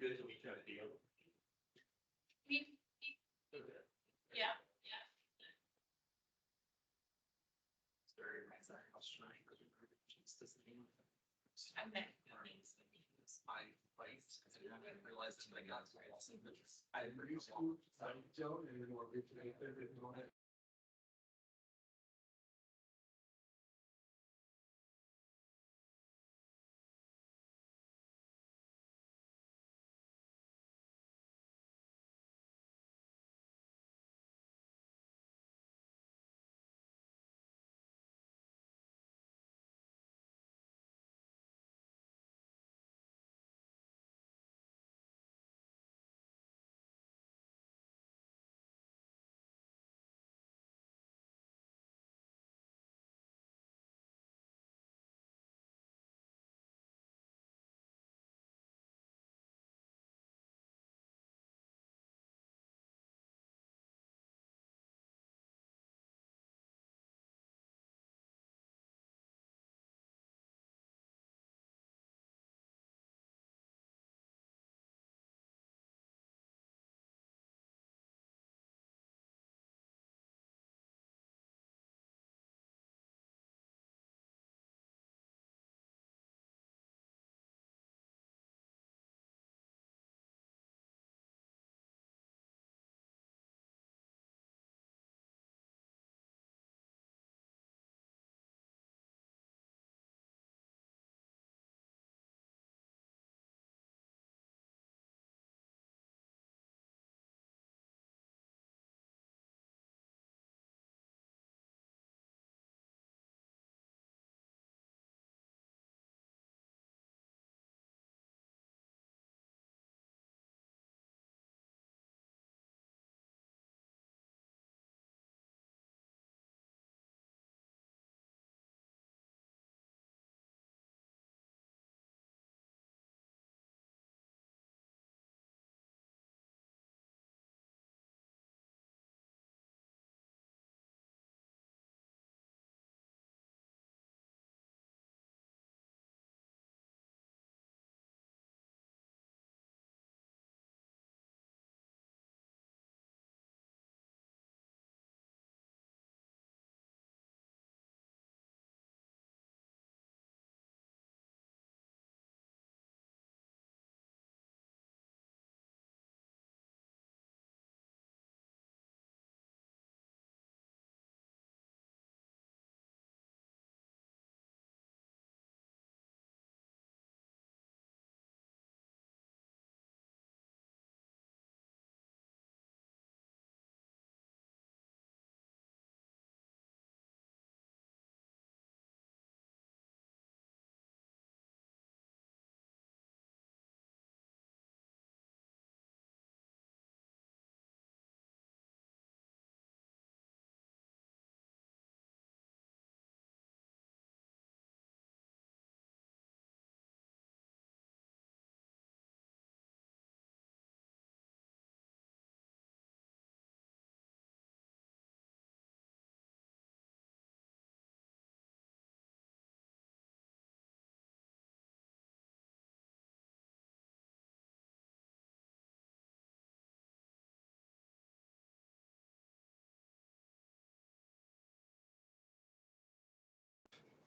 Good to meet you. Yeah. Okay. I realized that I got to I don't anymore.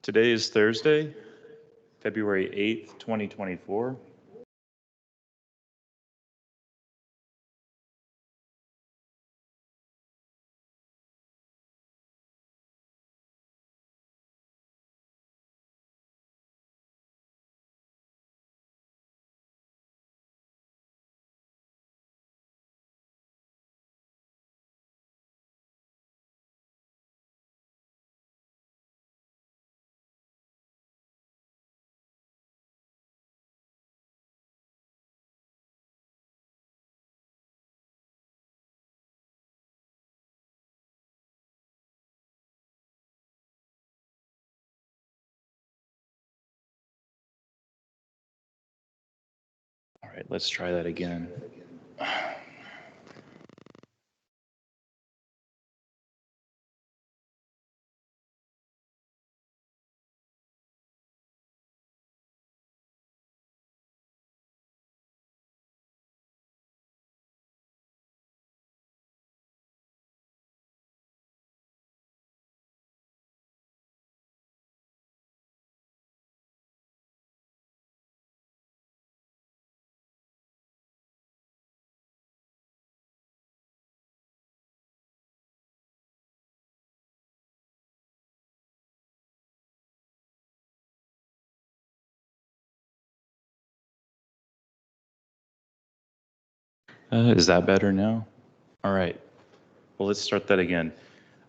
Today is Thursday, February 8th, 2024. All right, let's try that again. Is that better now? All right. Well, let's start that again.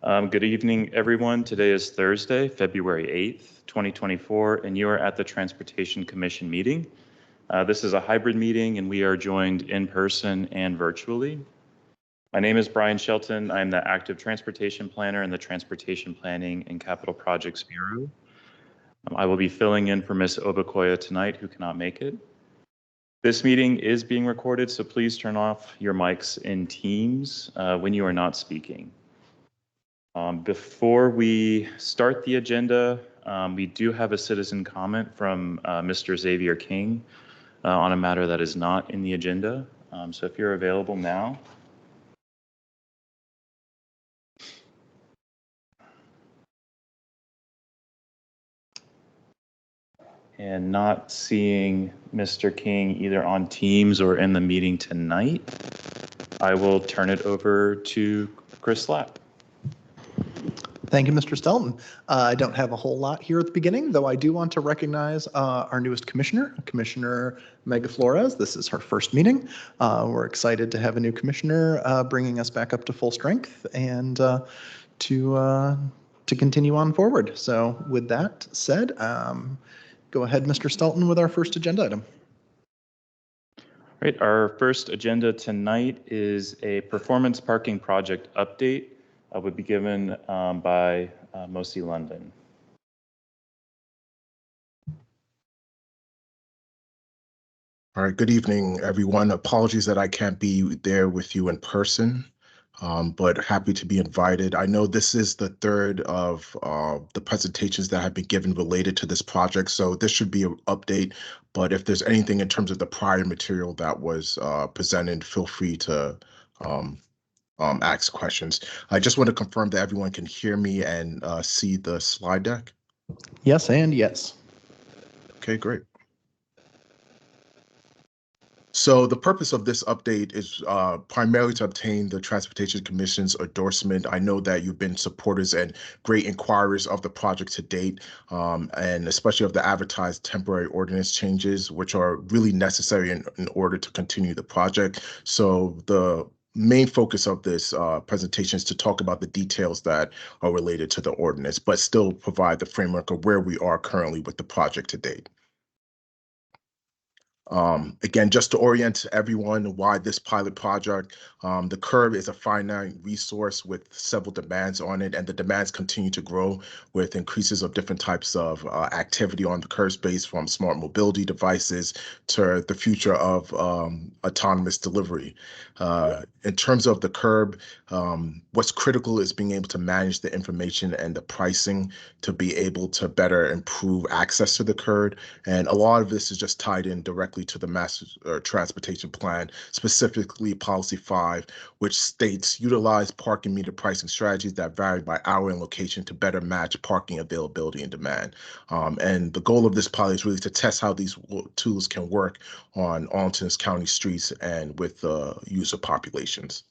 Good evening, everyone. Today is Thursday, February 8th, 2024, and you are at the Transportation Commission meeting. This is a hybrid meeting, and we are joined in person and virtually. My name is Brian Shelton. I'm the active transportation planner in the Transportation Planning and Capital Projects Bureau. I will be filling in for Ms. Obakoya tonight, who cannot make it. This meeting is being recorded, so please turn off your mics in Teams when you are not speaking. Before we start the agenda, we do have a citizen comment from Mr. Xavier King on a matter that is not in the agenda. So if you're available now. And not seeing Mr. King either on Teams or in the meeting tonight, I will turn it over to Chris Slapp. Thank you, Mr. Stelton. I don't have a whole lot here at the beginning, though I do want to recognize our newest commissioner, Commissioner Mega Flores. This is her first meeting. We're excited to have a new commissioner bringing us back up to full strength and to continue on forward. So with that said, go ahead, Mr. Stelton, with our first agenda item. All right, our first agenda tonight is a performance parking project update. Would be given by Mosi London. All right, good evening, everyone. Apologies that I can't be there with you in person, but happy to be invited. I know this is the third of the presentations that have been given related to this project, so this should be an update. But if there's anything in terms of the prior material that was presented, feel free to ask questions. I just want to confirm that everyone can hear me and see the slide deck. Yes, and yes. Okay, great. So the purpose of this update is primarily to obtain the Transportation Commission's endorsement. I know that you've been supporters and great inquirers of the project to date, and especially of the advertised temporary ordinance changes, which are really necessary in order to continue the project. So the main focus of this presentation is to talk about the details that are related to the ordinance, but still provide the framework of where we are currently with the project to date. Again, just to orient everyone why this pilot project, the curb is a finite resource with several demands on it, and the demands continue to grow with increases of different types of activity on the curb space, from smart mobility devices to the future of autonomous delivery. In terms of the curb, what's critical is being able to manage the information and the pricing to be able to better improve access to the curb. And a lot of this is just tied in directly to the Master Transportation Plan, specifically Policy 5, which states utilize parking meter pricing strategies that vary by hour and location to better match parking availability and demand. And the goal of this pilot is really to test how these tools can work on Arlington County streets and with user populations.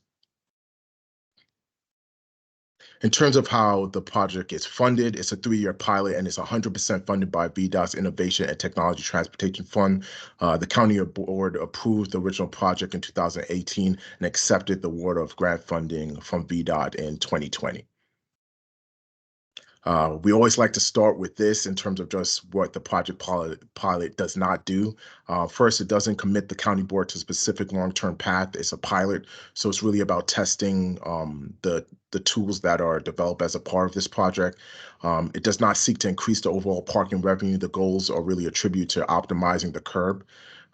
In terms of how the project is funded, it's a 3-year pilot and it's 100% funded by VDOT's Innovation and Technology Transportation Fund. The county board approved the original project in 2018 and accepted the award of grant funding from VDOT in 2020. We always like to start with this in terms of just what the project pilot does not do. First, it doesn't commit the county board to a specific long-term path. It's a pilot, so it's really about testing the tools that are developed as a part of this project. It does not seek to increase the overall parking revenue. The goals are really attributed to optimizing the curb.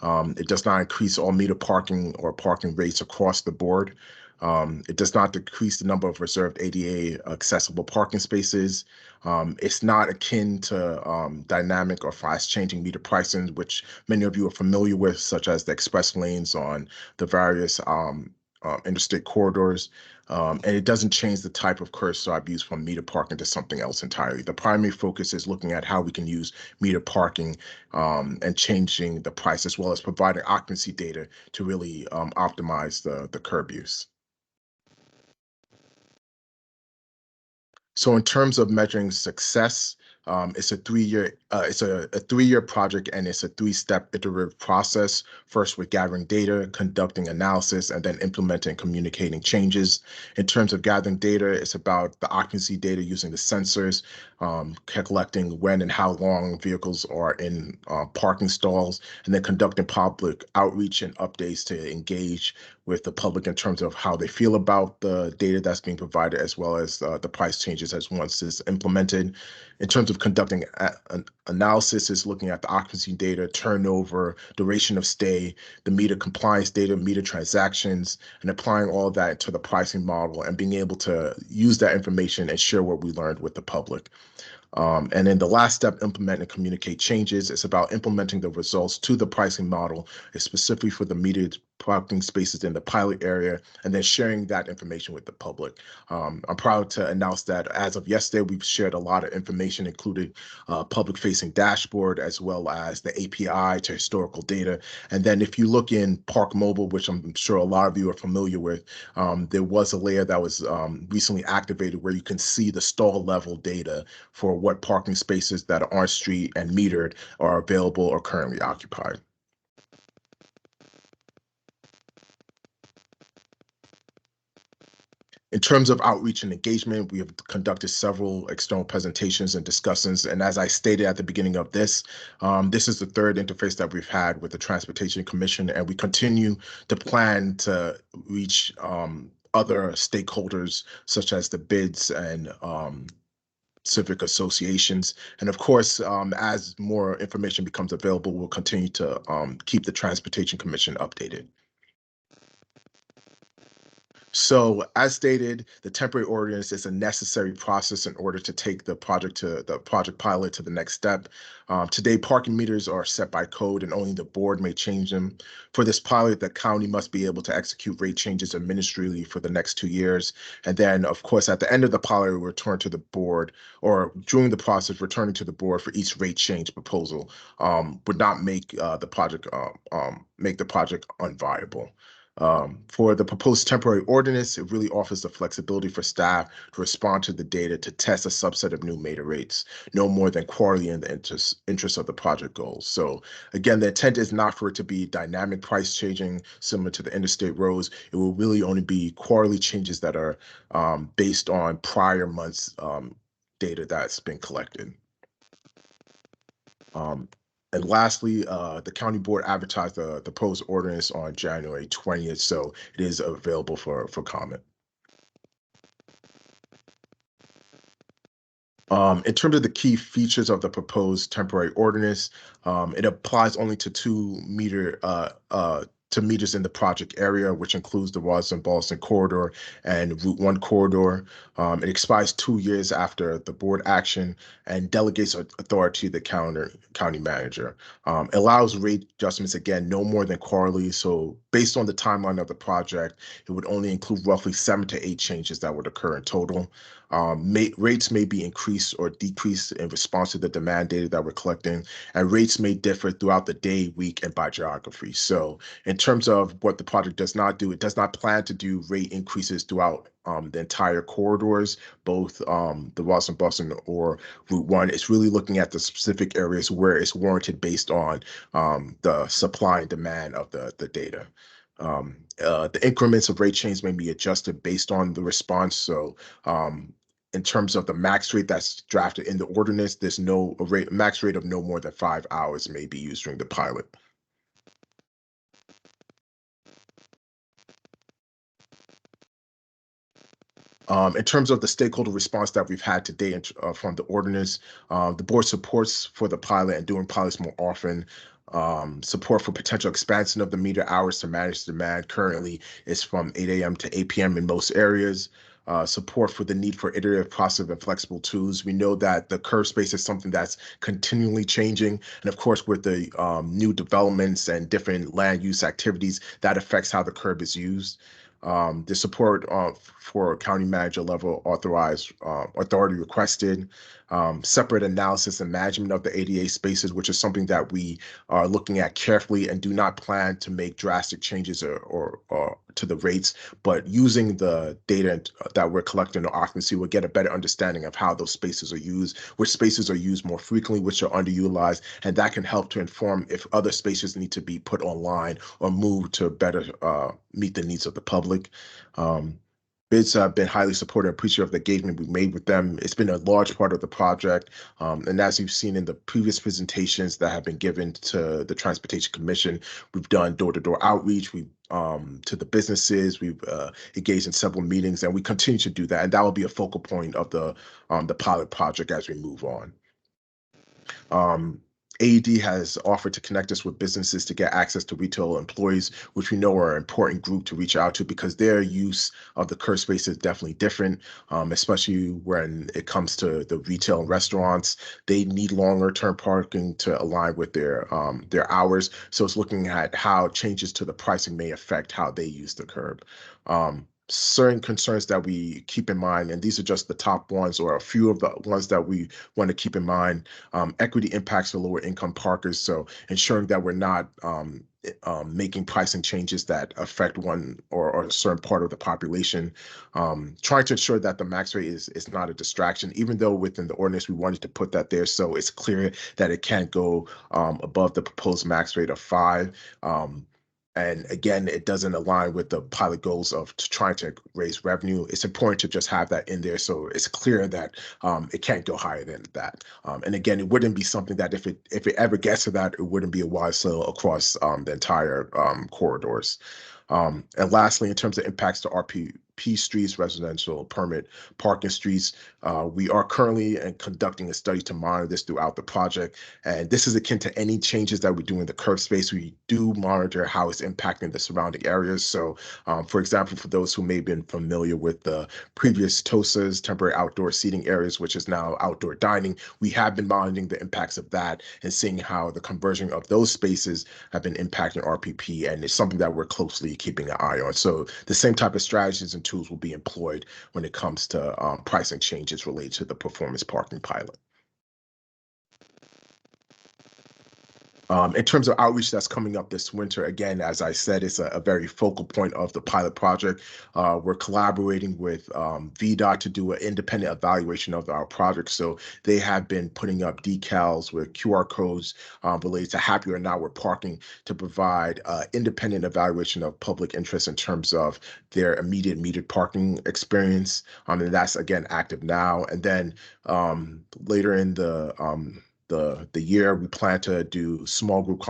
It does not increase all meter parking or parking rates across the board. It does not decrease the number of reserved ADA accessible parking spaces. It's not akin to dynamic or fast changing meter pricing, which many of you are familiar with, such as the express lanes on the various interstate corridors. And it doesn't change the type of curbside use from meter parking to something else entirely. The primary focus is looking at how we can use meter parking and changing the price, as well as providing occupancy data to really optimize the curb use. So in terms of measuring success, It's a 3-year it's a 3-year project, and it's a 3-step iterative process. First, with gathering data, conducting analysis, and then implementing and communicating changes. In terms of gathering data, it's about the occupancy data using the sensors, collecting when and how long vehicles are in parking stalls, and then conducting public outreach and updates to engage with the public in terms of how they feel about the data that's being provided, as well as the price changes as once it's implemented. In terms of conducting an analysis, is looking at the occupancy data, turnover, duration of stay, the meter compliance data, meter transactions, and applying all of that into the pricing model and being able to use that information and share what we learned with the public. And then the last step, implement and communicate changes. It's about implementing the results to the pricing model, specifically for the metered parking spaces in the pilot area, and then sharing that information with the public. I'm proud to announce that as of yesterday, we've shared a lot of information, including public-facing dashboard, as well as the API to historical data. And then if you look in Park Mobile, which I'm sure a lot of you are familiar with, there was a layer that was recently activated where you can see the stall level data for what parking spaces that are on street and metered are available or currently occupied. In terms of outreach and engagement, we have conducted several external presentations and discussions. And as I stated at the beginning of this, this is the third interface that we've had with the Transportation Commission, and we continue to plan to reach other stakeholders, such as the bids and civic associations. And of course, as more information becomes available, we'll continue to keep the Transportation Commission updated. So as stated, the temporary ordinance is a necessary process in order to take the project pilot to the next step. Today, parking meters are set by code and only the board may change them. For this pilot, the county must be able to execute rate changes administratively for the next 2 years. And then, of course, at the end of the pilot, we return to the board, or during the process, returning to the board for each rate change proposal would not make the project unviable. For the proposed temporary ordinance, it really offers the flexibility for staff to respond to the data to test a subset of new meter rates, no more than quarterly in the interest of the project goals. So again, the intent is not for it to be dynamic price changing similar to the interstate roads. It will really only be quarterly changes that are based on prior months' data that's been collected. And lastly, the county board advertised the proposed ordinance on January 20th, so it is available for comment. In terms of the key features of the proposed temporary ordinance, it applies only to meters in the project area, which includes the Rosslyn-Ballston corridor and Route 1 corridor. It expires 2 years after the board action and delegates authority to the county manager. It allows rate adjustments, again, no more than quarterly. So based on the timeline of the project, it would only include roughly 7 to 8 changes that would occur in total. Rates may be increased or decreased in response to the demand data that we're collecting, and rates may differ throughout the day, week, and by geography. So in terms of what the project does not do, it does not plan to do rate increases throughout the entire corridors, both the Rosslyn-Ballston or Route 1. It's really looking at the specific areas where it's warranted based on the supply and demand of the data. The increments of rate change may be adjusted based on the response. So in terms of the max rate that's drafted in the ordinance, there's no max rate of no more than 5 hours may be used during the pilot. In terms of the stakeholder response that we've had today from the ordinance, the board supports for the pilot and doing pilots more often. Support for potential expansion of the meter hours to manage demand currently is from 8 a.m. to 8 p.m. in most areas. Support for the need for iterative, process, and flexible tools. We know that the curb space is something that's continually changing. And of course, with the new developments and different land use activities, that affects how the curb is used. The support for county manager level authority requested, separate analysis and management of the ADA spaces, which is something that we are looking at carefully and do not plan to make drastic changes or to the rates, but using the data that we're collecting on occupancy, we'll get a better understanding of how those spaces are used, which spaces are used more frequently, which are underutilized, and that can help to inform if other spaces need to be put online or moved to better meet the needs of the public. Bids have been highly supportive and appreciative of the engagement we made with them. It's been a large part of the project. And as you've seen in the previous presentations that have been given to the Transportation Commission, we've done door-to-door outreach. We've to the businesses. We've engaged in several meetings, and we continue to do that. And that will be a focal point of the pilot project as we move on. AED has offered to connect us with businesses to get access to retail employees, which we know are an important group to reach out to because their use of the curb space is definitely different, especially when it comes to the retail and restaurants. They need longer term parking to align with their hours. So it's looking at how changes to the pricing may affect how they use the curb. Certain concerns that we keep in mind, and these are just the top ones or a few of the ones that we want to keep in mind. Equity impacts for lower income parkers, so ensuring that we're not making pricing changes that affect one or a certain part of the population. Trying to ensure that the max rate is not a distraction, even though within the ordinance we wanted to put that there so it's clear that it can't go above the proposed max rate of 5. And again, it doesn't align with the pilot goals of trying to raise revenue. It's important to just have that in there so it's clear that it can't go higher than that. And again, it wouldn't be something that if it ever gets to that, it wouldn't be a wide sale across the entire corridors. And lastly, in terms of impacts to RPP streets, residential permit parking streets, we are currently conducting a study to monitor this throughout the project. And this is akin to any changes that we do in the curb space. We do monitor how it's impacting the surrounding areas. So, for example, for those who may have been familiar with the previous TOSAs, temporary outdoor seating areas, which is now outdoor dining, we have been monitoring the impacts of that and seeing how the conversion of those spaces have been impacting RPP. And it's something that we're closely keeping an eye on. So the same type of strategies and tools will be employed when it comes to pricing changes related to the performance parking pilot. In terms of outreach that's coming up this winter, again, as I said, it's a very focal point of the pilot project. We're collaborating with VDOT to do an independent evaluation of our project. So they have been putting up decals with QR codes related to happy or not with parking to provide independent evaluation of public interest in terms of their immediate metered parking experience. And that's, again, active now. And then later in the year, we plan to do small group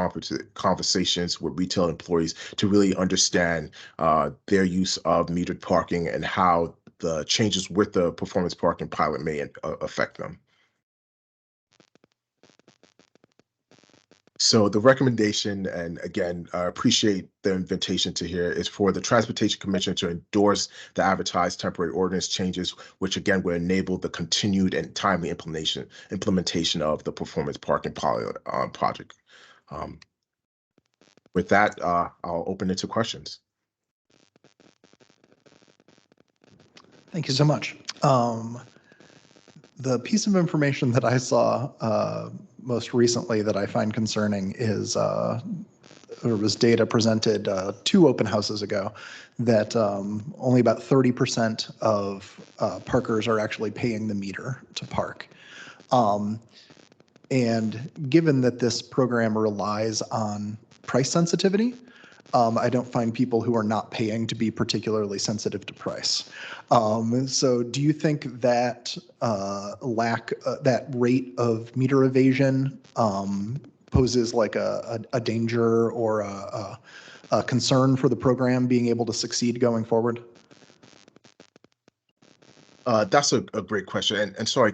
conversations with retail employees to really understand their use of metered parking and how the changes with the performance parking pilot may affect them. So the recommendation, and again, I appreciate the invitation to here, is for the Transportation Commission to endorse the advertised temporary ordinance changes, which again will enable the continued and timely implementation of the performance parking pilot project. With that, I'll open it to questions. Thank you so much. The piece of information that I saw most recently that I find concerning is there was data presented 2 open houses ago that only about 30% of parkers are actually paying the meter to park. And given that this program relies on price sensitivity, I don't find people who are not paying to be particularly sensitive to price. So do you think that that rate of meter evasion poses like a danger or a concern for the program being able to succeed going forward? That's a great question. And sorry,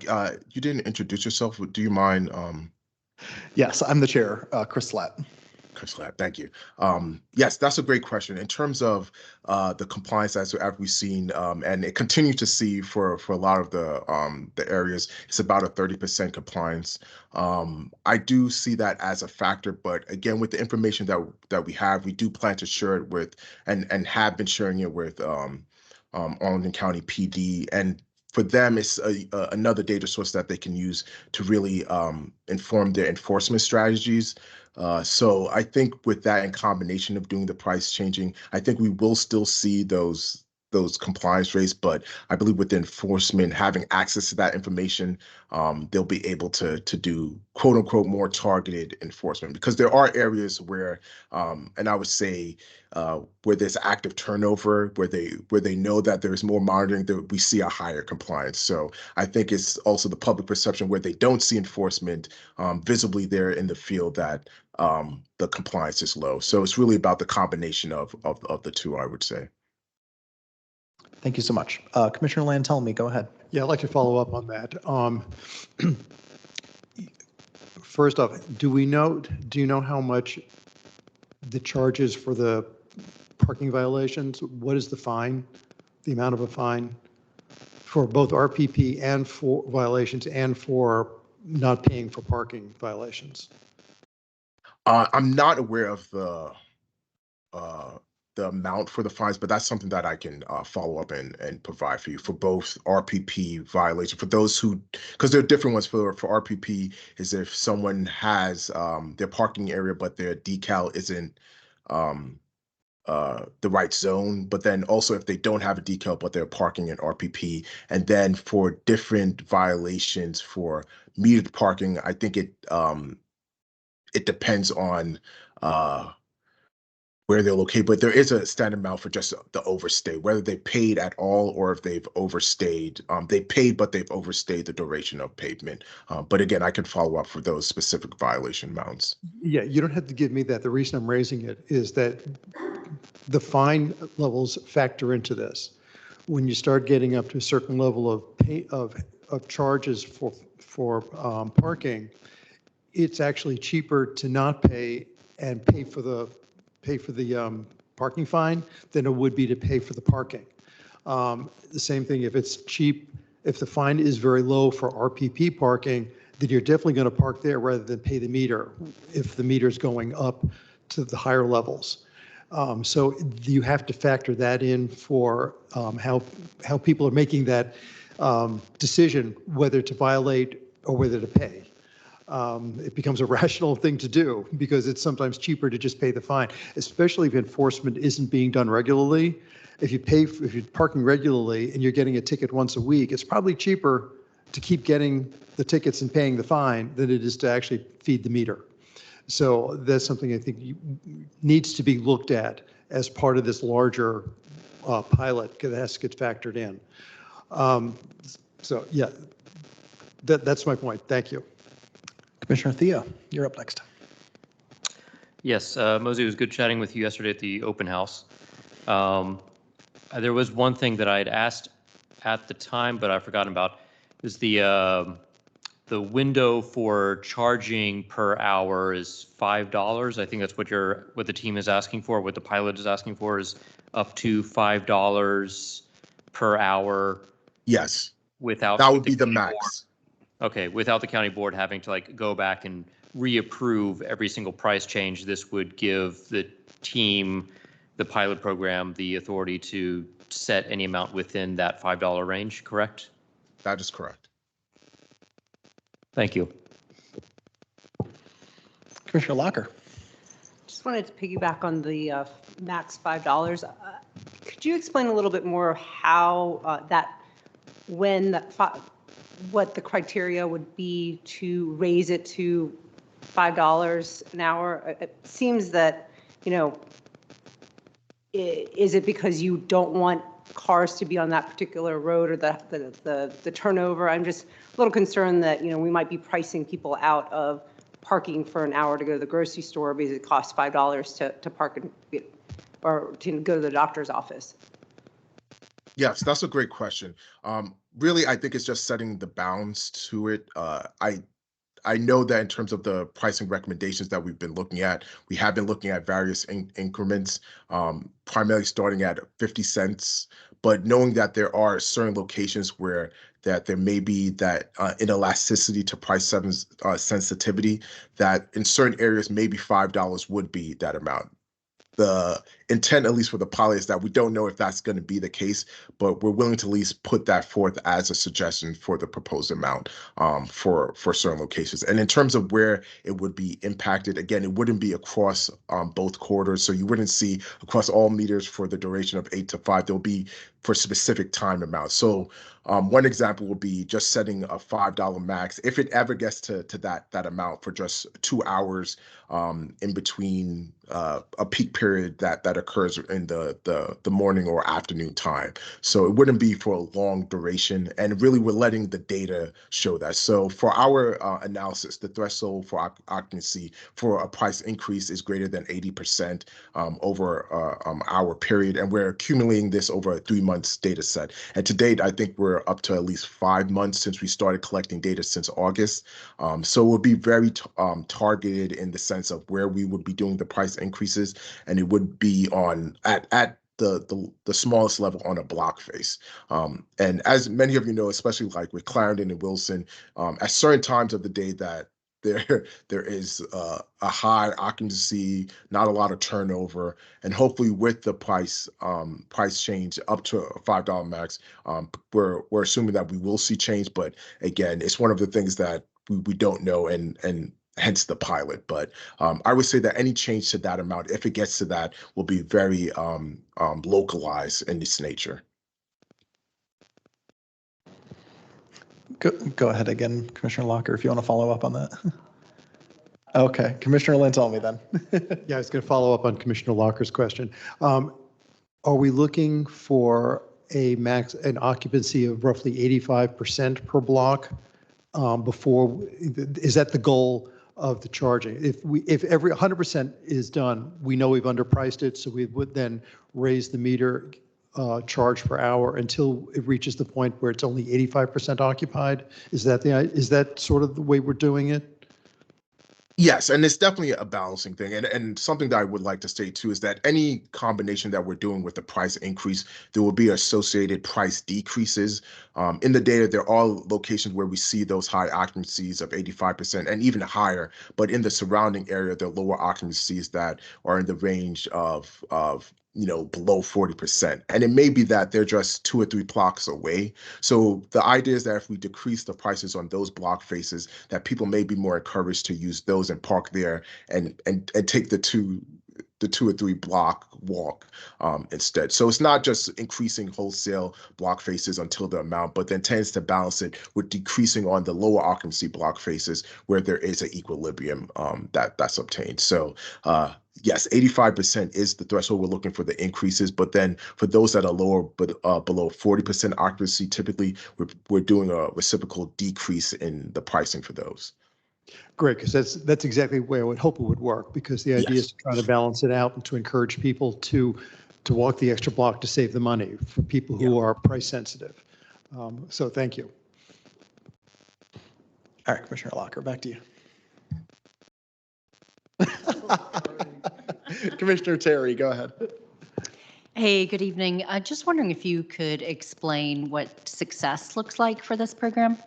you didn't introduce yourself. Do you mind? Yes, I'm the chair, Chris Slatt. Thank you. Yes, that's a great question. In terms of the compliance as we've seen, and it continues to see for a lot of the areas, it's about a 30% compliance. I do see that as a factor, but again, with the information that we have, we do plan to share it with and have been sharing it with Arlington County PD. And for them, it's another data source that they can use to really inform their enforcement strategies. So I think with that, in combination of doing the price changing, I think we will still see those compliance rates, but I believe with the enforcement having access to that information, they'll be able to do quote unquote more targeted enforcement, because there are areas where, and I would say where there's active turnover, where they know that there's more monitoring, that we see a higher compliance. So I think it's also the public perception where they don't see enforcement visibly there in the field, that the compliance is low. So it's really about the combination of the two, I would say. Thank you so much. Commissioner Lantelmi, go ahead. Yeah, I'd like to follow up on that. First off, do you know how much the charges for the parking violations? What is the fine, the amount of a fine for both RPP and for violations and for not paying for parking violations? I'm not aware of the amount for the fines, but that's something that I can follow up and provide for you for both RPP violation. For those who, because there are different ones for RPP, is if someone has their parking area, but their decal isn't the right zone, but then also if they don't have a decal, but they're parking in RPP. And then for different violations for metered parking, I think it depends on where they're located, but there is a standard amount for just the overstay, whether they paid at all or if they've overstayed. They paid, but they've overstayed the duration of pavement. But again, I can follow up for those specific violation amounts. Yeah, you don't have to give me that. The reason I'm raising it is that the fine levels factor into this. When you start getting up to a certain level of charges for parking, it's actually cheaper to not pay and pay for the parking fine than it would be to pay for the parking. The same thing if it's cheap, if the fine is very low for RPP parking, then you're definitely going to park there rather than pay the meter if the meter is going up to the higher levels. So you have to factor that in for how people are making that decision whether to violate or whether to pay. It becomes a rational thing to do because it's sometimes cheaper to just pay the fine, especially if enforcement isn't being done regularly. If you're parking regularly and you're getting a ticket once a week, it's probably cheaper to keep getting the tickets and paying the fine than it is to actually feed the meter. So that's something I think needs to be looked at as part of this larger pilot that has to get factored in. So yeah, that's my point. Thank you. Commissioner Thea, you're up next. Yes, Mosey, it was good chatting with you yesterday at the open house. There was one thing that I had asked at the time, but I've forgotten about, is the window for charging per hour is $5. I think that's what the team is asking for. What the pilot is asking for is up to $5 per hour. Yes, without that would be the max. Okay, without the county board having to go back and reapprove every single price change, this would give the team, the pilot program, the authority to set any amount within that $5 range, correct? That is correct. Thank you. Commissioner Locker. Just wanted to piggyback on the max $5. Could you explain a little bit more how what the criteria would be to raise it to $5 an hour? It seems that, is it because you don't want cars to be on that particular road or the turnover? I'm just a little concerned that, we might be pricing people out of parking for an hour to go to the grocery store because it costs $5 to park or to go to the doctor's office. Yes, that's a great question. Really, I think it's just setting the bounds to it. I know that in terms of the pricing recommendations that we've been looking at, we have been looking at various increments, primarily starting at 50 cents, but knowing that there are certain locations where that there may be that inelasticity to price sensitivity, that in certain areas, maybe $5 would be that amount. the intent, at least for the pilot, is that we don't know if that's going to be the case, but we're willing to at least put that forth as a suggestion for the proposed amount for certain locations. And in terms of where it would be impacted, again, it wouldn't be across both corridors. So you wouldn't see across all meters for the duration of 8 to 5. There'll be for specific time amounts. So one example would be just setting a $5 max if it ever gets to that amount for just 2 hours in between a peak period that occurs in the morning or afternoon time. So it wouldn't be for a long duration, and really we're letting the data show that. So for our analysis, the threshold for occupancy for a price increase is greater than 80% over our period, and we're accumulating this over a 3 months data set. And to date, I think we're up to at least 5 months since we started collecting data since August. So we'll be very targeted in the sense of where we would be doing the price increases, and it would be on at the smallest level on a block face. And as many of you know, especially like with Clarendon and Wilson, at certain times of the day that there is a high occupancy, not a lot of turnover, and hopefully with the price change up to a $5 max, we're assuming that we will see change. But again, it's one of the things that we don't know, and hence the pilot. But I would say that any change to that amount, if it gets to that, will be very localized in its nature. Go ahead again, Commissioner Locker, if you want to follow up on that. Okay, Commissioner Lynn, tell me then. Yeah, I was going to follow up on Commissioner Locker's question. Are we looking for an occupancy of roughly 85% per block before, is that the goal of the charging? If every 100% is done, we know we've underpriced it, so we would then raise the meter charge per hour until it reaches the point where it's only 85% occupied. Is that sort of the way we're doing it? Yes, and it's definitely a balancing thing. And something that I would like to state too is that any combination that we're doing with the price increase, there will be associated price decreases. In the data, there are locations where we see those high occupancies of 85% and even higher, but in the surrounding area, there are lower occupancies that are in the range of below 40%. And it may be that they're just 2 or 3 blocks away. So the idea is that if we decrease the prices on those block faces, that people may be more encouraged to use those and park there and take the 2 or 3 block walk instead. So it's not just increasing wholesale block faces until the amount, but then tends to balance it with decreasing on the lower occupancy block faces where there is an equilibrium that's obtained. So yes, 85% is the threshold we're looking for the increases, but then for those that are lower but below 40% occupancy, typically we're doing a reciprocal decrease in the pricing for those. Great, because that's exactly the way I would hope it would work, because the idea is to try to balance it out and to encourage people to walk the extra block to save the money for people who are price sensitive. So thank you. All right, Commissioner Locker, back to you. Commissioner Terry, go ahead. Hey, good evening. Just wondering if you could explain what success looks like for this program?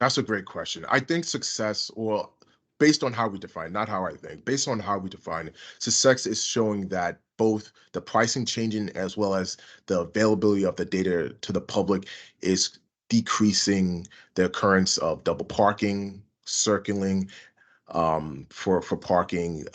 That's a great question. I think success, or based on how we define, not how I think, based on how we define it, success is showing that both the pricing changing as well as the availability of the data to the public is decreasing the occurrence of double parking, circling, for parking,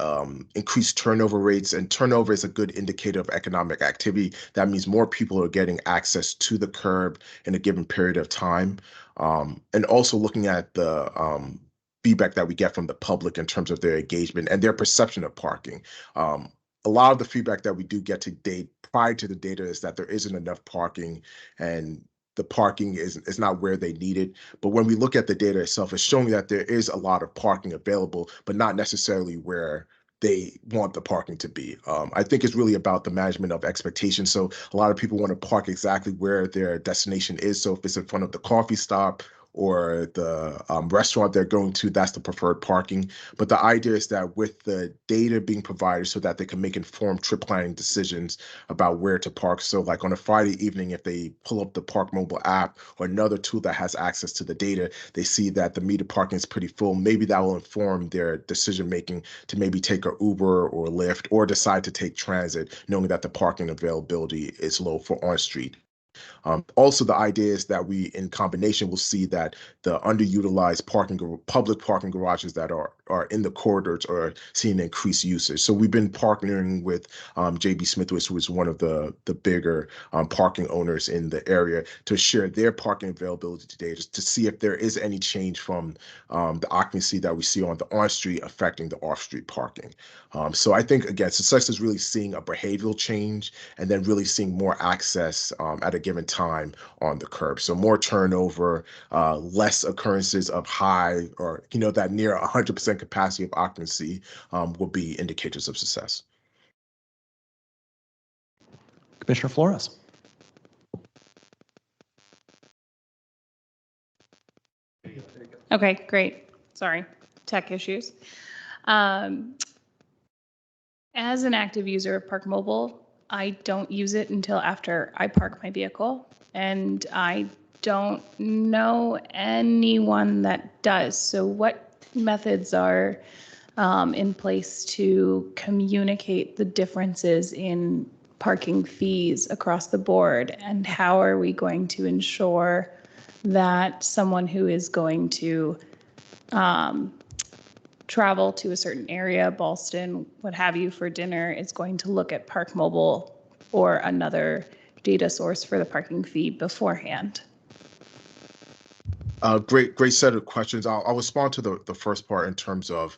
increased turnover rates, and turnover is a good indicator of economic activity. That means more people are getting access to the curb in a given period of time. And also looking at the feedback that we get from the public in terms of their engagement and their perception of parking. A lot of the feedback that we do get to date prior to the data is that there isn't enough parking, and the parking is not where they need it. But when we look at the data itself, it's showing that there is a lot of parking available, but not necessarily where they want the parking to be. I think it's really about the management of expectations. So a lot of people want to park exactly where their destination is. So if it's in front of the coffee stop or the restaurant they're going to, that's the preferred parking. But the idea is that with the data being provided so that they can make informed trip planning decisions about where to park. So like on a Friday evening, if they pull up the Park Mobile app or another tool that has access to the data, they see that the metered parking is pretty full. Maybe that will inform their decision making to maybe take a Uber or Lyft or decide to take transit, knowing that the parking availability is low for on-street. Also, the idea is that we, in combination, will see that the underutilized public parking garages that are in the corridors are seeing increased usage. So we've been partnering with JB Smithwick, who is one of the bigger parking owners in the area, to share their parking availability today, just to see if there is any change from the occupancy that we see on the on-street affecting the off-street parking. So I think, again, success is really seeing a behavioral change and then really seeing more access at a given time on the curb. So more turnover, less occurrences of high or, that near 100% capacity of occupancy will be indicators of success. Commissioner Flores. Okay, great. Sorry, tech issues. As an active user of Park Mobile, I don't use it until after I park my vehicle, and I don't know anyone that does. So what methods are in place to communicate the differences in parking fees across the board? And how are we going to ensure that someone who is going to travel to a certain area, Ballston, what have you, for dinner is going to look at Park Mobile or another data source for the parking fee beforehand? Great set of questions. I'll respond to the first part in terms of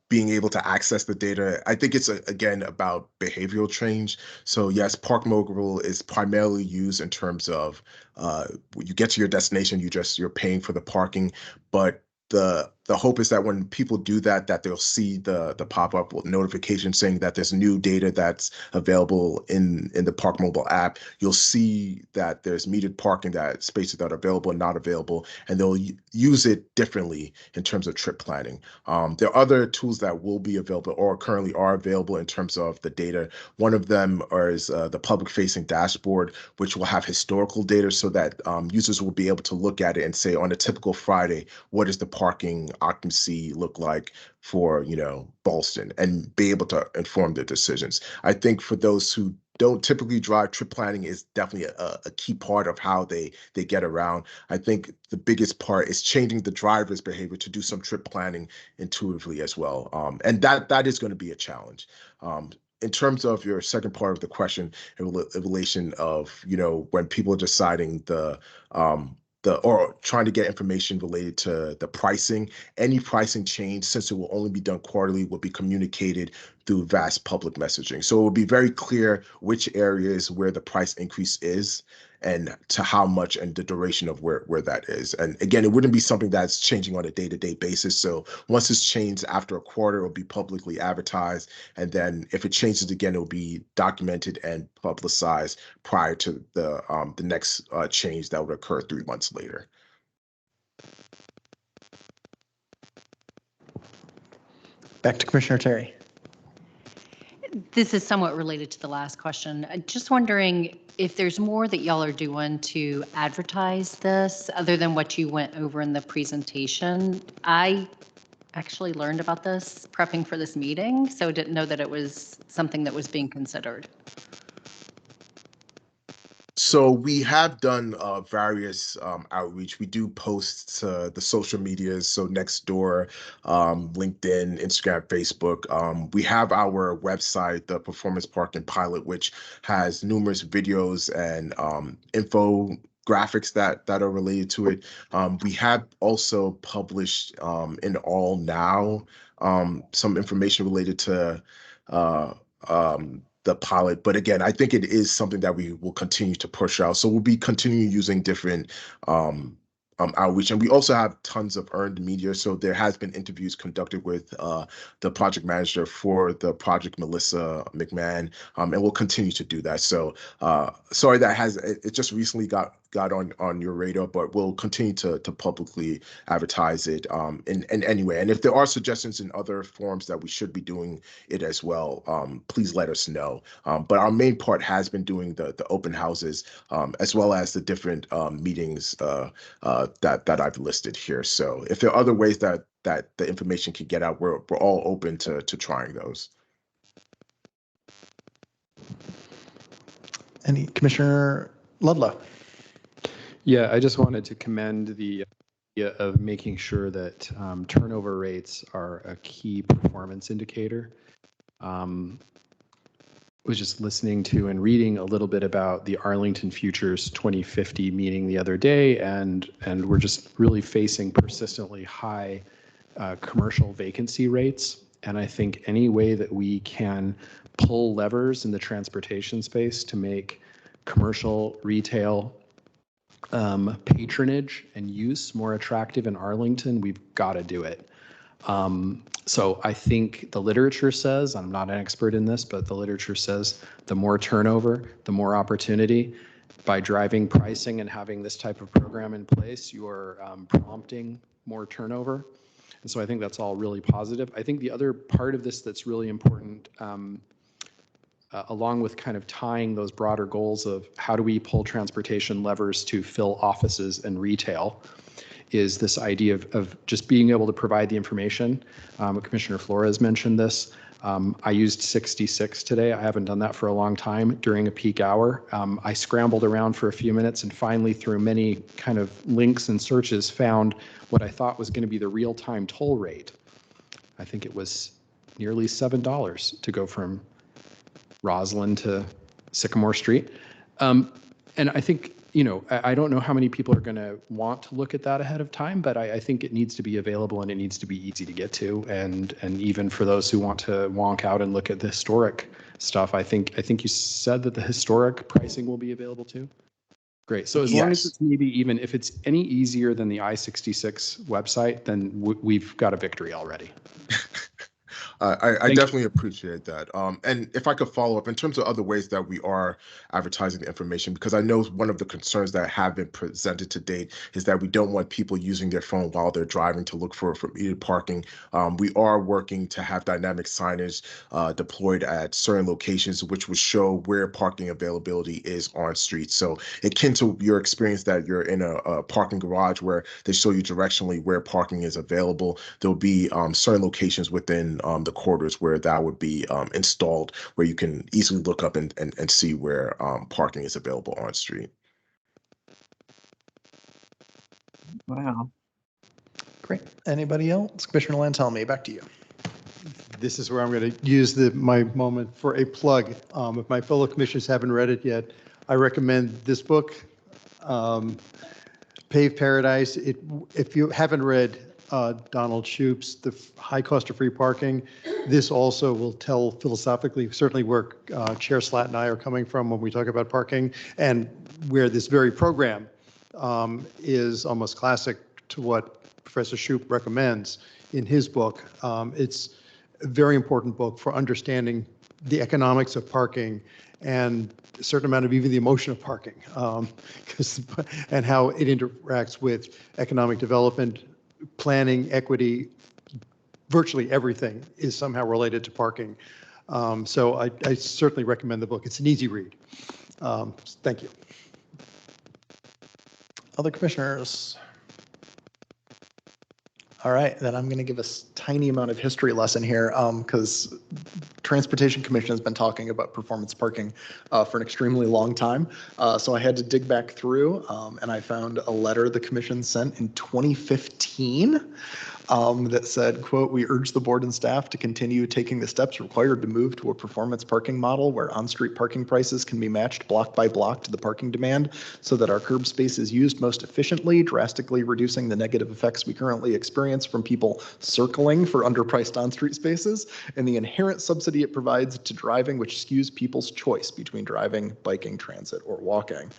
being able to access the data. I think it's again about behavioral change. So yes, Park Mobile is primarily used in terms of when you get to your destination, you're paying for the parking, but the hope is that when people do that they'll see the pop-up notification saying that there's new data that's available in the Park Mobile app. You'll see that there's metered parking, that spaces that are available and not available, and they'll use it differently in terms of trip planning. There are other tools that will be available or currently are available in terms of the data. One of them is the public-facing dashboard, which will have historical data so that users will be able to look at it and say, on a typical Friday, what is the parking occupancy look like for Ballston, and be able to inform their decisions. I think for those who don't typically drive, trip planning is definitely a key part of how they get around. I think the biggest part is changing the driver's behavior to do some trip planning intuitively as well, and that is going to be a challenge. In terms of your second part of the question, in relation of when people are deciding or trying to get information related to the pricing, any pricing change, since it will only be done quarterly, will be communicated through vast public messaging. So it will be very clear which areas where the price increase is and to how much and the duration of where that is. And again, it wouldn't be something that's changing on a day-to-day basis. So once it's changed after a quarter, it will be publicly advertised. And then if it changes again, it will be documented and publicized prior to the next change that would occur 3 months later. Back to Commissioner Terry. This is somewhat related to the last question. Just wondering if there's more that y'all are doing to advertise this other than what you went over in the presentation. I actually learned about this prepping for this meeting, so didn't know that it was something that was being considered. So we have done various outreach. We do post to the social medias, so Nextdoor, LinkedIn, Instagram, Facebook. We have our website, the Performance Parking Pilot, which has numerous videos and infographics that are related to it. We have also published in All Now some information related to the pilot. But again, I think it is something that we will continue to push out. So we'll be continuing using different outreach. And we also have tons of earned media. So there has been interviews conducted with the project manager for the project, Melissa McMahon, and we'll continue to do that. So sorry, it just recently got got on your radar, but we'll continue to publicly advertise it in any way. And if there are suggestions in other forms that we should be doing it as well, please let us know. But our main part has been doing the open houses as well as the different meetings that I've listed here. So if there are other ways that the information can get out, we're all open to trying those. Any Commissioner Ludlow? Yeah, I just wanted to commend the idea of making sure that turnover rates are a key performance indicator. Was just listening to and reading a little bit about the Arlington Futures 2050 meeting the other day, and we're just really facing persistently high commercial vacancy rates. And I think any way that we can pull levers in the transportation space to make commercial retail patronage and use more attractive in Arlington, we've got to do it. So I think the literature says, I'm not an expert in this, but the literature says the more turnover, the more opportunity. By driving pricing and having this type of program in place, you're prompting more turnover. And so I think that's all really positive. I think the other part of this that's really important, along with kind of tying those broader goals of how do we pull transportation levers to fill offices and retail, is this idea of just being able to provide the information. Commissioner Flores mentioned this. I used 66 today. I haven't done that for a long time during a peak hour. I scrambled around for a few minutes and finally, through many kind of links and searches, found what I thought was going to be the real-time toll rate. I think it was nearly $7 to go from Roslyn to Sycamore Street. And I think, you know, I don't know how many people are going to want to look at that ahead of time, but I think it needs to be available and it needs to be easy to get to. And even for those who want to wonk out and look at the historic stuff, I think you said that the historic pricing will be available too. Great. So as long as it's maybe even if it's any easier than the I-66 website, then we've got a victory already. I definitely appreciate that. And if I could follow up in terms of other ways that we are advertising the information, because I know one of the concerns that have been presented to date is that we don't want people using their phone while they're driving to look for immediate parking. We are working to have dynamic signage deployed at certain locations, which would show where parking availability is on streets. So akin to your experience that you're in a parking garage where they show you directionally where parking is available, there'll be certain locations within the corridors where that would be installed, where you can easily look up and see where parking is available on street. Wow. Great. Anybody else? Commissioner Lantelmi, back to you. This is where I'm going to use my moment for a plug. If my fellow commissioners haven't read it yet, I recommend this book, Paved Paradise. If you haven't read Donald Shoup's The High Cost of Free Parking, this also will tell philosophically, certainly where Chair Slatt and I are coming from when we talk about parking, and where this very program is almost classic to what Professor Shoup recommends in his book. It's a very important book for understanding the economics of parking and a certain amount of even the emotion of parking, and how it interacts with economic development, planning, equity. Virtually everything is somehow related to parking. So I certainly recommend the book. It's an easy read. Thank you. Other commissioners? All right, then I'm going to give a tiny amount of history lesson here because Transportation Commission has been talking about performance parking for an extremely long time. So I had to dig back through and I found a letter the commission sent in 2015 that said, quote, "We urge the board and staff to continue taking the steps required to move to a performance parking model where on-street parking prices can be matched block by block to the parking demand so that our curb space is used most efficiently, drastically reducing the negative effects we currently experience from people circling for underpriced on-street spaces and the inherent subsidy it provides to driving, which skews people's choice between driving, biking, transit, or walking."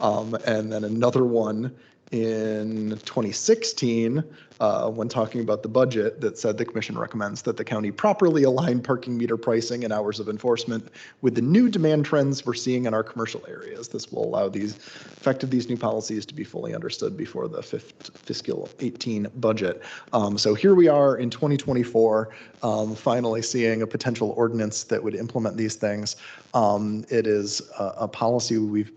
And then another one in 2016 when talking about the budget that said the commission recommends that the county properly align parking meter pricing and hours of enforcement with the new demand trends we're seeing in our commercial areas. This will allow these effect of these new policies to be fully understood before the fiscal 18 budget. So here we are in 2024, finally seeing a potential ordinance that would implement these things. It is a policy we've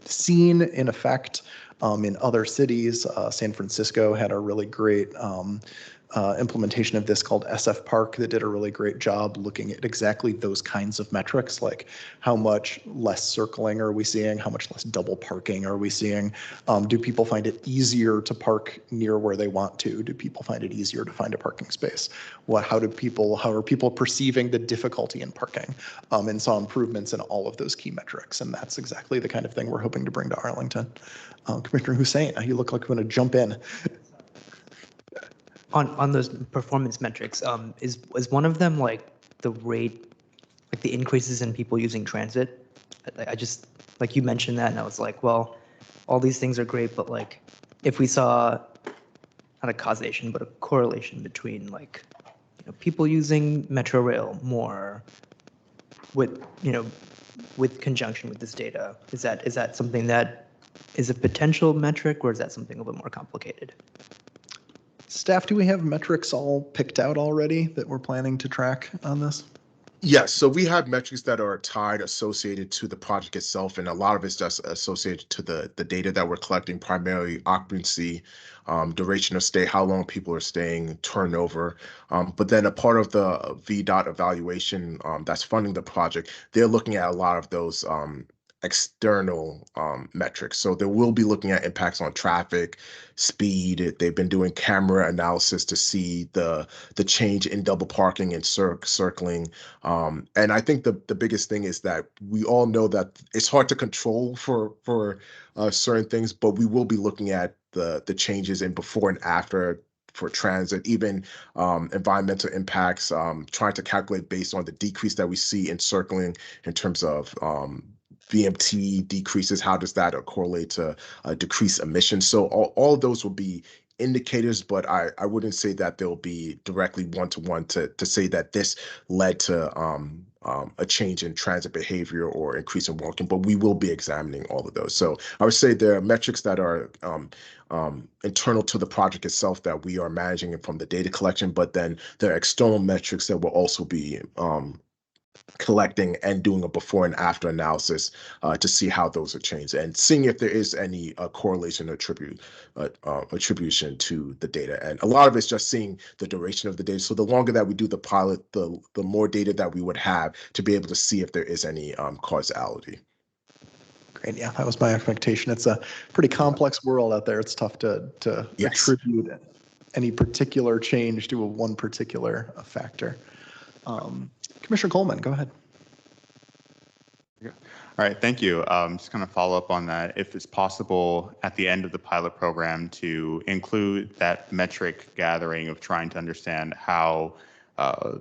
seen in effect in other cities. San Francisco had a really great implementation of this called SF Park that did a really great job looking at exactly those kinds of metrics, like how much less circling are we seeing, how much less double parking are we seeing, do people find it easier to park near where they want to, do people find it easier to find a parking space, how are people perceiving the difficulty in parking, and saw improvements in all of those key metrics, and that's exactly the kind of thing we're hoping to bring to Arlington. Commissioner Hussein, you look like you want to jump in. On those performance metrics, is one of them like the rate, like the increases in people using transit? I just, like you mentioned that, and I was like, well, all these things are great, but like if we saw not a causation, but a correlation between like, you know, people using Metro Rail more with, you know, with conjunction with this data, is that something that is a potential metric, or is that something a little more complicated? Staff, do we have metrics all picked out already that we're planning to track on this? Yes, so we have metrics that are tied, associated to the project itself, and a lot of it's just associated to the data that we're collecting, primarily occupancy, duration of stay, how long people are staying, turnover. But then a part of the VDOT evaluation that's funding the project, they're looking at a lot of those external metrics. So they will be looking at impacts on traffic, speed. They've been doing camera analysis to see the change in double parking and circling. And I think the biggest thing is that we all know that it's hard to control for certain things, but we will be looking at the changes in before and after for transit, even environmental impacts, trying to calculate based on the decrease that we see in circling in terms of VMT decreases, how does that correlate to decreased emissions? So all of those will be indicators, but I wouldn't say that they'll be directly one-to-one to say that this led to a change in transit behavior or increase in walking, but we will be examining all of those. So I would say there are metrics that are internal to the project itself that we are managing from the data collection, but then there are external metrics that will also be collecting and doing a before and after analysis to see how those are changed and seeing if there is any correlation or attribution to the data. And a lot of it's just seeing the duration of the data. So the longer that we do the pilot, the more data that we would have to be able to see if there is any causality. Great. Yeah, that was my expectation. It's a pretty complex world out there. It's tough to Yes. attribute any particular change to one particular factor. Commissioner Coleman, go ahead. All right, thank you. Just kind of follow up on that. If it's possible at the end of the pilot program to include that metric gathering of trying to understand how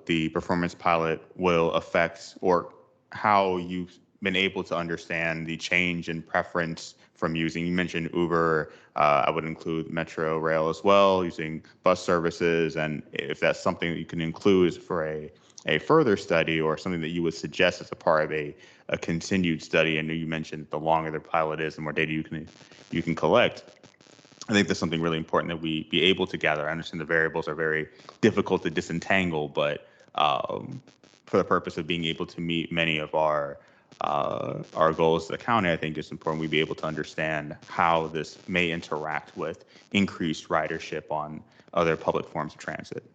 the performance pilot will affect, or how you've been able to understand the change in preference from using, you mentioned Uber, I would include Metro Rail as well, using bus services, and if that's something that you can include for a further study or something that you would suggest as a part of a continued study. I know you mentioned the longer the pilot is, the more data you can collect. I think that's something really important that we be able to gather. I understand the variables are very difficult to disentangle, but for the purpose of being able to meet many of our goals as a county, I think it's important we be able to understand how this may interact with increased ridership on other public forms of transit.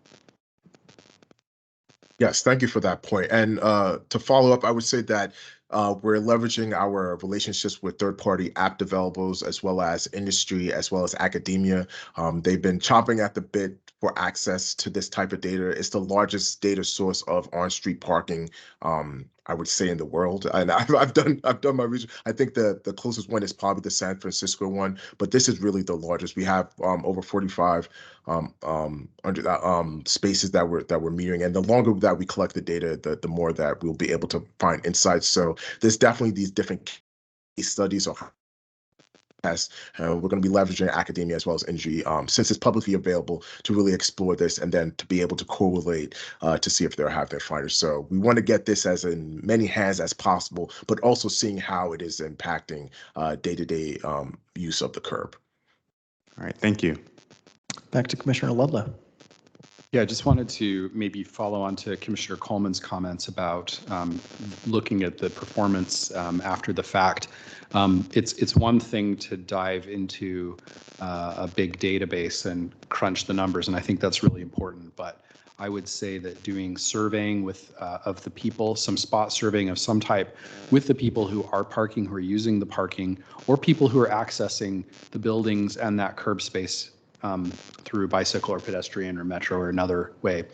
Yes, thank you for that point. And to follow up, I would say that we're leveraging our relationships with third-party app developers, as well as industry, as well as academia. They've been chomping at the bit for access to this type of data. It's the largest data source of on-street parking, I would say, in the world. And I've done my research. I think the closest one is probably the San Francisco one, but this is really the largest. We have over 45 spaces that we're metering, and the longer that we collect the data, the more that we'll be able to find insights. So there's definitely these different case studies or test. We're going to be leveraging academia as well as industry, since it's publicly available, to really explore this and then to be able to correlate to see if they'll have their findings. So we want to get this as in many hands as possible, but also seeing how it is impacting day-to-day use of the curb. All right, thank you. Back to Commissioner Ludlow. Yeah, I just wanted to maybe follow on to Commissioner Coleman's comments about looking at the performance after the fact. It's one thing to dive into a big database and crunch the numbers, and I think that's really important. But I would say that doing surveying with of the people, some spot surveying of some type with the people who are parking, who are using the parking, or people who are accessing the buildings and that curb space through bicycle or pedestrian or metro or another way.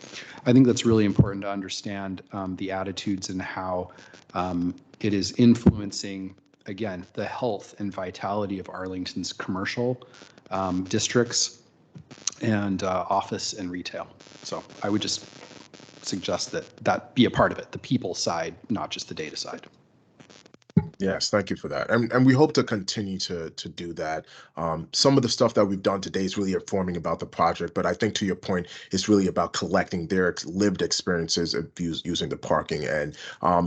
I think that's really important to understand the attitudes and how it is influencing, again, the health and vitality of Arlington's commercial districts and office and retail. So I would just suggest that that be a part of it, the people side, not just the data side. Yes, thank you for that. And we hope to continue to do that. Some of the stuff that we've done today is really informing about the project, but I think to your point, it's really about collecting their lived experiences of using the parking. And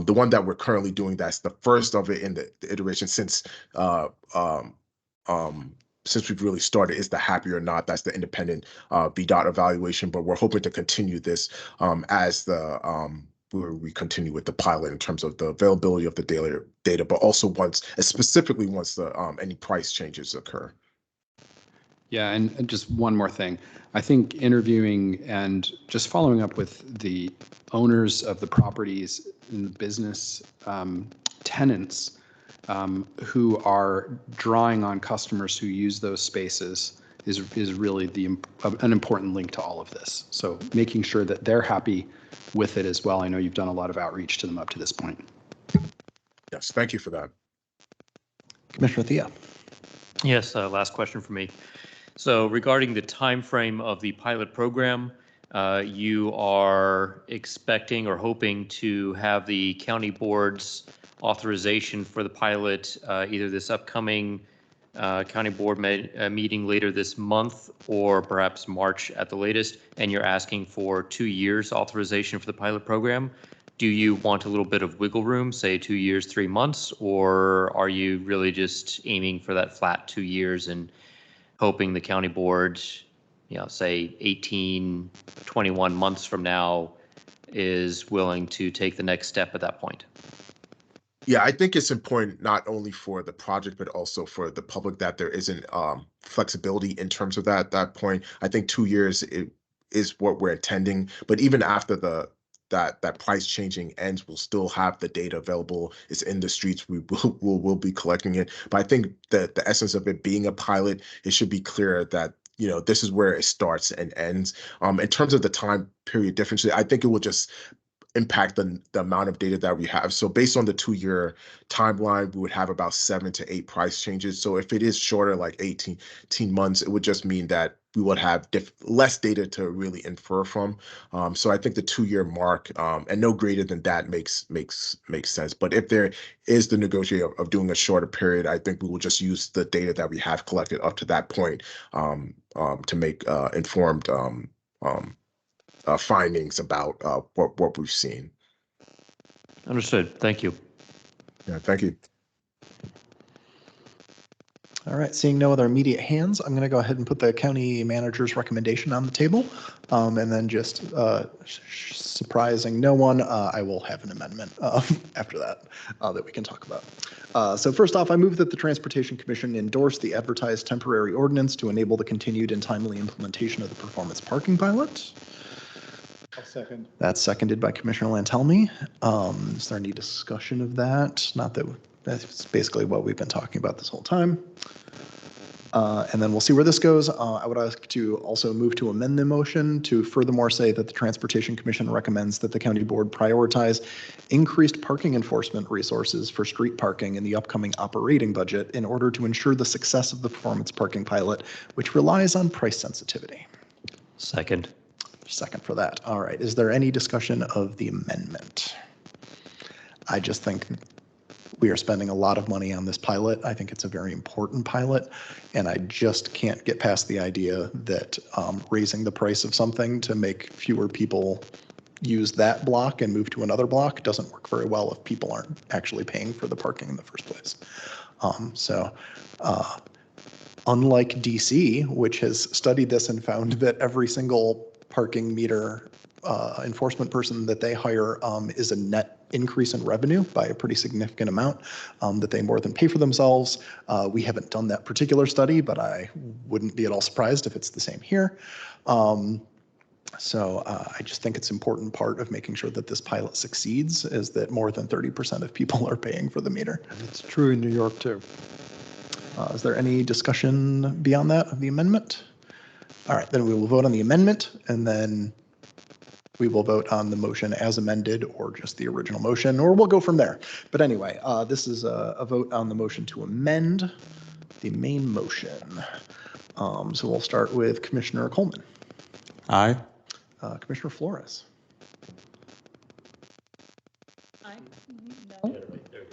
the one that we're currently doing, that's the first of it in the iteration since we've really started, is the happy or not. That's the independent VDOT evaluation, but we're hoping to continue this as the where we continue with the pilot in terms of the availability of the daily data, but also specifically once the any price changes occur. Yeah, and just one more thing. I think interviewing and just following up with the owners of the properties and the business tenants who are drawing on customers who use those spaces is really an important link to all of this. So making sure that they're happy with it as well. I know you've done a lot of outreach to them up to this point. Yes, thank you for that. Commissioner Thea. Yes, last question for me. So regarding the time frame of the pilot program, you are expecting or hoping to have the county board's authorization for the pilot either this upcoming county board meeting later this month or perhaps March at the latest, and you're asking for 2 years authorization for the pilot program. Do you want a little bit of wiggle room, say 2 years, 3 months, or are you really just aiming for that flat 2 years and hoping the county board, say 18, 21 months from now is willing to take the next step at that point? Yeah, I think it's important not only for the project, but also for the public that there isn't flexibility in terms of that point. I think 2 years is what we're intending, but even after that price changing ends, we'll still have the data available. It's in the streets. We'll be collecting it. But I think that the essence of it being a pilot, it should be clear that this is where it starts and ends. In terms of the time period difference, I think it will just impact the amount of data that we have. So based on the 2-year timeline, we would have about 7 to 8 price changes. So if it is shorter, like 18 months, it would just mean that we would have less data to really infer from. So I think the 2-year mark and no greater than that makes sense. But if there is the negotiation of doing a shorter period, I think we will just use the data that we have collected up to that point to make informed findings about what we've seen. Understood. Thank you. Yeah, thank you. All right, seeing no other immediate hands, I'm going to go ahead and put the county manager's recommendation on the table. And then just surprising no one, I will have an amendment after that that we can talk about. So first off, I move that the Transportation Commission endorse the advertised temporary ordinance to enable the continued and timely implementation of the performance parking pilot. I'll second. That's seconded by Commissioner Lantelmi. Is there any discussion of that? Not that that's basically what we've been talking about this whole time. And then we'll see where this goes. I would like to also move to amend the motion to furthermore say that the Transportation Commission recommends that the county board prioritize increased parking enforcement resources for street parking in the upcoming operating budget in order to ensure the success of the performance parking pilot, which relies on price sensitivity. Second. Second for that. All right. Is there any discussion of the amendment? I just think We are spending a lot of money on this pilot. I think it's a very important pilot, and I just can't get past the idea that raising the price of something to make fewer people use that block and move to another block doesn't work very well if people aren't actually paying for the parking in the first place. Unlike DC, which has studied this and found that every single parking meter enforcement person that they hire is a net increase in revenue by a pretty significant amount, that they more than pay for themselves. We haven't done that particular study, but I wouldn't be at all surprised if it's the same here. I just think it's an important part of making sure that this pilot succeeds is that more than 30% of people are paying for the meter. It's true in New York too. Is there any discussion beyond that of the amendment? All right, then we will vote on the amendment, and then we will vote on the motion as amended or just the original motion, or we'll go from there. But anyway, this is a vote on the motion to amend the main motion. So we'll start with Commissioner Coleman. Aye. Commissioner Flores. Aye. No.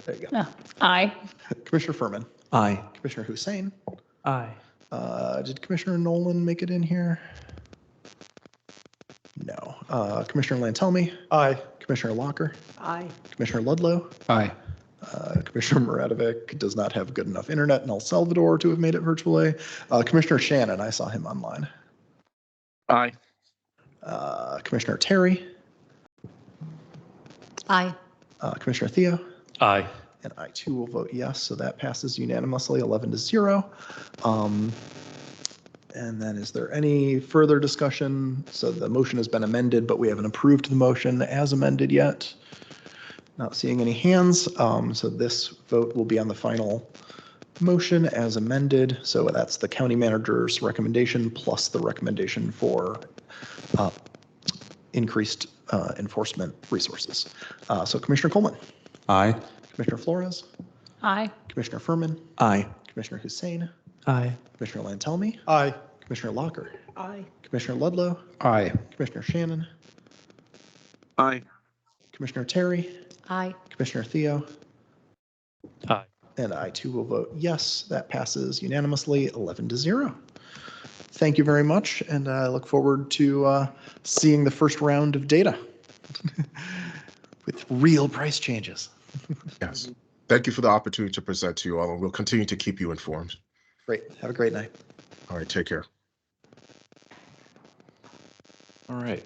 There you go. No. Aye. Commissioner Furman. Aye. Commissioner Hussein. Aye. Did Commissioner Nolan make it in here? No. Commissioner Lantelmi. Aye. Commissioner Locker. Aye. Commissioner Ludlow. Aye. Commissioner Maradovic does not have good enough internet in El Salvador to have made it virtually. Commissioner Shannon, I saw him online. Aye. Commissioner Terry. Aye. Commissioner Theo. Aye. And I too will vote yes, so that passes unanimously 11-0. And then is there any further discussion? So the motion has been amended, but we haven't approved the motion as amended yet. Not seeing any hands, so this vote will be on the final motion as amended. So that's the county manager's recommendation plus the recommendation for increased enforcement resources. So Commissioner Coleman. Aye. Commissioner Flores. Aye. Commissioner Furman. Aye. Commissioner Hussein. Aye. Commissioner Lantelmi. Aye. Commissioner Locker. Aye. Commissioner Ludlow. Aye. Commissioner Shannon. Aye. Commissioner Terry. Aye. Commissioner Theo. Aye. And I too will vote yes. That passes unanimously 11-0. Thank you very much, and I look forward to seeing the first round of data with real price changes. Yes. Thank you for the opportunity to present to you all, and we'll continue to keep you informed. Great. Have a great night. All right, take care. All right.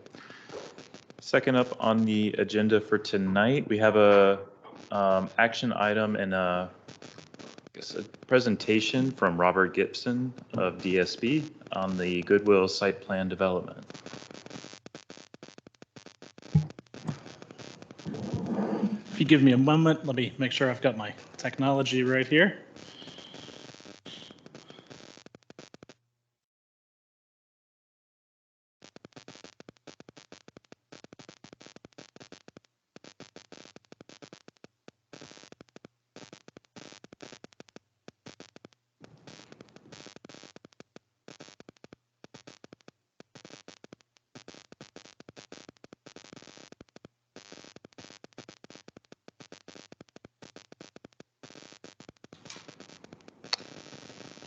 Second up on the agenda for tonight, we have a action item and a presentation from Robert Gibson of DSB on the Goodwill site plan development. If you give me a moment, let me make sure I've got my technology right here.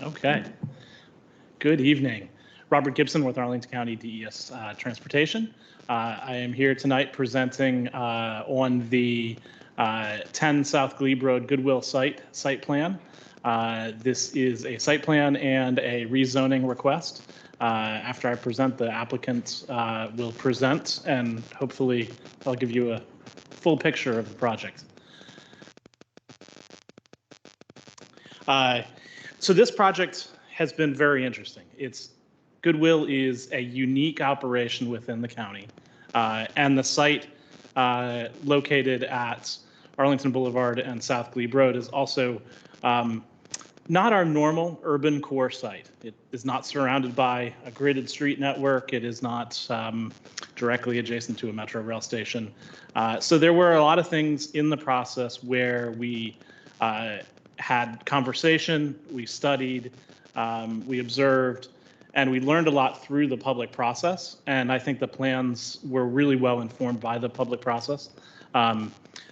Okay. Good evening. Robert Gibson with Arlington County DES Transportation. I am here tonight presenting on the 10 South Glebe Road Goodwill site plan. This is a site plan and a rezoning request. After I present, the applicants will present, and hopefully I'll give you a full picture of the project. So this project has been very interesting. Goodwill is a unique operation within the county, and the site located at Arlington Boulevard and South Glebe Road is also not our normal urban core site. It is not surrounded by a gridded street network. It is not directly adjacent to a metro rail station. So there were a lot of things in the process where we had conversation, we studied, we observed, and we learned a lot through the public process. And I think the plans were really well informed by the public process.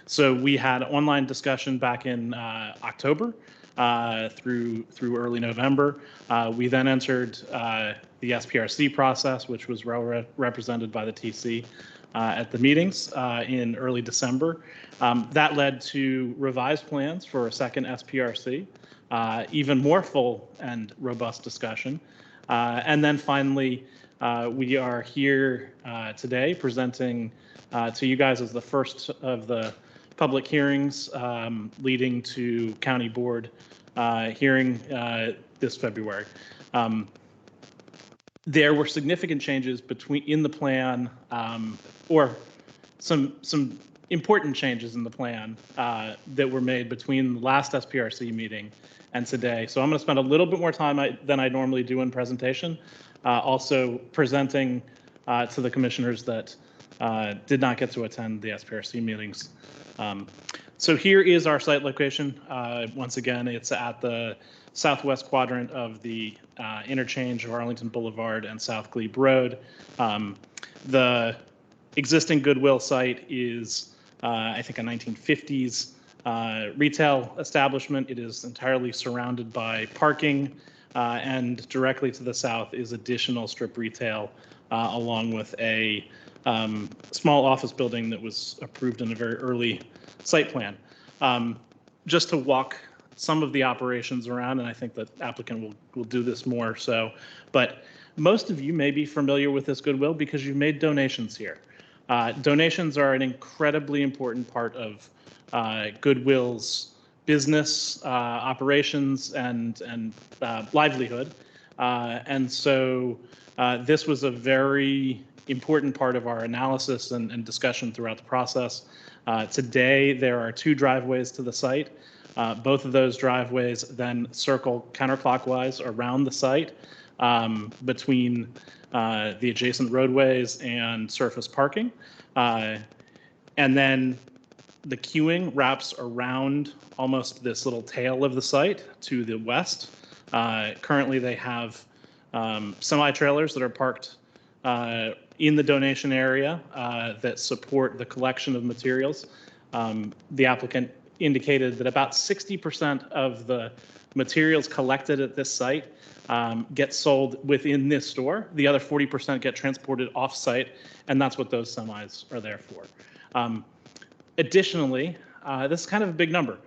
So we had online discussion back in October through early November. We then entered the SPRC process, which was well represented by the TC at the meetings in early December. That led to revised plans for a second SPRC, even more full and robust discussion. And then finally, we are here today presenting to you guys as the first of the public hearings leading to county board hearing this February. There were significant changes in the plan, or some important changes in the plan that were made between the last SPRC meeting and today. So I'm going to spend a little bit more time than I normally do in presentation, also presenting to the commissioners that did not get to attend the SPRC meetings. So here is our site location. Once again, it's at the southwest quadrant of the interchange of Arlington Boulevard and South Glebe Road. The existing Goodwill site is, I think, a 1950s retail establishment. It is entirely surrounded by parking, and directly to the south is additional strip retail, along with a small office building that was approved in a very early site plan. Just to walk some of the operations around, and I think the applicant will do this more so, but most of you may be familiar with this Goodwill because you've made donations here. Donations are an incredibly important part of Goodwill's business operations and livelihood. And so this was a very important part of our analysis and discussion throughout the process. Today, there are 2 driveways to the site. Both of those driveways then circle counterclockwise around the site between the adjacent roadways and surface parking. And then the queuing wraps around almost this little tail of the site to the west. Currently, they have semi-trailers that are parked in the donation area that support the collection of materials. The applicant indicated that about 60% of the materials collected at this site get sold within this store. The other 40% get transported off-site, and that's what those semis are there for. Additionally, this is kind of a big number.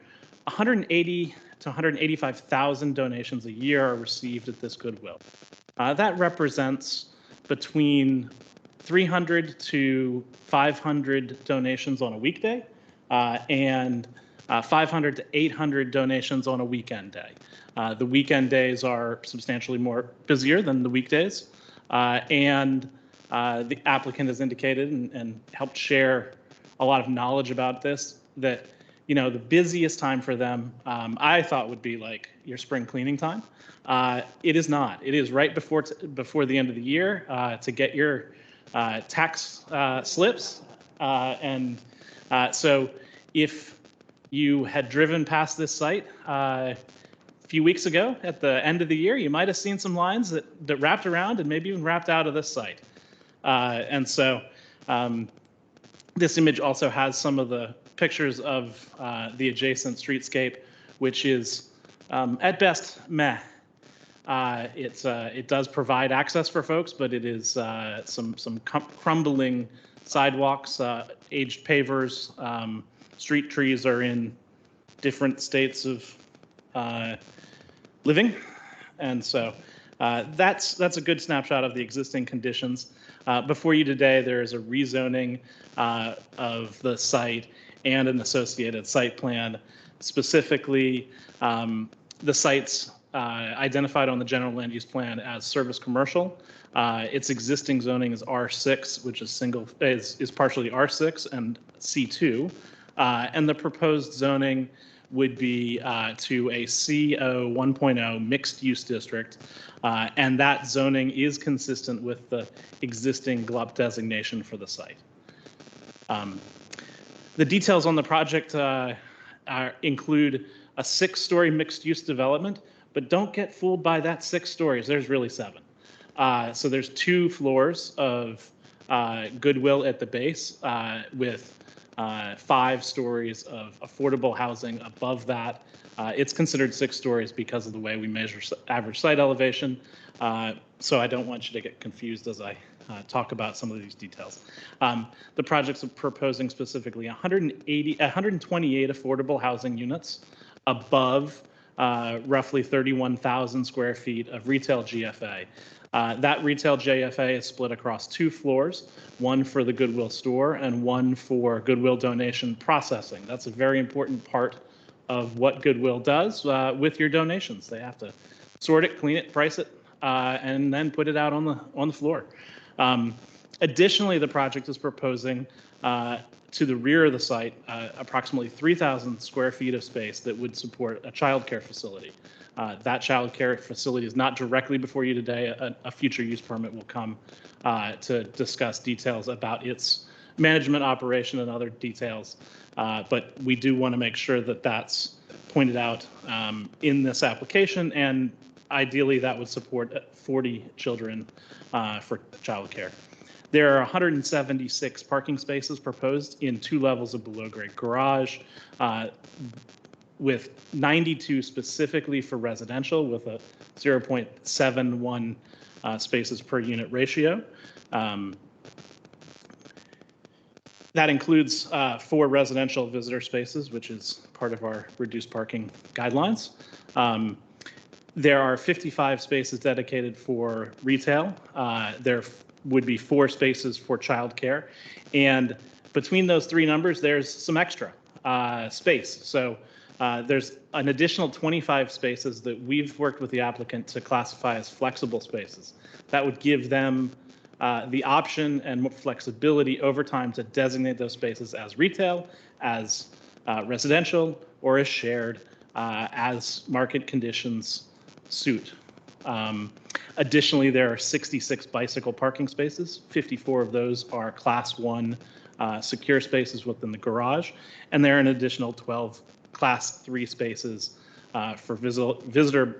180 to 185,000 donations a year are received at this Goodwill. That represents between 300 to 500 donations on a weekday, and 500 to 800 donations on a weekend day. The weekend days are substantially more busier than the weekdays, and the applicant has indicated and helped share a lot of knowledge about this, that the busiest time for them, I thought would be like your spring cleaning time. It is not. It is right before the end of the year to get your tax slips, and so if you had driven past this site a few weeks ago at the end of the year, you might have seen some lines that wrapped around and maybe even wrapped out of this site. And so this image also has some of the pictures of the adjacent streetscape, which is at best meh. It does provide access for folks, but it is some crumbling sidewalks, aged pavers. Street trees are in different states of living, and so that's a good snapshot of the existing conditions. Before you today, there is a rezoning of the site and an associated site plan. Specifically, the site's identified on the general land use plan as service commercial. Its existing zoning is R6, which is partially R6 and C2. And the proposed zoning would be to a CO 1.0 mixed use district. And that zoning is consistent with the existing GLUP designation for the site. The details on the project include a 6-story mixed use development, but don't get fooled by that 6 stories. There's really 7. So there's 2 floors of Goodwill at the base with 5 stories of affordable housing above that. It's considered 6 stories because of the way we measure average site elevation. So I don't want you to get confused as I talk about some of these details. The projects are proposing specifically 128 affordable housing units above roughly 31,000 square feet of retail GFA. That retail GFA is split across 2 floors, one for the Goodwill store and one for Goodwill donation processing. That's a very important part of what Goodwill does with your donations. They have to sort it, clean it, price it, and then put it out on the floor. Additionally, the project is proposing to the rear of the site approximately 3,000 square feet of space that would support a child care facility. That child care facility is not directly before you today. A future use permit will come to discuss details about its management, operation, and other details. But we do want to make sure that that's pointed out in this application, and ideally that would support 40 children for child care. There are 176 parking spaces proposed in 2 levels of below-grade garage, with 92 specifically for residential, with a 0.71 spaces per unit ratio. That includes 4 residential visitor spaces, which is part of our reduced parking guidelines. There are 55 spaces dedicated for retail. There would be 4 spaces for childcare. And between those 3 numbers, there's some extra space. So there's an additional 25 spaces that we've worked with the applicant to classify as flexible spaces. That would give them the option and flexibility over time to designate those spaces as retail, as residential, or as shared as market conditions suit. Additionally, there are 66 bicycle parking spaces. 54 of those are Class 1 secure spaces within the garage, and there are an additional 12 Class 3 spaces for visitor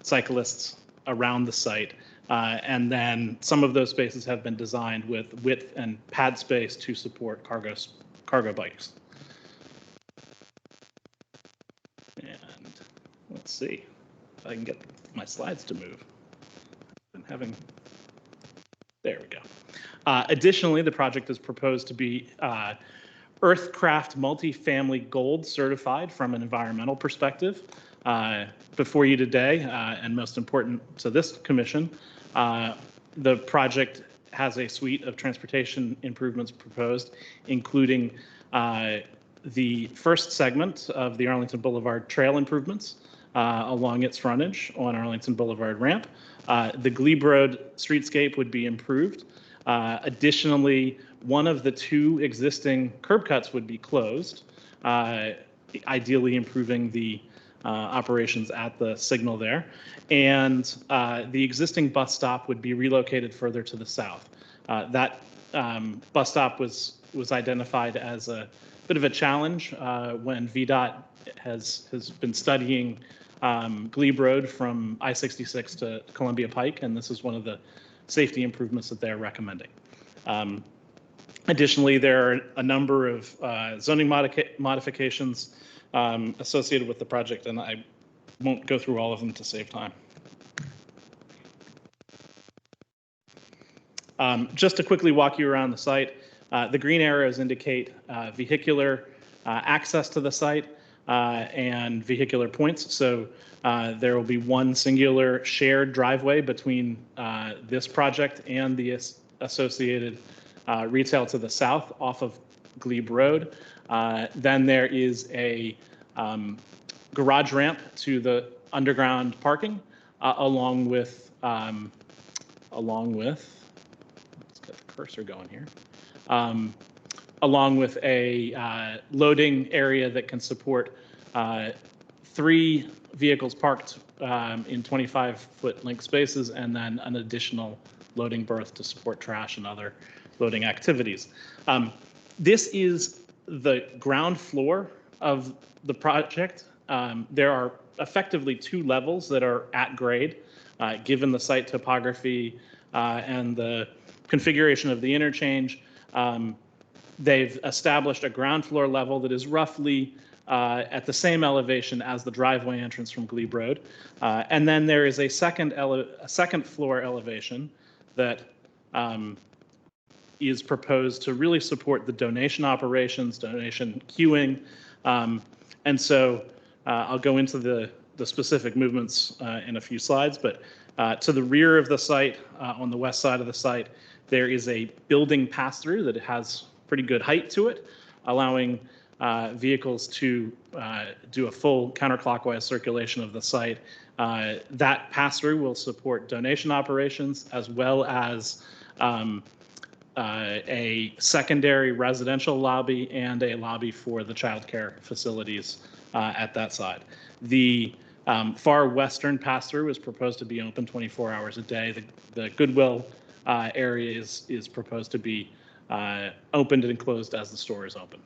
cyclists around the site. And then some of those spaces have been designed with width and pad space to support cargo bikes. And let's see if I can get my slides to move. There we go. Additionally, the project is proposed to be Earthcraft multifamily gold certified from an environmental perspective. Before you today, and most important to this commission, the project has a suite of transportation improvements proposed, including the first segment of the Arlington Boulevard trail improvements along its frontage on Arlington Boulevard ramp. The Glebe Road streetscape would be improved. Additionally, one of the 2 existing curb cuts would be closed, ideally improving the operations at the signal there. And the existing bus stop would be relocated further to the south. That bus stop was identified as a bit of a challenge when VDOT has been studying Glebe Road from I-66 to Columbia Pike, and this is one of the safety improvements that they're recommending. Additionally, there are a number of zoning modifications associated with the project, and I won't go through all of them to save time. Just to quickly walk you around the site, the green arrows indicate vehicular access to the site and vehicular points. So there will be one singular shared driveway between this project and the associated retail to the south off of Glebe Road. Then there is a garage ramp to the underground parking, along with, let's get the cursor going here, along with a loading area that can support 3 vehicles parked in 25-foot length spaces, and then an additional loading berth to support trash and other loading activities. This is the ground floor of the project. There are effectively 2 levels that are at grade, given the site topography and the configuration of the interchange. They've established a ground floor level that is roughly at the same elevation as the driveway entrance from Glebe Road. And then there is a second floor elevation that is proposed to really support the donation operations, donation queuing. And so I'll go into the specific movements in a few slides, but to the rear of the site, on the west side of the site, there is a building pass-through that has pretty good height to it, allowing vehicles to do a full counterclockwise circulation of the site. That pass-through will support donation operations as well as a secondary residential lobby and a lobby for the childcare facilities at that side. The far western pass-through is proposed to be open 24 hours a day. The Goodwill area is proposed to be opened and closed as the store is open.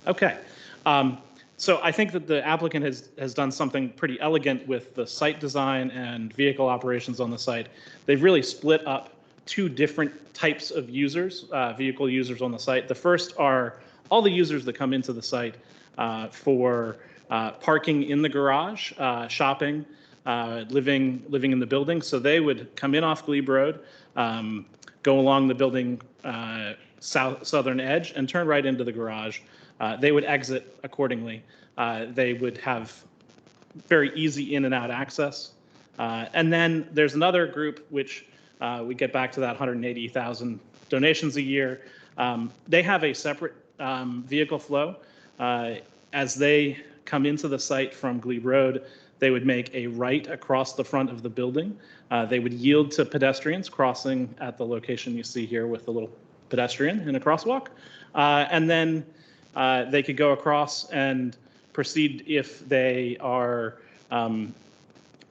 Okay. So I think that the applicant has done something pretty elegant with the site design and vehicle operations on the site. They've really split up two different types of users, vehicle users on the site. The first are all the users that come into the site for parking in the garage, shopping, living in the building. So they would come in off Glebe Road, go along the building southern edge, and turn right into the garage. They would exit accordingly. They would have very easy in and out access. And then there's another group which we get back to that 180,000 donations a year. They have a separate vehicle flow. As they come into the site from Glebe Road, they would make a right across the front of the building. They would yield to pedestrians crossing at the location you see here with the little pedestrian in a crosswalk. And then they could go across and proceed if they are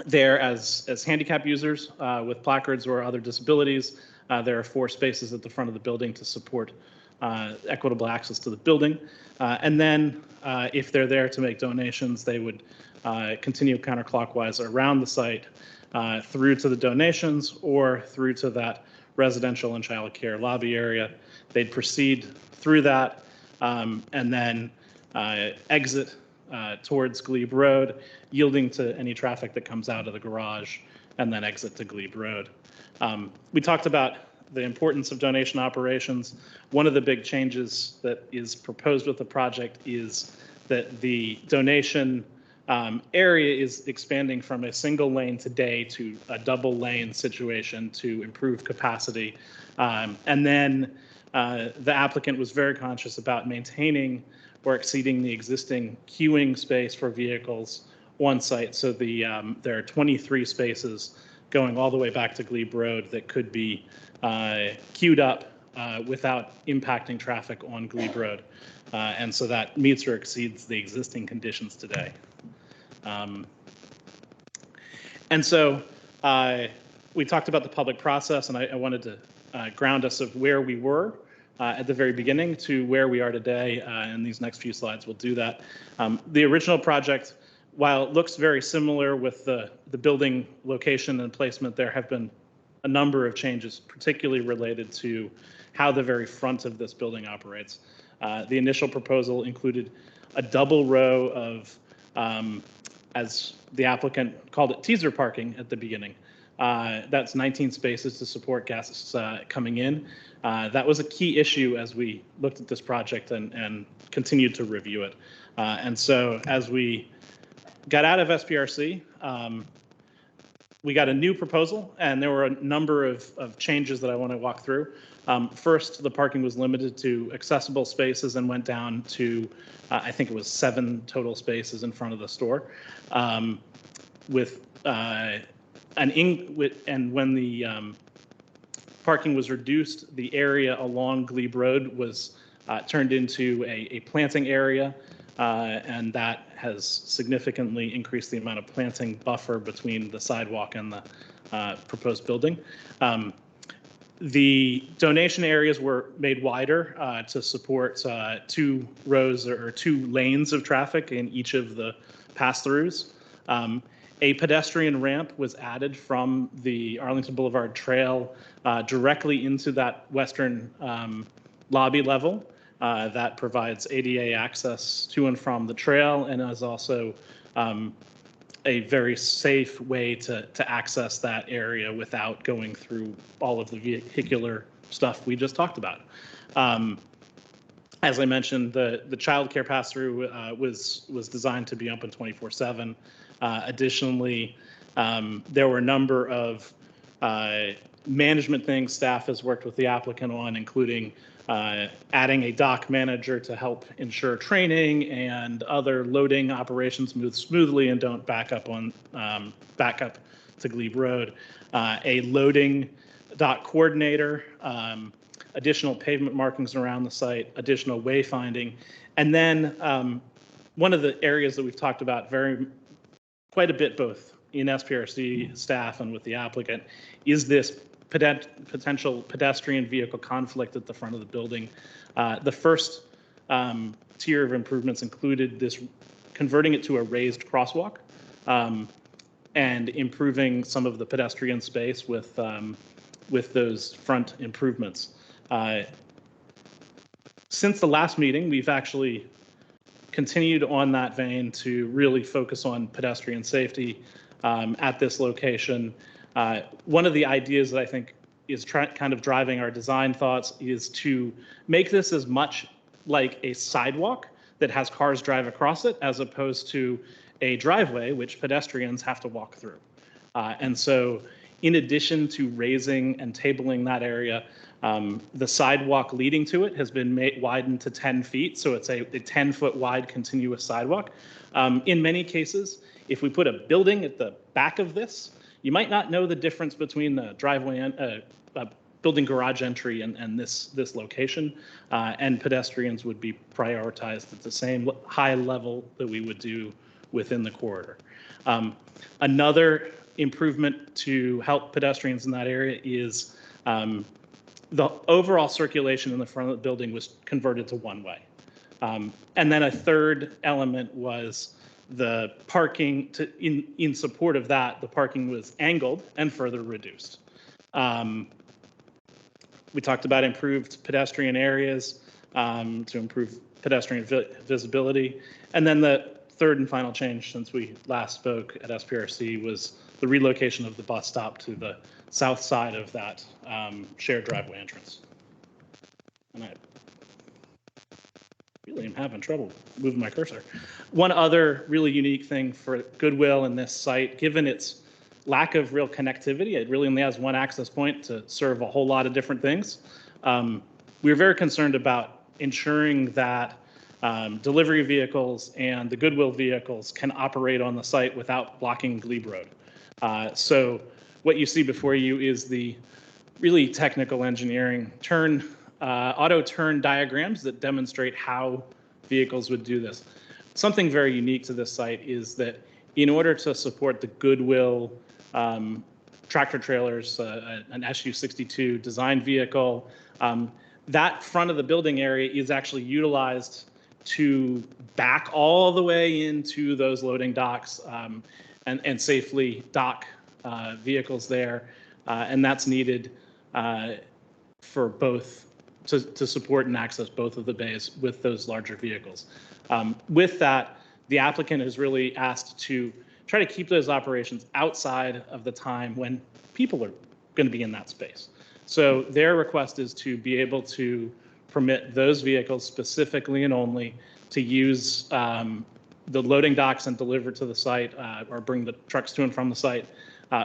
there as handicap users with placards or other disabilities. There are 4 spaces at the front of the building to support equitable access to the building. And then if they're there to make donations, they would continue counterclockwise around the site through to the donations or through to that residential and child care lobby area. They'd proceed through that and then exit towards Glebe Road, yielding to any traffic that comes out of the garage, and then exit to Glebe Road. We talked about the importance of donation operations. One of the big changes that is proposed with the project is that the donation area is expanding from a single lane today to a double lane situation to improve capacity. And then the applicant was very conscious about maintaining or exceeding the existing queuing space for vehicles on site. So there are 23 spaces going all the way back to Glebe Road that could be queued up without impacting traffic on Glebe Road. And so that meets or exceeds the existing conditions today. And so we talked about the public process, and I wanted to ground us of where we were at the very beginning to where we are today. And these next few slides will do that. The original project, while it looks very similar with the building location and placement, there have been a number of changes, particularly related to how the very front of this building operates. The initial proposal included a double row of, as the applicant called it, teaser parking at the beginning. That's 19 spaces to support guests coming in. That was a key issue as we looked at this project and continued to review it. And so as we got out of SPRC, we got a new proposal, and there were a number of changes that I want to walk through. First, the parking was limited to accessible spaces and went down to, I think it was 7 total spaces in front of the store. And when the parking was reduced, the area along Glebe Road was turned into a planting area, and that has significantly increased the amount of planting buffer between the sidewalk and the proposed building. The donation areas were made wider to support 2 rows or 2 lanes of traffic in each of the pass-throughs. A pedestrian ramp was added from the Arlington Boulevard Trail directly into that western lobby level that provides ADA access to and from the trail, and is also a very safe way to access that area without going through all of the vehicular stuff we just talked about. As I mentioned, the childcare pass-through was designed to be open 24/7. Additionally, there were a number of management things staff has worked with the applicant on, including adding a dock manager to help ensure training and other loading operations move smoothly and don't back up to Glebe Road. A loading dock coordinator, additional pavement markings around the site, additional wayfinding, and then one of the areas that we've talked about quite a bit, both in SPRC staff and with the applicant, is this potential pedestrian vehicle conflict at the front of the building. The first tier of improvements included this, converting it to a raised crosswalk and improving some of the pedestrian space with those front improvements. Since the last meeting, we've actually continued on that vein to really focus on pedestrian safety at this location. One of the ideas that I think is kind of driving our design thoughts is to make this as much like a sidewalk that has cars drive across it, as opposed to a driveway which pedestrians have to walk through. And so in addition to raising and tabling that area, the sidewalk leading to it has been widened to 10 feet, so it's a 10-foot wide continuous sidewalk. In many cases, if we put a building at the back of this, you might not know the difference between the driveway and building garage entry and this location, and pedestrians would be prioritized at the same high level that we would do within the corridor. Another improvement to help pedestrians in that area is the overall circulation in the front of the building was converted to one-way. And then a third element was the parking. In support of that, the parking was angled and further reduced. We talked about improved pedestrian areas to improve pedestrian visibility. And then the third and final change since we last spoke at SPRC was the relocation of the bus stop to the south side of that shared driveway entrance. And I really am having trouble moving my cursor. One other really unique thing for Goodwill in this site, given its lack of real connectivity, it really only has one access point to serve a whole lot of different things. We were very concerned about ensuring that delivery vehicles and the Goodwill vehicles can operate on the site without blocking Glebe Road. So what you see before you is the really technical engineering auto turn diagrams that demonstrate how vehicles would do this. Something very unique to this site is that in order to support the Goodwill tractor trailers, an SU-62 design vehicle, that front of the building area is actually utilized to back all the way into those loading docks and safely dock vehicles there. And that's needed for both to support and access both of the bays with those larger vehicles. With that, the applicant has really asked to try to keep those operations outside of the time when people are going to be in that space. So their request is to be able to permit those vehicles specifically and only to use the loading docks and deliver to the site or bring the trucks to and from the site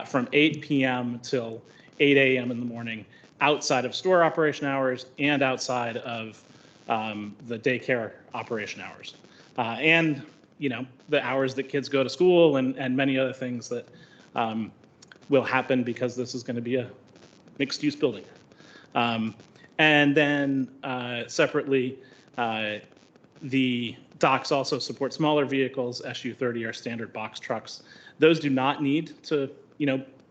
from 8 p.m. till 8 a.m. in the morning, outside of store operation hours and outside of the daycare operation hours. And the hours that kids go to school and many other things that will happen because this is going to be a mixed-use building. And then separately, the docks also support smaller vehicles. SU-30 are standard box trucks. Those do not need to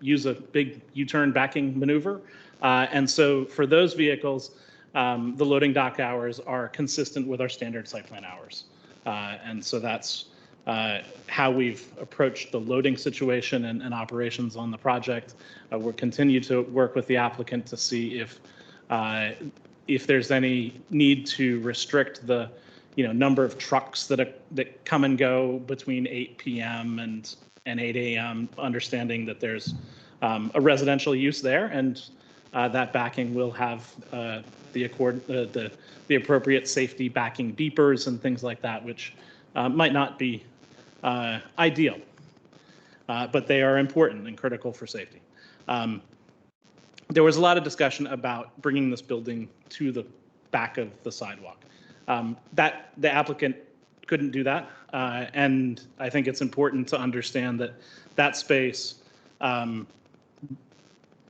use a big U-turn backing maneuver. And so for those vehicles, the loading dock hours are consistent with our standard site plan hours. And so that's how we've approached the loading situation and operations on the project. We'll continue to work with the applicant to see if there's any need to restrict the number of trucks that come and go between 8 p.m. and 8 a.m., understanding that there's a residential use there, and that backing will have the appropriate safety backing beepers and things like that, which might not be ideal, but they are important and critical for safety. There was a lot of discussion about bringing this building to the back of the sidewalk. That the applicant couldn't do that, and I think it's important to understand that that space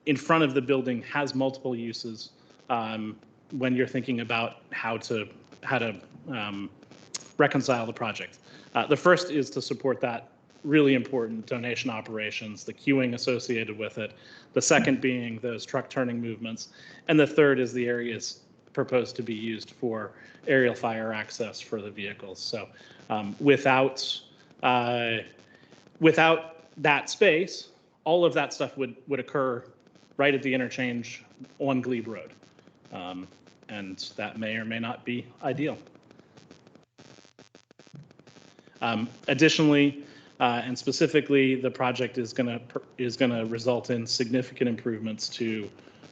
in front of the building has multiple uses when you're thinking about how to reconcile the project. The first is to support that really important donation operations, the queuing associated with it. The second being those truck turning movements. And the third is the areas proposed to be used for aerial fire access for the vehicles. So without that space, all of that stuff would occur right at the interchange on Glebe Road. And that may or may not be ideal. Additionally, and specifically, the project is going to result in significant improvements to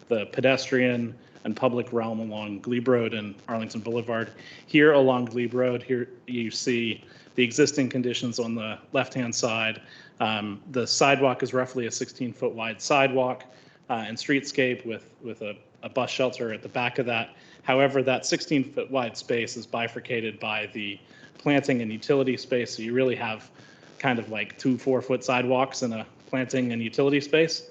the pedestrian and public realm along Glebe Road and Arlington Boulevard. Here along Glebe Road, here you see the existing conditions on the left-hand side. The sidewalk is roughly a 16-foot wide sidewalk and streetscape with a bus shelter at the back of that. However, that 16-foot wide space is bifurcated by the planting and utility space, so you really have kind of like 2 4-foot sidewalks in a planting and utility space.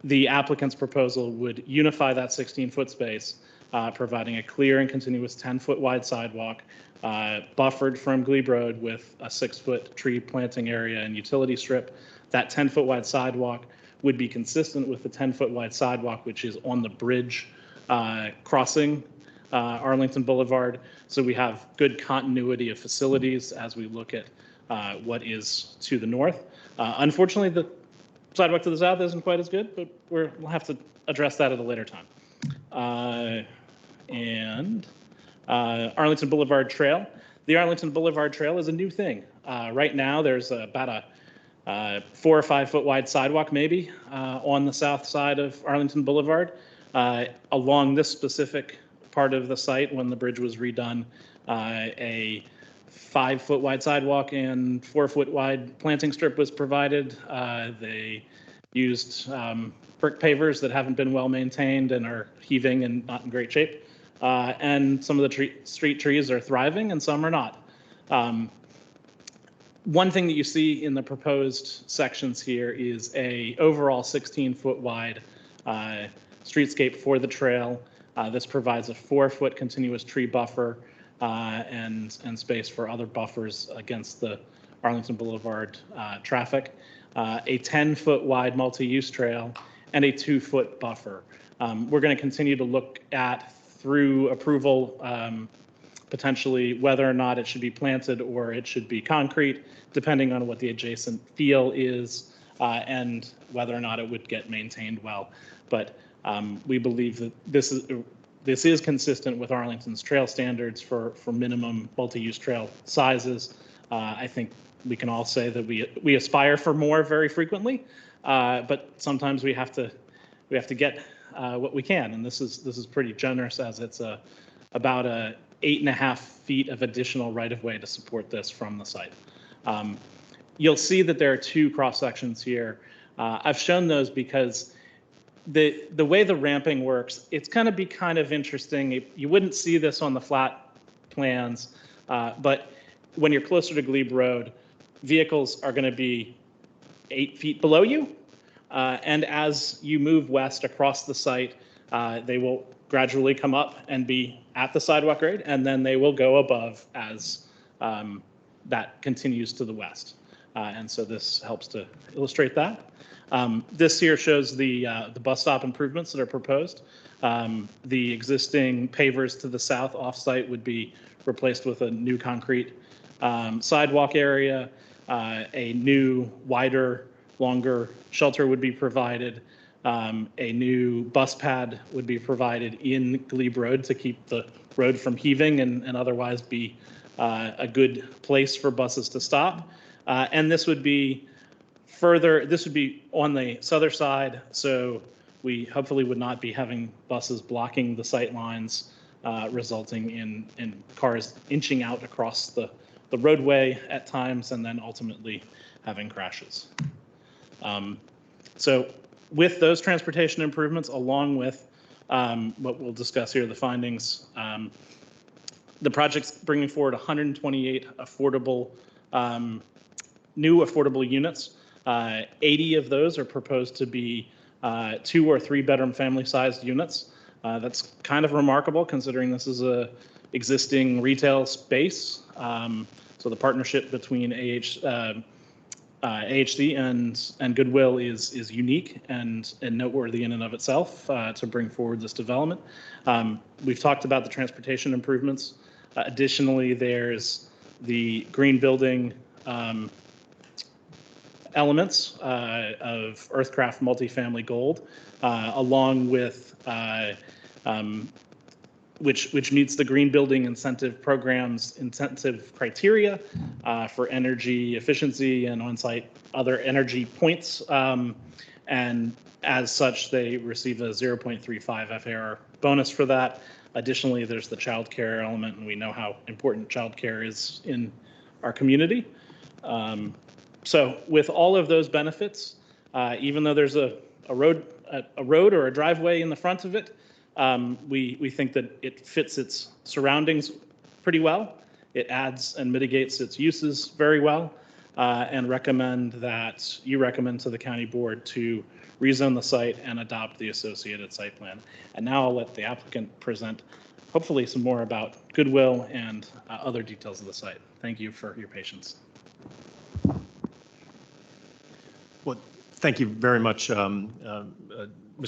The applicant's proposal would unify that 16-foot space, providing a clear and continuous 10-foot wide sidewalk, buffered from Glebe Road with a 6-foot tree planting area and utility strip. That 10-foot wide sidewalk would be consistent with the 10-foot wide sidewalk, which is on the bridge crossing Arlington Boulevard. So we have good continuity of facilities as we look at what is to the north. Unfortunately, the sidewalk to the south isn't quite as good, but we'll have to address that at a later time. Arlington Boulevard Trail. The Arlington Boulevard Trail is a new thing. Right now, there's about a 4 or 5 foot wide sidewalk, maybe, on the south side of Arlington Boulevard. Along this specific part of the site, when the bridge was redone, a 5 foot wide sidewalk and 4 foot wide planting strip was provided. They used brick pavers that haven't been well maintained and are heaving and not in great shape. And some of the street trees are thriving and some are not. One thing that you see in the proposed sections here is a overall 16-foot wide streetscape for the trail. This provides a 4-foot continuous tree buffer and space for other buffers against the Arlington Boulevard traffic, a 10-foot wide multi-use trail, and a 2-foot buffer. We're going to continue to look at, through approval, potentially whether or not it should be planted or it should be concrete, depending on what the adjacent feel is and whether or not it would get maintained well. But we believe that this is consistent with Arlington's trail standards for minimum multi-use trail sizes. I think we can all say that we aspire for more very frequently, but sometimes we have to get what we can, and this is pretty generous, as it's about 8.5 feet of additional right-of-way to support this from the site. You'll see that there are 2 cross sections here. I've shown those because the way the ramping works, it's going to be kind of interesting. You wouldn't see this on the flat plans, but when you're closer to Glebe Road, vehicles are going to be 8 feet below you. And as you move west across the site, they will gradually come up and be at the sidewalk grade, and then they will go above as that continues to the west. And so this helps to illustrate that. This here shows the bus stop improvements that are proposed. The existing pavers to the south off-site would be replaced with a new concrete sidewalk area, a new, wider, longer shelter would be provided. A new bus pad would be provided in Glebe Road to keep the road from heaving and otherwise be a good place for buses to stop. And this would be on the southern side, so we hopefully would not be having buses blocking the sight lines, resulting in cars inching out across the roadway at times and then ultimately having crashes. So with those transportation improvements, along with what we'll discuss here, the findings, the project's bringing forward 128 affordable, new affordable units. 80 of those are proposed to be 2 or 3 bedroom family sized units. That's kind of remarkable considering this is a existing retail space. So the partnership between AHC and Goodwill is unique and noteworthy in and of itself to bring forward this development. We've talked about the transportation improvements. Additionally, there's the green building elements of Earthcraft multifamily gold, along with which meets the green building incentive programs incentive criteria for energy efficiency and on-site other energy points. And as such, they receive a 0.35 FAR bonus for that. Additionally, there's the child care element, and we know how important child care is in our community. So with all of those benefits, even though there's a road or a driveway in the front of it, we think that it fits its surroundings pretty well. It adds and mitigates its uses very well, and recommend to the county board to rezone the site and adopt the associated site plan. And now I'll let the applicant present hopefully some more about Goodwill and other details of the site. Thank you for your patience. Well, thank you very much, Mr.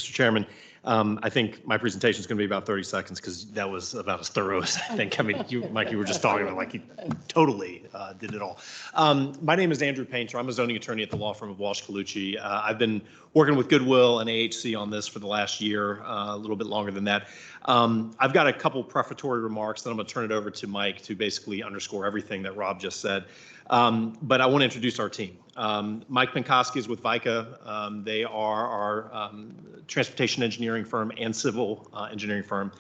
Chairman. I think my presentation is going to be about 30 seconds because that was about as thorough as I think. I mean, Mike, you were just talking about like you totally did it all. My name is Andrew Painter. I'm a zoning attorney at the law firm of Walsh Colucci. I've been working with Goodwill and AHC on this for the last year, a little bit longer than that. I've got a couple prefatory remarks, then I'm going to turn it over to Mike to basically underscore everything that Rob just said. But I want to introduce our team. Mike Penkoski is with VICA. They are our transportation engineering firm and civil engineering firm.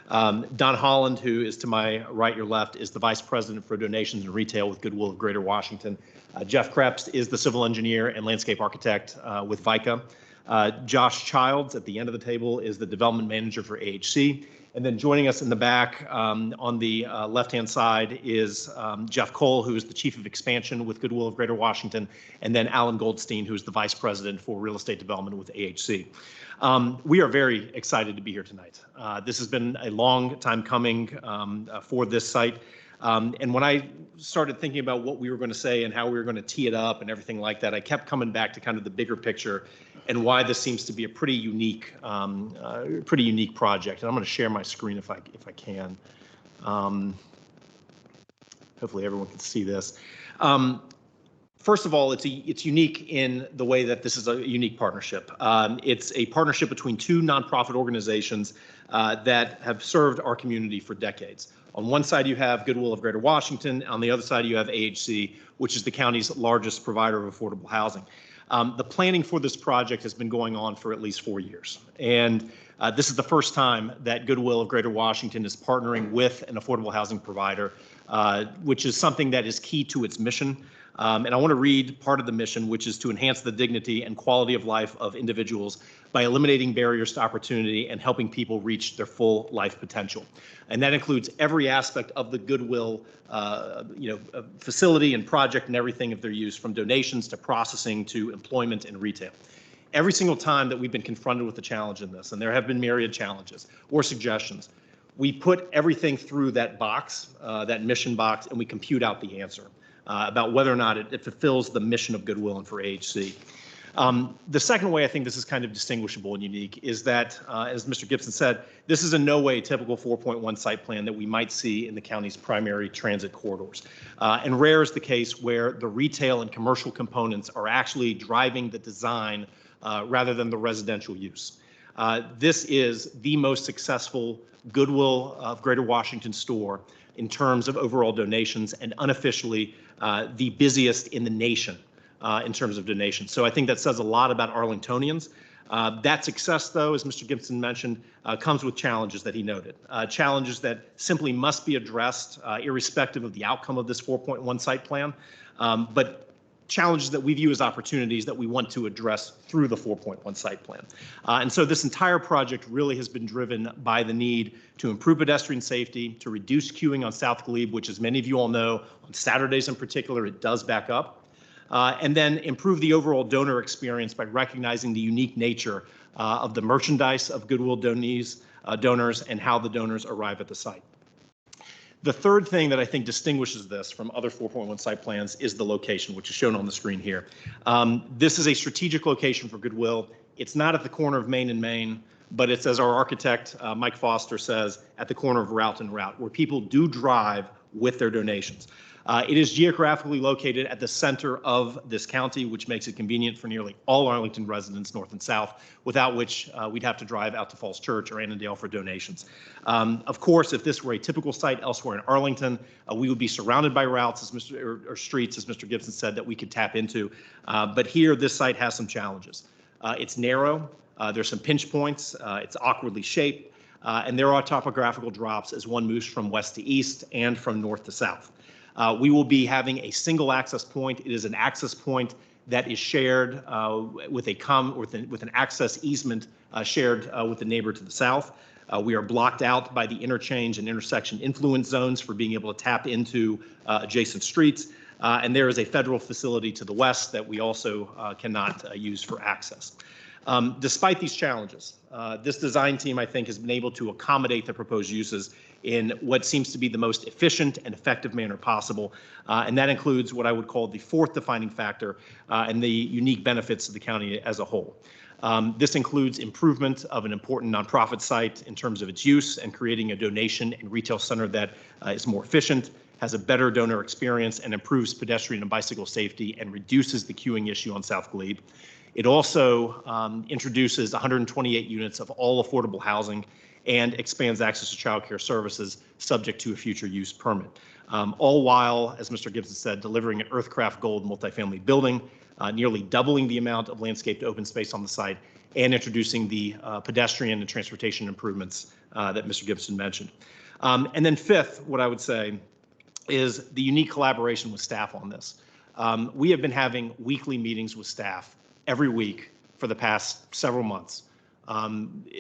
Don Holland, who is to my right, your left, is the vice president for donations and retail with Goodwill of Greater Washington. Jeff Krebs is the civil engineer and landscape architect with VICA. Josh Childs at the end of the table is the development manager for AHC. And then joining us in the back on the left-hand side is Jeff Cole, who is the chief of expansion with Goodwill of Greater Washington, and then Alan Goldstein, who is the vice president for real estate development with AHC. We are very excited to be here tonight. This has been a long time coming for this site. And when I started thinking about what we were going to say and how we were going to tee it up and everything like that, I kept coming back to kind of the bigger picture and why this seems to be a pretty unique project. And I'm going to share my screen if I can. Hopefully everyone can see this. First of all, it's unique in the way that this is a unique partnership. It's a partnership between two nonprofit organizations that have served our community for decades. On one side, you have Goodwill of Greater Washington. On the other side, you have AHC, which is the county's largest provider of affordable housing. The planning for this project has been going on for at least 4 years. And this is the first time that Goodwill of Greater Washington is partnering with an affordable housing provider, which is something that is key to its mission. And I want to read part of the mission, which is to enhance the dignity and quality of life of individuals by eliminating barriers to opportunity and helping people reach their full life potential. And that includes every aspect of the Goodwill facility and project and everything of their use, from donations to processing to employment and retail. Every single time that we've been confronted with a challenge in this, and there have been myriad challenges or suggestions, we put everything through that box, that mission box, and we compute out the answer about whether or not it fulfills the mission of Goodwill and for AHC. The second way I think this is kind of distinguishable and unique is that, as Mr. Gibson said, this is in no way a typical 4.1 site plan that we might see in the county's primary transit corridors. And rare is the case where the retail and commercial components are actually driving the design rather than the residential use. This is the most successful Goodwill of Greater Washington store in terms of overall donations, and unofficially the busiest in the nation in terms of donations. So I think that says a lot about Arlingtonians. That success, though, as Mr. Gibson mentioned, comes with challenges that he noted, challenges that simply must be addressed irrespective of the outcome of this 4.1 site plan, but challenges that we view as opportunities that we want to address through the 4.1 site plan. And so this entire project really has been driven by the need to improve pedestrian safety, to reduce queuing on South Glebe, which, as many of you all know, on Saturdays in particular, it does back up, and then improve the overall donor experience by recognizing the unique nature of the merchandise of Goodwill donors and how the donors arrive at the site. The third thing that I think distinguishes this from other 4.1 site plans is the location, which is shown on the screen here. This is a strategic location for Goodwill. It's not at the corner of Main and Main, but it's, as our architect, Mike Foster, says, at the corner of Route and Route, where people do drive with their donations. It is geographically located at the center of this county, which makes it convenient for nearly all Arlington residents, north and south, without which we'd have to drive out to Falls Church or Annandale for donations. Of course, if this were a typical site elsewhere in Arlington, we would be surrounded by routes or streets, as Mr. Gibson said, that we could tap into. But here, this site has some challenges. It's narrow. There's some pinch points. It's awkwardly shaped. And there are topographical drops as one moves from west to east and from north to south. We will be having a single access point. It is an access point that is shared with an access easement shared with the neighbor to the south. We are blocked out by the interchange and intersection influence zones for being able to tap into adjacent streets. And there is a federal facility to the west that we also cannot use for access. Despite these challenges, this design team, I think, has been able to accommodate the proposed uses in what seems to be the most efficient and effective manner possible. And that includes what I would call the fourth defining factor and the unique benefits of the county as a whole. This includes improvement of an important nonprofit site in terms of its use and creating a donation and retail center that is more efficient, has a better donor experience, and improves pedestrian and bicycle safety and reduces the queuing issue on South Glebe. It also introduces 128 units of all affordable housing and expands access to child care services subject to a future use permit. All while, as Mr. Gibson said, delivering an Earthcraft Gold multifamily building, nearly doubling the amount of landscaped open space on the site, and introducing the pedestrian and transportation improvements that Mr. Gibson mentioned. And then fifth, what I would say is the unique collaboration with staff on this. We have been having weekly meetings with staff every week for the past several months.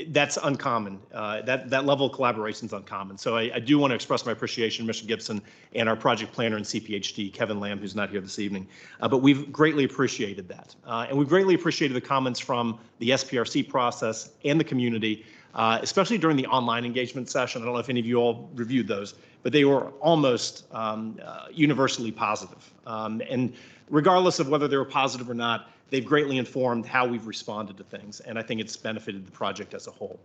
That's uncommon. That level of collaboration is uncommon. So I do want to express my appreciation to Mr. Gibson and our project planner and CPHD, Kevin Lamb, who's not here this evening. But we've greatly appreciated that. And we've greatly appreciated the comments from the SPRC process and the community, especially during the online engagement session. I don't know if any of you all reviewed those, but they were almost universally positive. And regardless of whether they were positive or not, they've greatly informed how we've responded to things, and I think it's benefited the project as a whole.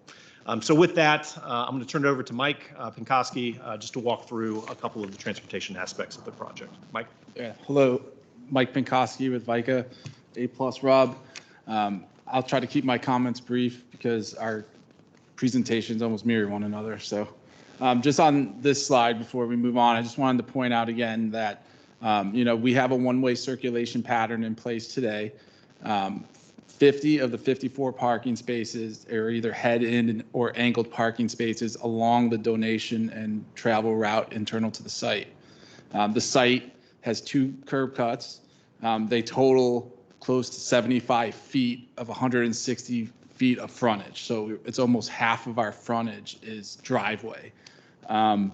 So with that, I'm going to turn it over to Mike Pinkoski just to walk through a couple of the transportation aspects of the project. Mike? Yeah, hello, Mike Pinkoski with VICA, A+ Rob. I'll try to keep my comments brief because our presentations almost mirror one another. So just on this slide, before we move on, I just wanted to point out again that we have a one-way circulation pattern in place today. 50 of the 54 parking spaces are either head-in or angled parking spaces along the donation and travel route internal to the site. The site has 2 curb cuts. They total close to 75 feet of 160 feet of frontage. So it's almost half of our frontage is driveway. There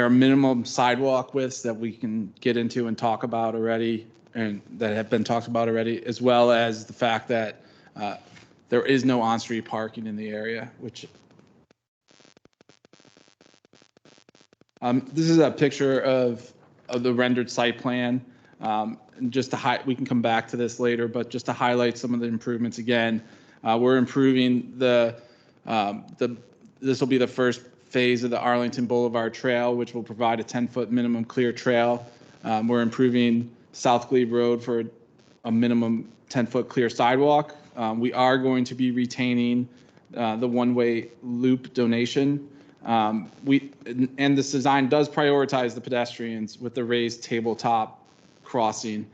are minimum sidewalk widths that we can get into and talk about already, and that have been talked about already, as well as the fact that there is no on-street parking in the area, which this is a picture of the rendered site plan. and just to we can come back to this later, but just to highlight some of the improvements again, we're improving this will be the first phase of the Arlington Boulevard Trail, which will provide a 10-foot minimum clear trail. We're improving South Glebe Road for a minimum 10-foot clear sidewalk. We are going to be retaining the one-way loop donation. And this design does prioritize the pedestrians with the raised tabletop crossing.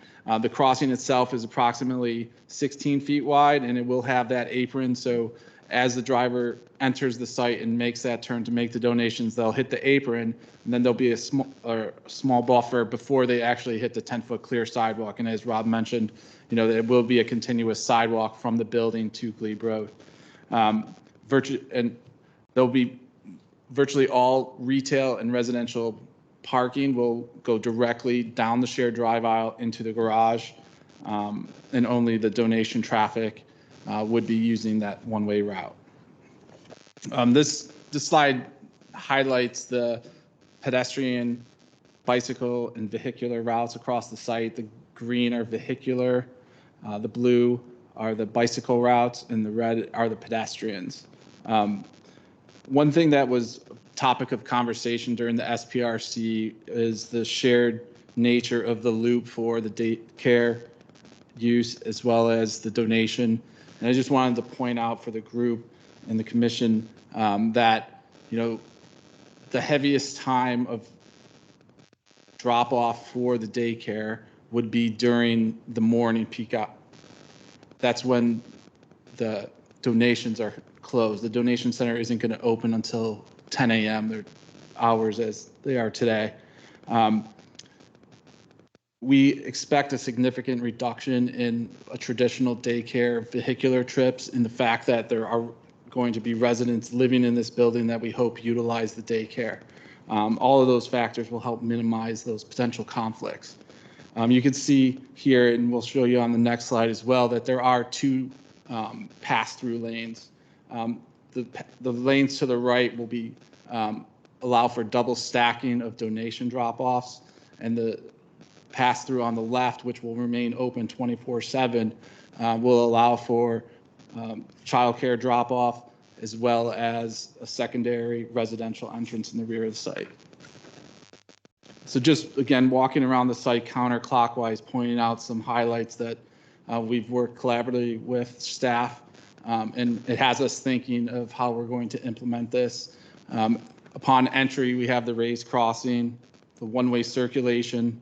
The crossing itself is approximately 16 feet wide, and it will have that apron. So as the driver enters the site and makes that turn to make the donations, they'll hit the apron, and then there'll be a small buffer before they actually hit the 10-foot clear sidewalk. And as Rob mentioned, there will be a continuous sidewalk from the building to Glebe Road. And there'll be virtually all retail and residential parking will go directly down the shared drive aisle into the garage, and only the donation traffic would be using that one-way route. This slide highlights the pedestrian, bicycle, and vehicular routes across the site. The green are vehicular, the blue are the bicycle routes, and the red are the pedestrians. One thing that was a topic of conversation during the SPRC is the shared nature of the loop for the daycare use as well as the donation. And I just wanted to point out for the group and the commission that, the heaviest time of drop off for the daycare would be during the morning peak hour. That's when the donations are closed. The donation center isn't going to open until 10 a.m. Their hours as they are today. We expect a significant reduction in a traditional daycare vehicular trips in the fact that there are going to be residents living in this building that we hope utilize the daycare. All of those factors will help minimize those potential conflicts. You can see here, and we'll show you on the next slide as well, that there are two pass-through lanes. The lanes to the right will be allow for double stacking of donation drop-offs, and the pass-through on the left, which will remain open 24/7, will allow for childcare drop-off as well as a secondary residential entrance in the rear of the site. So just again, walking around the site counterclockwise, pointing out some highlights that we've worked collaboratively with staff, and it has us thinking of how we're going to implement this. Upon entry, we have the raised crossing, the one-way circulation,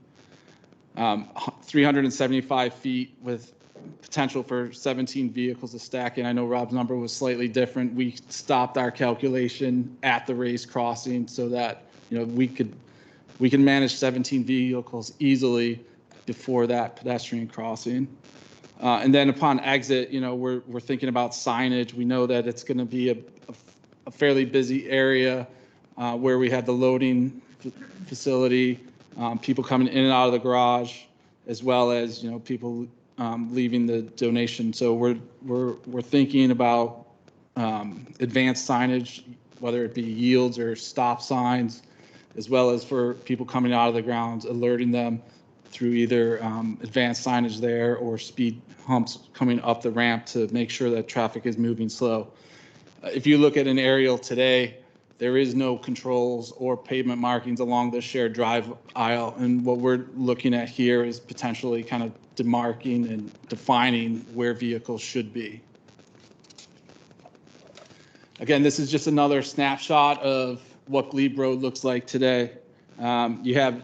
375 feet with potential for 17 vehicles to stack in. I know Rob's number was slightly different. We stopped our calculation at the raised crossing so that we can manage 17 vehicles easily before that pedestrian crossing. And then upon exit, we're thinking about signage. We know that it's going to be a fairly busy area where we have the loading facility, people coming in and out of the garage, as well as people leaving the donation. So we're thinking about advanced signage, whether it be yields or stop signs, as well as for people coming out of the grounds, alerting them through either advanced signage there or speed humps coming up the ramp to make sure that traffic is moving slow. If you look at an aerial today, there is no controls or pavement markings along the shared drive aisle. And what we're looking at here is potentially kind of demarking and defining where vehicles should be. Again, this is just another snapshot of what Glebe Road looks like today. You have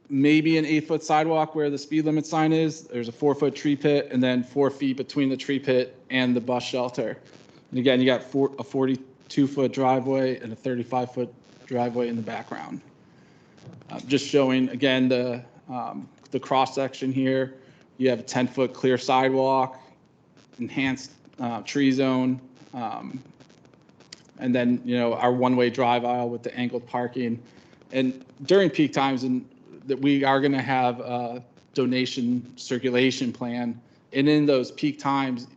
maybe an 8-foot sidewalk where the speed limit sign is. There's a 4-foot tree pit, and then 4 feet between the tree pit and the bus shelter. And again, you got a 42-foot driveway and a 35-foot driveway in the background. Just showing again the cross section here. You have a 10-foot clear sidewalk, enhanced tree zone, and then our one-way drive aisle with the angled parking. And during peak times, and that we are going to have a donation circulation plan, and in those peak times,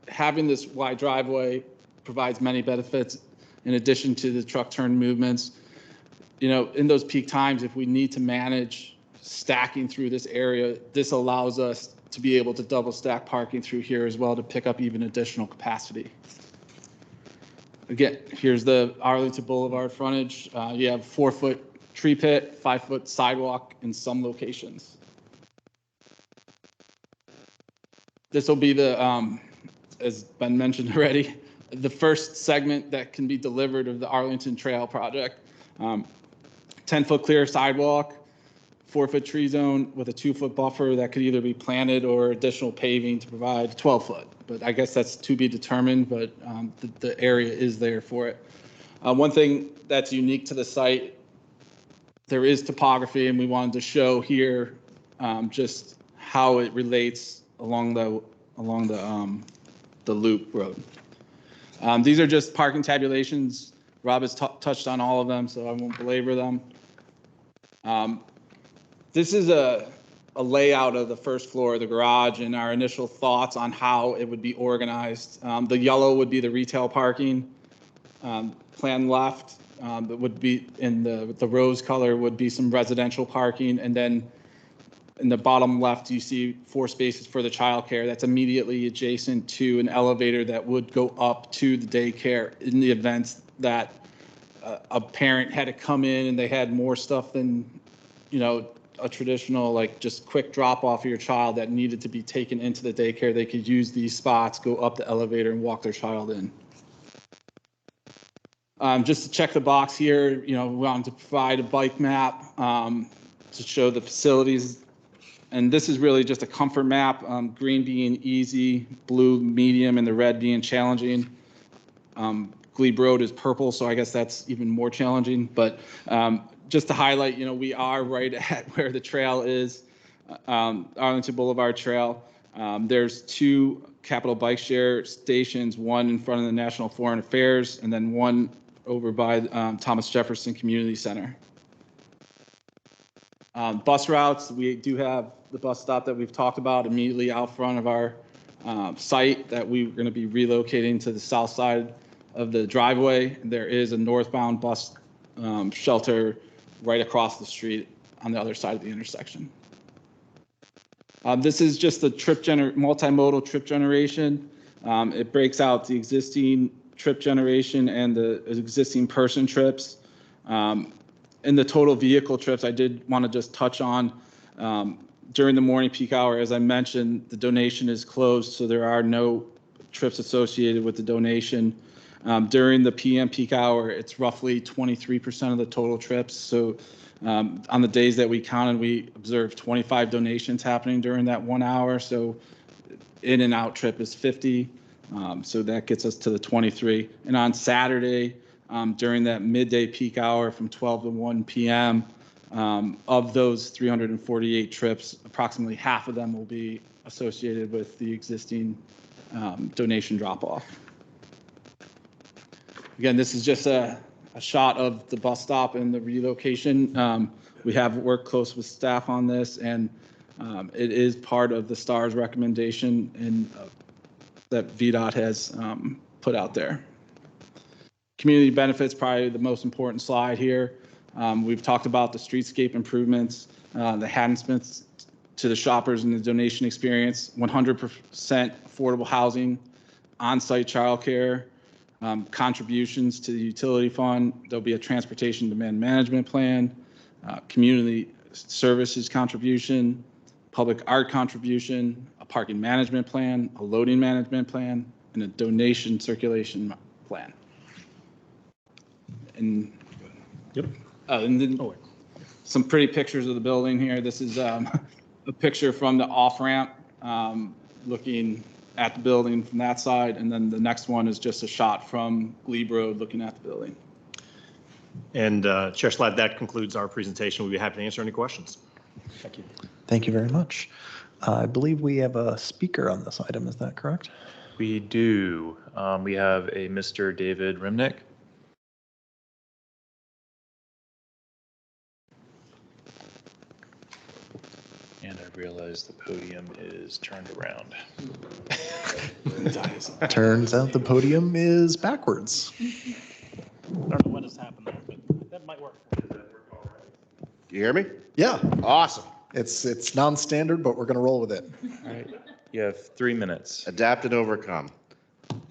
having this wide driveway provides many benefits in addition to the truck turn movements. In those peak times, if we need to manage stacking through this area. This allows us to be able to double stack parking through here as well to pick up even additional capacity. Again, here's the Arlington Boulevard frontage. You have 4-foot tree pit, 5-foot sidewalk in some locations. This will be the, as Ben mentioned already, the first segment that can be delivered of the Arlington Trail project. 10-foot clear sidewalk, 4-foot tree zone with a 2-foot buffer that could either be planted or additional paving to provide 12-foot. But I guess that's to be determined, but the area is there for it. One thing that's unique to the site, there is topography, and we wanted to show here just how it relates along the loop road. These are just parking tabulations. Rob has touched on all of them, so I won't belabor them. This is a layout of the first floor of the garage and our initial thoughts on how it would be organized. The yellow would be the retail parking. Plan left, that would be in the rose color would be some residential parking, and then in the bottom left, you see 4 spaces for the childcare. That's immediately adjacent to an elevator that would go up to the daycare in the event that a parent had to come in and they had more stuff than, a traditional, like just quick drop off of your child that needed to be taken into the daycare. They could use these spots, go up the elevator and walk their child in. Just to check the box here, we wanted to provide a bike map to show the facilities. And this is really just a comfort map, green being easy, blue medium, and the red being challenging. Glebe Road is purple, so I guess that's even more challenging. But just to highlight, we are right at where the trail is, Arlington Boulevard Trail. There's 2 Capital Bike Share stations, one in front of the National Foreign Affairs, and then one over by Thomas Jefferson Community Center. Bus routes, we do have the bus stop that we've talked about immediately out front of our site that we're going to be relocating to the south side of the driveway. There is a northbound bus shelter right across the street on the other side of the intersection. This is just the multimodal trip generation. It breaks out the existing trip generation and the existing person trips. In the total vehicle trips, I did want to just touch on during the morning peak hour, as I mentioned, the donation is closed, so there are no trips associated with the donation. During the PM peak hour, it's roughly 23% of the total trips. So on the days that we counted, we observed 25 donations happening during that 1 hour. So in and out trip is 50. So that gets us to the 23. And on Saturday, during that midday peak hour from 12 to 1 p.m., of those 348 trips, approximately half of them will be associated with the existing donation drop-off. Again, this is just a shot of the bus stop and the relocation. We have worked close with staff on this, and it is part of the STARS recommendation that VDOT has put out there. Community benefits, probably the most important slide here. We've talked about the streetscape improvements, the enhancements to the shoppers and the donation experience, 100% affordable housing, on-site childcare, contributions to the utility fund. There'll be a transportation demand management plan, community services contribution, public art contribution, a parking management plan, a loading management plan, and a donation circulation plan. And yep. And then some pretty pictures of the building here. This is a picture from the off-ramp looking at the building from that side. And then the next one is just a shot from Glebe Road looking at the building. And Chair Schlatt, that concludes our presentation. We'd be happy to answer any questions. Thank you. Thank you very much. I believe we have a speaker on this item. Is that correct? We do. We have a Mr. David Rimnick. And I realize the podium is turned around. Turns out the podium is backwards. I don't know what has happened there, but that might work. You hear me? Yeah. Awesome. It's non-standard, but we're going to roll with it. All right. You have 3 minutes. Adapt and overcome.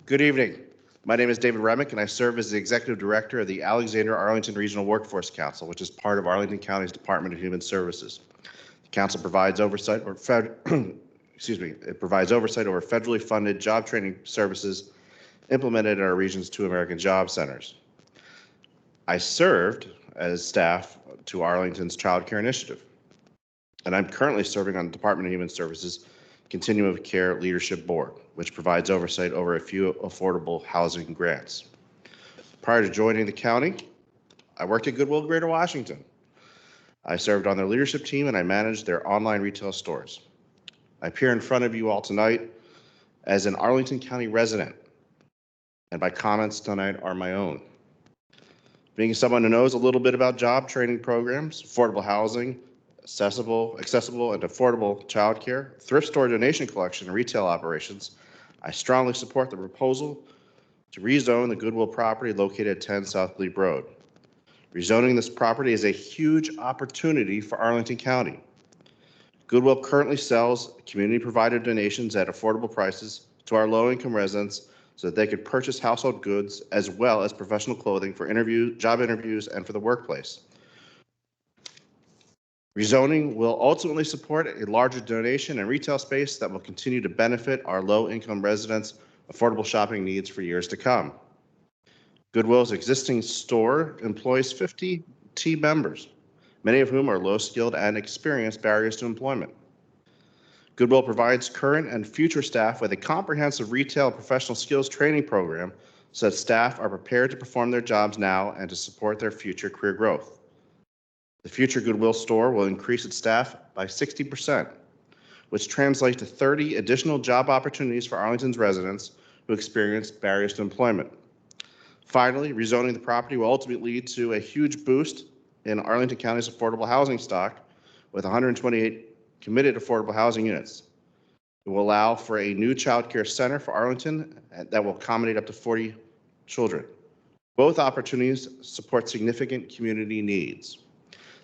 Good evening. My name is David Remick, and I serve as the Executive Director of the Alexander Arlington Regional Workforce Council, which is part of Arlington County's Department of Human Services. The council provides oversight over it provides oversight over federally funded job training services implemented at our region's 2 American Job Centers. I served as staff to Arlington's Child Care Initiative, and I'm currently serving on the Department of Human Services Continuum of Care Leadership Board, which provides oversight over a few affordable housing grants. Prior to joining the county, I worked at Goodwill Greater Washington. I served on their leadership team and I managed their online retail stores. I appear in front of you all tonight as an Arlington County resident, and my comments tonight are my own. Being someone who knows a little bit about job training programs, affordable housing, accessible and affordable childcare, thrift store donation collection, and retail operations, I strongly support the proposal to rezone the Goodwill property located at 10 South Glebe Road. Rezoning this property is a huge opportunity for Arlington County. Goodwill currently sells community-provided donations at affordable prices to our low-income residents so that they could purchase household goods as well as professional clothing for job interviews and for the workplace. Rezoning will ultimately support a larger donation and retail space that will continue to benefit our low-income residents' affordable shopping needs for years to come. Goodwill's existing store employs 50 team members, many of whom are low-skilled and experience barriers to employment. Goodwill provides current and future staff with a comprehensive retail and professional skills training program so that staff are prepared to perform their jobs now and to support their future career growth. The future Goodwill store will increase its staff by 60%, which translates to 30 additional job opportunities for Arlington's residents who experience barriers to employment. Finally, rezoning the property will ultimately lead to a huge boost in Arlington County's affordable housing stock with 128 committed affordable housing units. It will allow for a new child care center for Arlington that will accommodate up to 40 children. Both opportunities support significant community needs.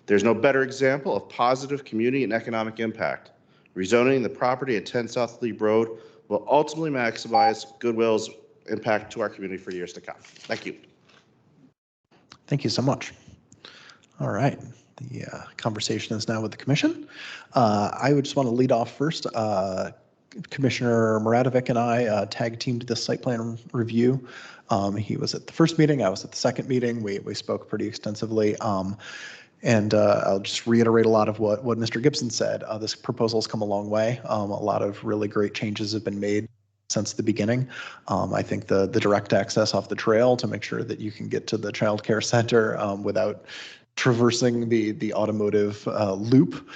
There's no better example of positive community and economic impact. Rezoning the property at 10 South Glebe Road will ultimately maximize Goodwill's impact to our community for years to come. Thank you. Thank you so much. All right. The conversation is now with the commission. I would just want to lead off first. Commissioner Maradovic and I tag teamed this site plan review. He was at the first meeting. I was at the second meeting. We spoke pretty extensively. And I'll just reiterate a lot of what Mr. Gibson said. This proposal has come a long way. A lot of really great changes have been made since the beginning. I think the direct access off the trail to make sure that you can get to the child care center without traversing the automotive loop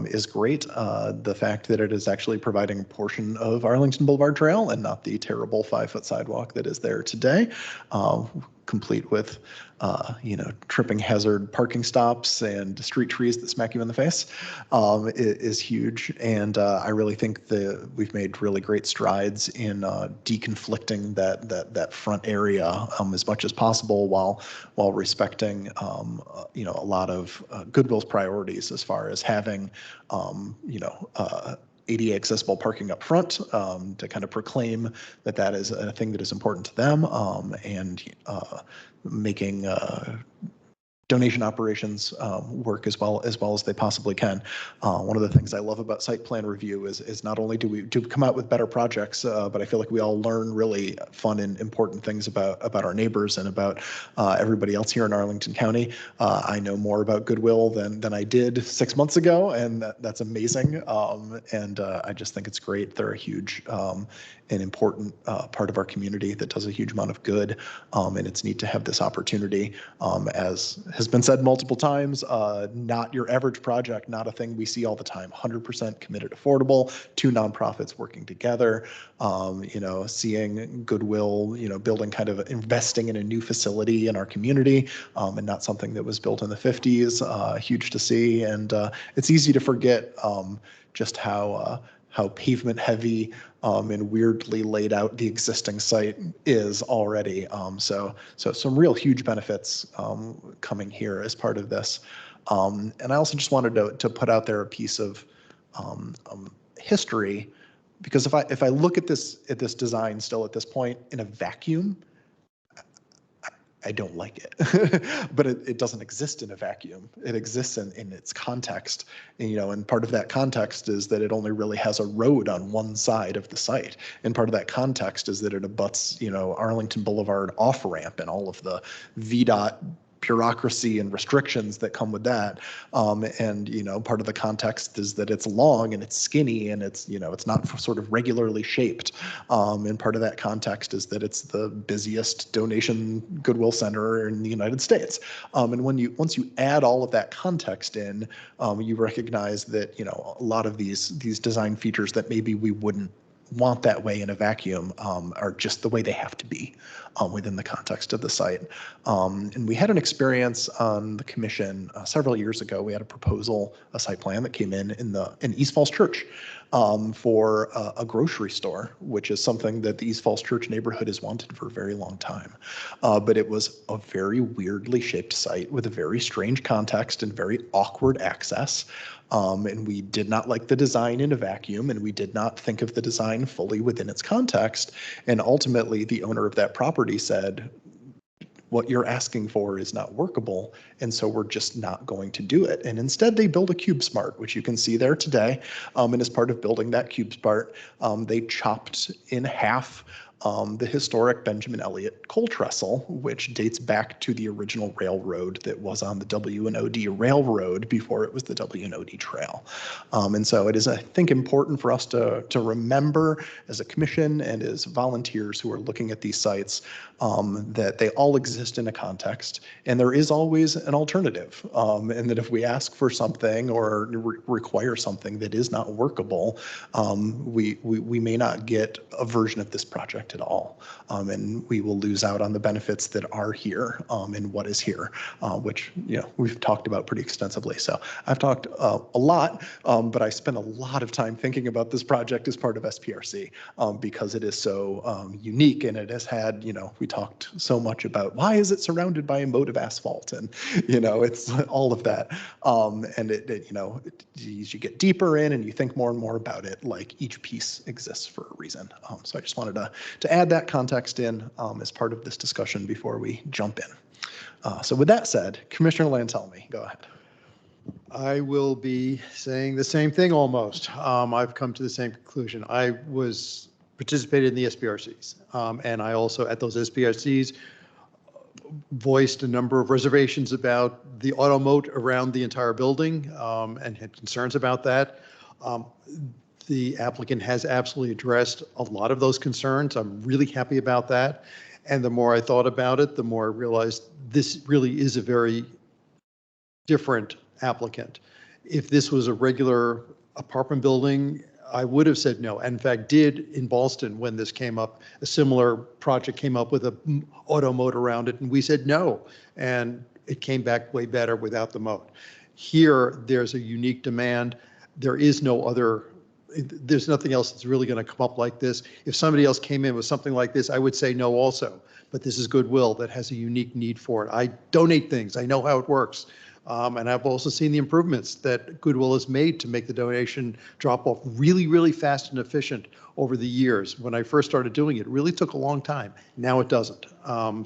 is great. The fact that it is actually providing a portion of Arlington Boulevard Trail and not the terrible 5-foot sidewalk that is there today, complete with tripping hazard parking stops and street trees that smack you in the face, is huge. And I really think we've made really great strides in deconflicting that front area as much as possible while respecting a lot of Goodwill's priorities as far as having ADA accessible parking up front to kind of proclaim that is a thing that is important to them, and making donation operations work as well as they possibly can. One of the things I love about site plan review is not only do we come out with better projects, but I feel like we all learn really fun and important things about our neighbors and about everybody else here in Arlington County. I know more about Goodwill than I did 6 months ago, and that's amazing. And I just think it's great. They're a huge and important part of our community that does a huge amount of good, and it's neat to have this opportunity. As has been said multiple times, not your average project, not a thing we see all the time. 100% committed affordable, 2 nonprofits working together, seeing Goodwill, building kind of investing in a new facility in our community, and not something that was built in the 50s. Huge to see, and it's easy to forget just how pavement heavy and weirdly laid out the existing site is already. So some real huge benefits coming here as part of this. And I also just wanted to put out there a piece of history, because if I look at this design still at this point in a vacuum, I don't like it. But it doesn't exist in a vacuum. It exists in its context. And part of that context is that it only really has a road on one side of the site. And part of that context is that it abuts, Arlington Boulevard off-ramp and all of the VDOT bureaucracy and restrictions that come with that. And part of the context is that it's long and it's skinny and it's not sort of regularly shaped. And part of that context is that it's the busiest donation Goodwill center in the United States. And once you add all of that context in, you recognize that a lot of these design features that maybe we wouldn't want that way in a vacuum are just the way they have to be within the context of the site. And we had an experience on the commission several years ago. We had a proposal, a site plan that came in East Falls Church for a grocery store, which is something that the East Falls Church neighborhood has wanted for a very long time. But it was a very weirdly shaped site with a very strange context and very awkward access. And we did not like the design in a vacuum, and we did not think of the design fully within its context. And ultimately, the owner of that property said, what you're asking for is not workable, and so we're just not going to do it. And instead, they built a CubeSmart, which you can see there today. And as part of building that CubeSmart, they chopped in half the historic Benjamin Elliott coal trestle, which dates back to the original railroad that was on the W&OD Railroad before it was the W&OD Trail. And so it is, I think, important for us to remember as a commission and as volunteers who are looking at these sites that they all exist in a context, and there is always an alternative. And that if we ask for something or require something that is not workable, we may not get a version of this project at all. And we will lose out on the benefits that are here and what is here, which we've talked about pretty extensively. So I've talked a lot, but I spent a lot of time thinking about this project as part of SPRC because it is so unique, and it has had, we talked so much about why is it surrounded by a moat of asphalt, and it's all of that. And as you get deeper in and you think more and more about it, like each piece exists for a reason. So I just wanted to add that context in as part of this discussion before we jump in. So with that said, Commissioner Lantelmi, go ahead. I will be saying the same thing almost. I've come to the same conclusion. I participated in the SPRCs, and I also at those SPRCs voiced a number of reservations about the auto moat around the entire building and had concerns about that. The applicant has absolutely addressed a lot of those concerns. I'm really happy about that. And the more I thought about it, the more I realized this really is a very different applicant. If this was a regular apartment building, I would have said no. In fact, did in Boston when this came up, a similar project came up with an auto moat around it, and we said no. And it came back way better without the moat. Here, there's a unique demand. There's nothing else that's really going to come up like this. If somebody else came in with something like this, I would say no also. But this is Goodwill that has a unique need for it. I donate things. I know how it works. And I've also seen the improvements that Goodwill has made to make the donation drop off really, really fast and efficient over the years. When I first started doing it, it really took a long time. Now it doesn't.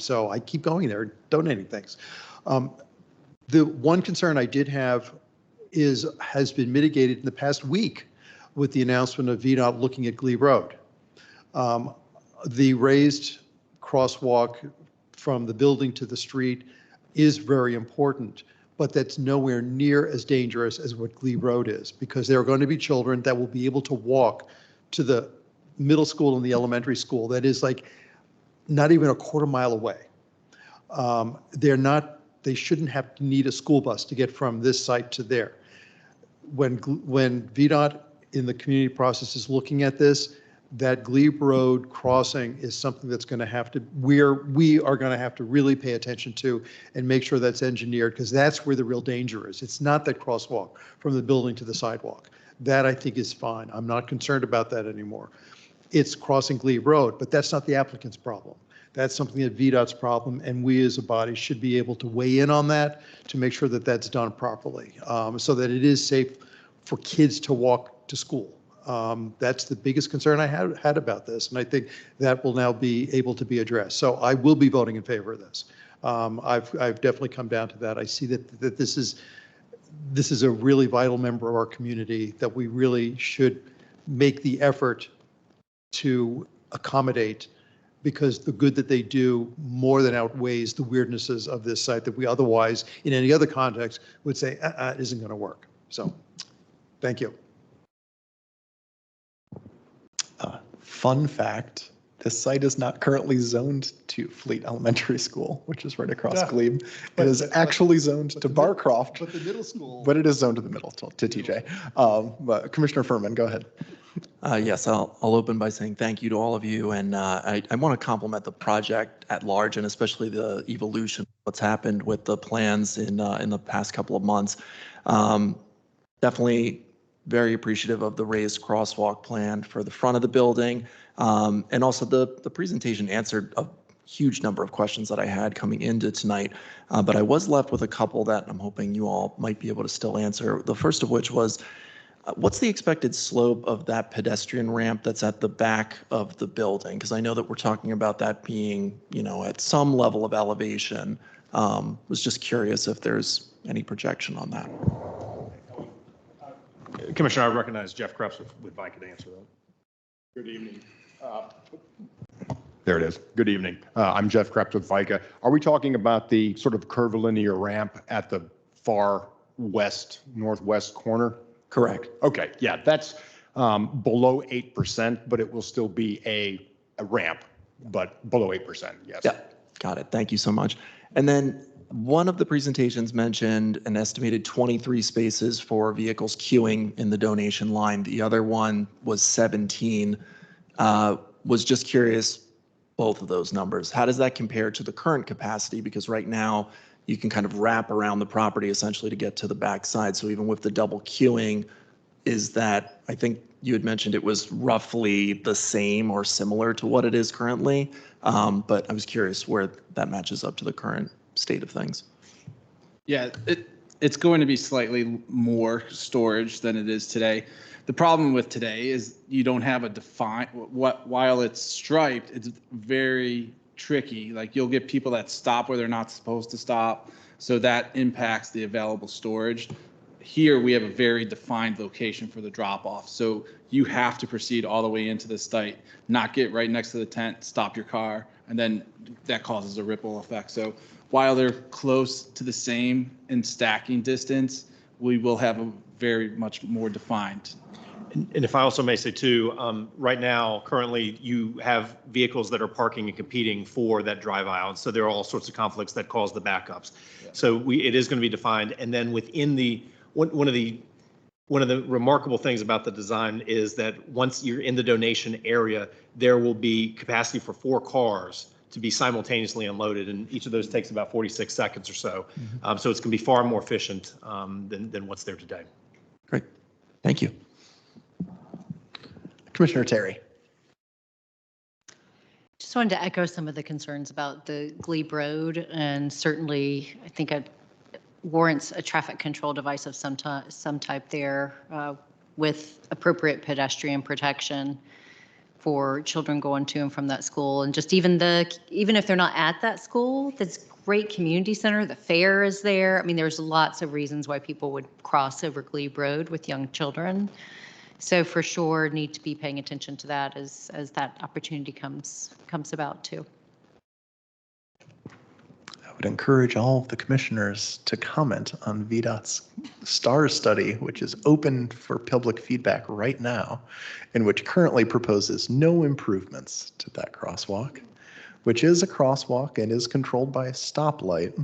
So I keep going there, donating things. The one concern I did have has been mitigated in the past week with the announcement of VDOT looking at Glebe Road. The raised crosswalk from the building to the street is very important, but that's nowhere near as dangerous as what Glebe Road is, because there are going to be children that will be able to walk to the middle school and the elementary school that is like not even a quarter mile away. They shouldn't have to need a school bus to get from this site to there. When VDOT in the community process is looking at this, that Glebe Road crossing is something that's going to have to, we are going to have to really pay attention to and make sure that's engineered, because that's where the real danger is. It's not that crosswalk from the building to the sidewalk. That I think is fine. I'm not concerned about that anymore. It's crossing Glebe Road, but that's not the applicant's problem. That's something that VDOT's problem, and we as a body should be able to weigh in on that to make sure that that's done properly, so that it is safe for kids to walk to school. That's the biggest concern I had about this, and I think that will now be able to be addressed. So I will be voting in favor of this. I've definitely come down to that. I see that this is a really vital member of our community that we really should make the effort to accommodate, because the good that they do more than outweighs the weirdnesses of this site that we otherwise, in any other context, would say, it isn't going to work. So, thank you. Fun fact, this site is not currently zoned to Fleet Elementary School, which is right across Glebe. It is actually zoned to Barcroft. But the middle school. But it is zoned to the middle, to TJ. But Commissioner Furman, go ahead. Yes, I'll open by saying thank you to all of you, and I want to compliment the project at large, and especially the evolution of what's happened with the plans in the past couple of months. Definitely very appreciative of the raised crosswalk plan for the front of the building, and also the presentation answered a huge number of questions that I had coming into tonight, but I was left with a couple that I'm hoping you all might be able to still answer. The first of which was, what's the expected slope of that pedestrian ramp that's at the back of the building? Because I know that we're talking about that being, at some level of elevation. Was just curious if there's any projection on that. Commissioner, I recognize Jeff Krebs with VICA to answer that. Good evening. There it is. Good evening. I'm Jeff Krebs with VICA. Are we talking about the sort of curvilinear ramp at the far northwest corner? Correct. Okay, yeah, that's below 8%, but it will still be a ramp, but below 8%, yes. Yeah, got it. Thank you so much. And then one of the presentations mentioned an estimated 23 spaces for vehicles queuing in the donation line. The other one was 17. Was just curious, both of those numbers. How does that compare to the current capacity? Because right now you can kind of wrap around the property essentially to get to the backside. So even with the double queuing, is that, I think you had mentioned it was roughly the same or similar to what it is currently. But I was curious where that matches up to the current state of things. Yeah, it's going to be slightly more storage than it is today. The problem with today is you don't have a defined, while it's striped, it's very tricky. Like, you'll get people that stop where they're not supposed to stop. So that impacts the available storage. Here we have a very defined location for the drop off. So you have to proceed all the way into the site, not get right next to the tent, stop your car, and then that causes a ripple effect. So while they're close to the same in stacking distance, we will have a very much more defined. And if I also may say too, right now, currently, you have vehicles that are parking and competing for that drive aisle. And so there are all sorts of conflicts that cause the backups. Yeah. So it is going to be defined. And then within one of the remarkable things about the design is that once you're in the donation area, there will be capacity for 4 cars to be simultaneously unloaded, and each of those takes about 46 seconds or so. Mm-hmm. So it's going to be far more efficient than what's there today. Great. Thank you. Commissioner Terry. Just wanted to echo some of the concerns about the Glebe Road, and certainly I think it warrants a traffic control device of some type there with appropriate pedestrian protection for children going to and from that school. And just even if they're not at that school, that's great community center, the fair is there. I mean, there's lots of reasons why people would cross over Glebe Road with young children. So for sure, need to be paying attention to that as that opportunity comes about too. I would encourage all of the commissioners to comment on VDOT's STARS study, which is open for public feedback right now, and which currently proposes no improvements to that crosswalk, which is a crosswalk and is controlled by a stoplight,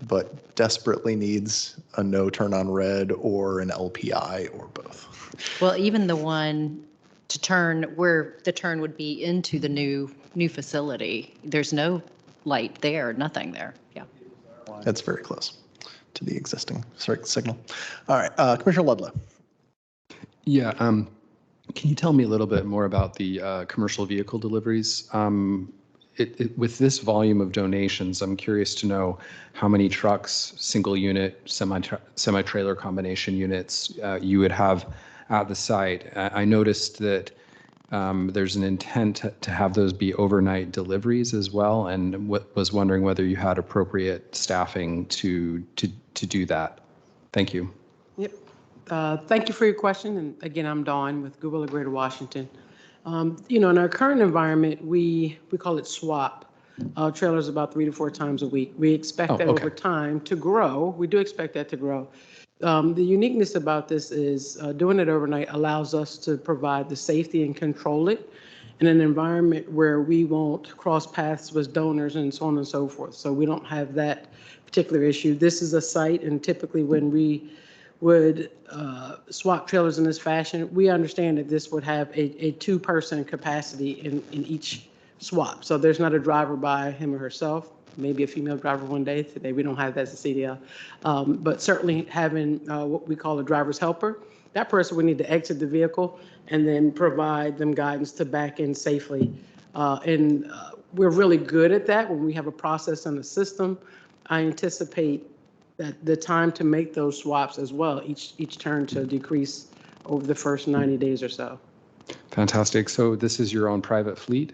but desperately needs a no turn on red or an LPI or both. Well, even the one to turn where the turn would be into the new facility, there's no light there, nothing there. Yeah. That's very close to the existing signal. All right, Commissioner Ludlow. Yeah, can you tell me a little bit more about the commercial vehicle deliveries? with this volume of donations, I'm curious to know how many trucks, single unit, semi-trailer combination units you would have at the site. I noticed that there's an intent to have those be overnight deliveries as well, and was wondering whether you had appropriate staffing to do that. Thank you. Yep. Thank you for your question. And again, I'm Dawn with Goodwill of Greater Washington. In our current environment, we call it swap trailers about 3 to 4 times a week. We expect that over time to grow. We do expect that to grow. The uniqueness about this is doing it overnight allows us to provide the safety and control it in an environment where we won't cross paths with donors and so on and so forth. So we don't have that particular issue. This is a site, and typically when we would swap trailers in this fashion, we understand that this would have a 2-person capacity in each swap. So there's not a driver by him or herself, maybe a female driver one day. Today we don't have that as a CDL. But certainly having what we call a driver's helper, that person would need to exit the vehicle and then provide them guidance to back in safely. We're really good at that when we have a process and a system. I anticipate that the time to make those swaps as well, each turn to decrease over the first 90 days or so. Fantastic. So this is your own private fleet?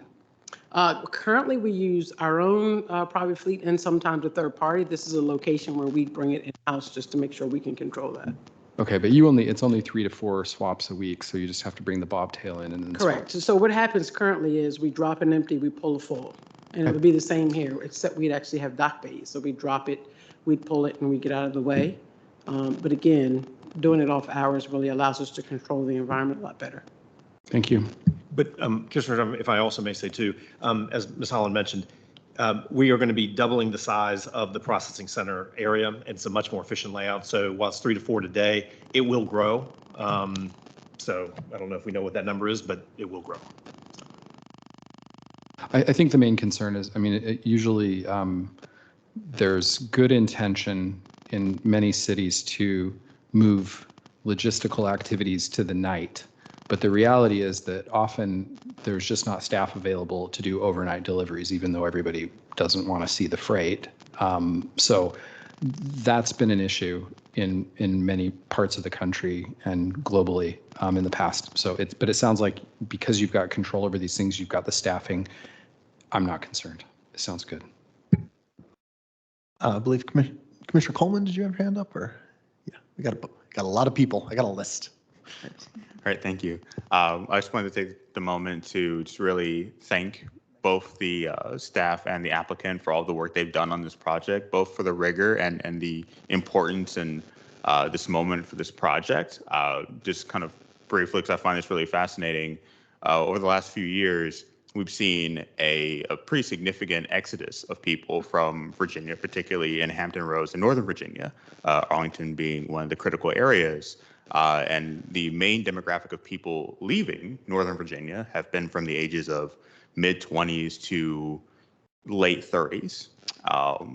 Currently, we use our own private fleet and sometimes a third party. This is a location where we bring it in-house just to make sure we can control that. Okay, but it's only 3 to 4 swaps a week, so you just have to bring the bobtail in and then Correct. swap. So what happens currently is we drop an empty, we pull a full. And it would be the same here, except we'd actually have dock bays. So we drop it, we'd pull it, and we get out of the way. But again, doing it off hours really allows us to control the environment a lot better. Thank you. But Commissioner, if I also may say too, as Ms. Holland mentioned, we are going to be doubling the size of the processing center area. It's a much more efficient layout. So while it's 3 to 4 today, it will grow. So I don't know if we know what that number is, but it will grow. I think the main concern is, usually there's good intention in many cities to move logistical activities to the night. But the reality is that often there's just not staff available to do overnight deliveries, even though everybody doesn't want to see the freight. So that's been an issue in many parts of the country and globally in the past. But it sounds like because you've got control over these things, you've got the staffing. I'm not concerned. It sounds good. I believe Commissioner Coleman, did you have your hand up? Or yeah, we got a lot of people. I got a list. All right, thank you. I just wanted to take the moment to just really thank both the staff and the applicant for all the work they've done on this project, both for the rigor and the importance and this moment for this project. Just kind of briefly, because I find this really fascinating, over the last few years, we've seen a pretty significant exodus of people from Virginia, particularly in Hampton Roads in Northern Virginia, Arlington being one of the critical areas. And the main demographic of people leaving Northern Virginia have been from the ages of mid-20s to late 30s.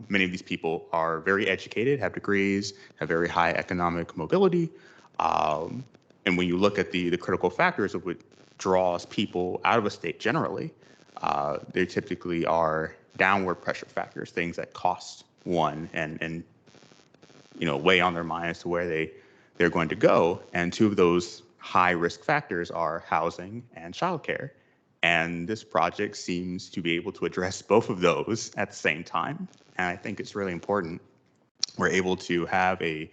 Many of these people are very educated, have degrees, have very high economic mobility. And when you look at the critical factors of what draws people out of a state generally, they typically are downward pressure factors, things that cost one and weigh on their mind as to where they're going to go. And 2 of those high risk factors are housing and childcare. And this project seems to be able to address both of those at the same time. And I think it's really important. We're able to have a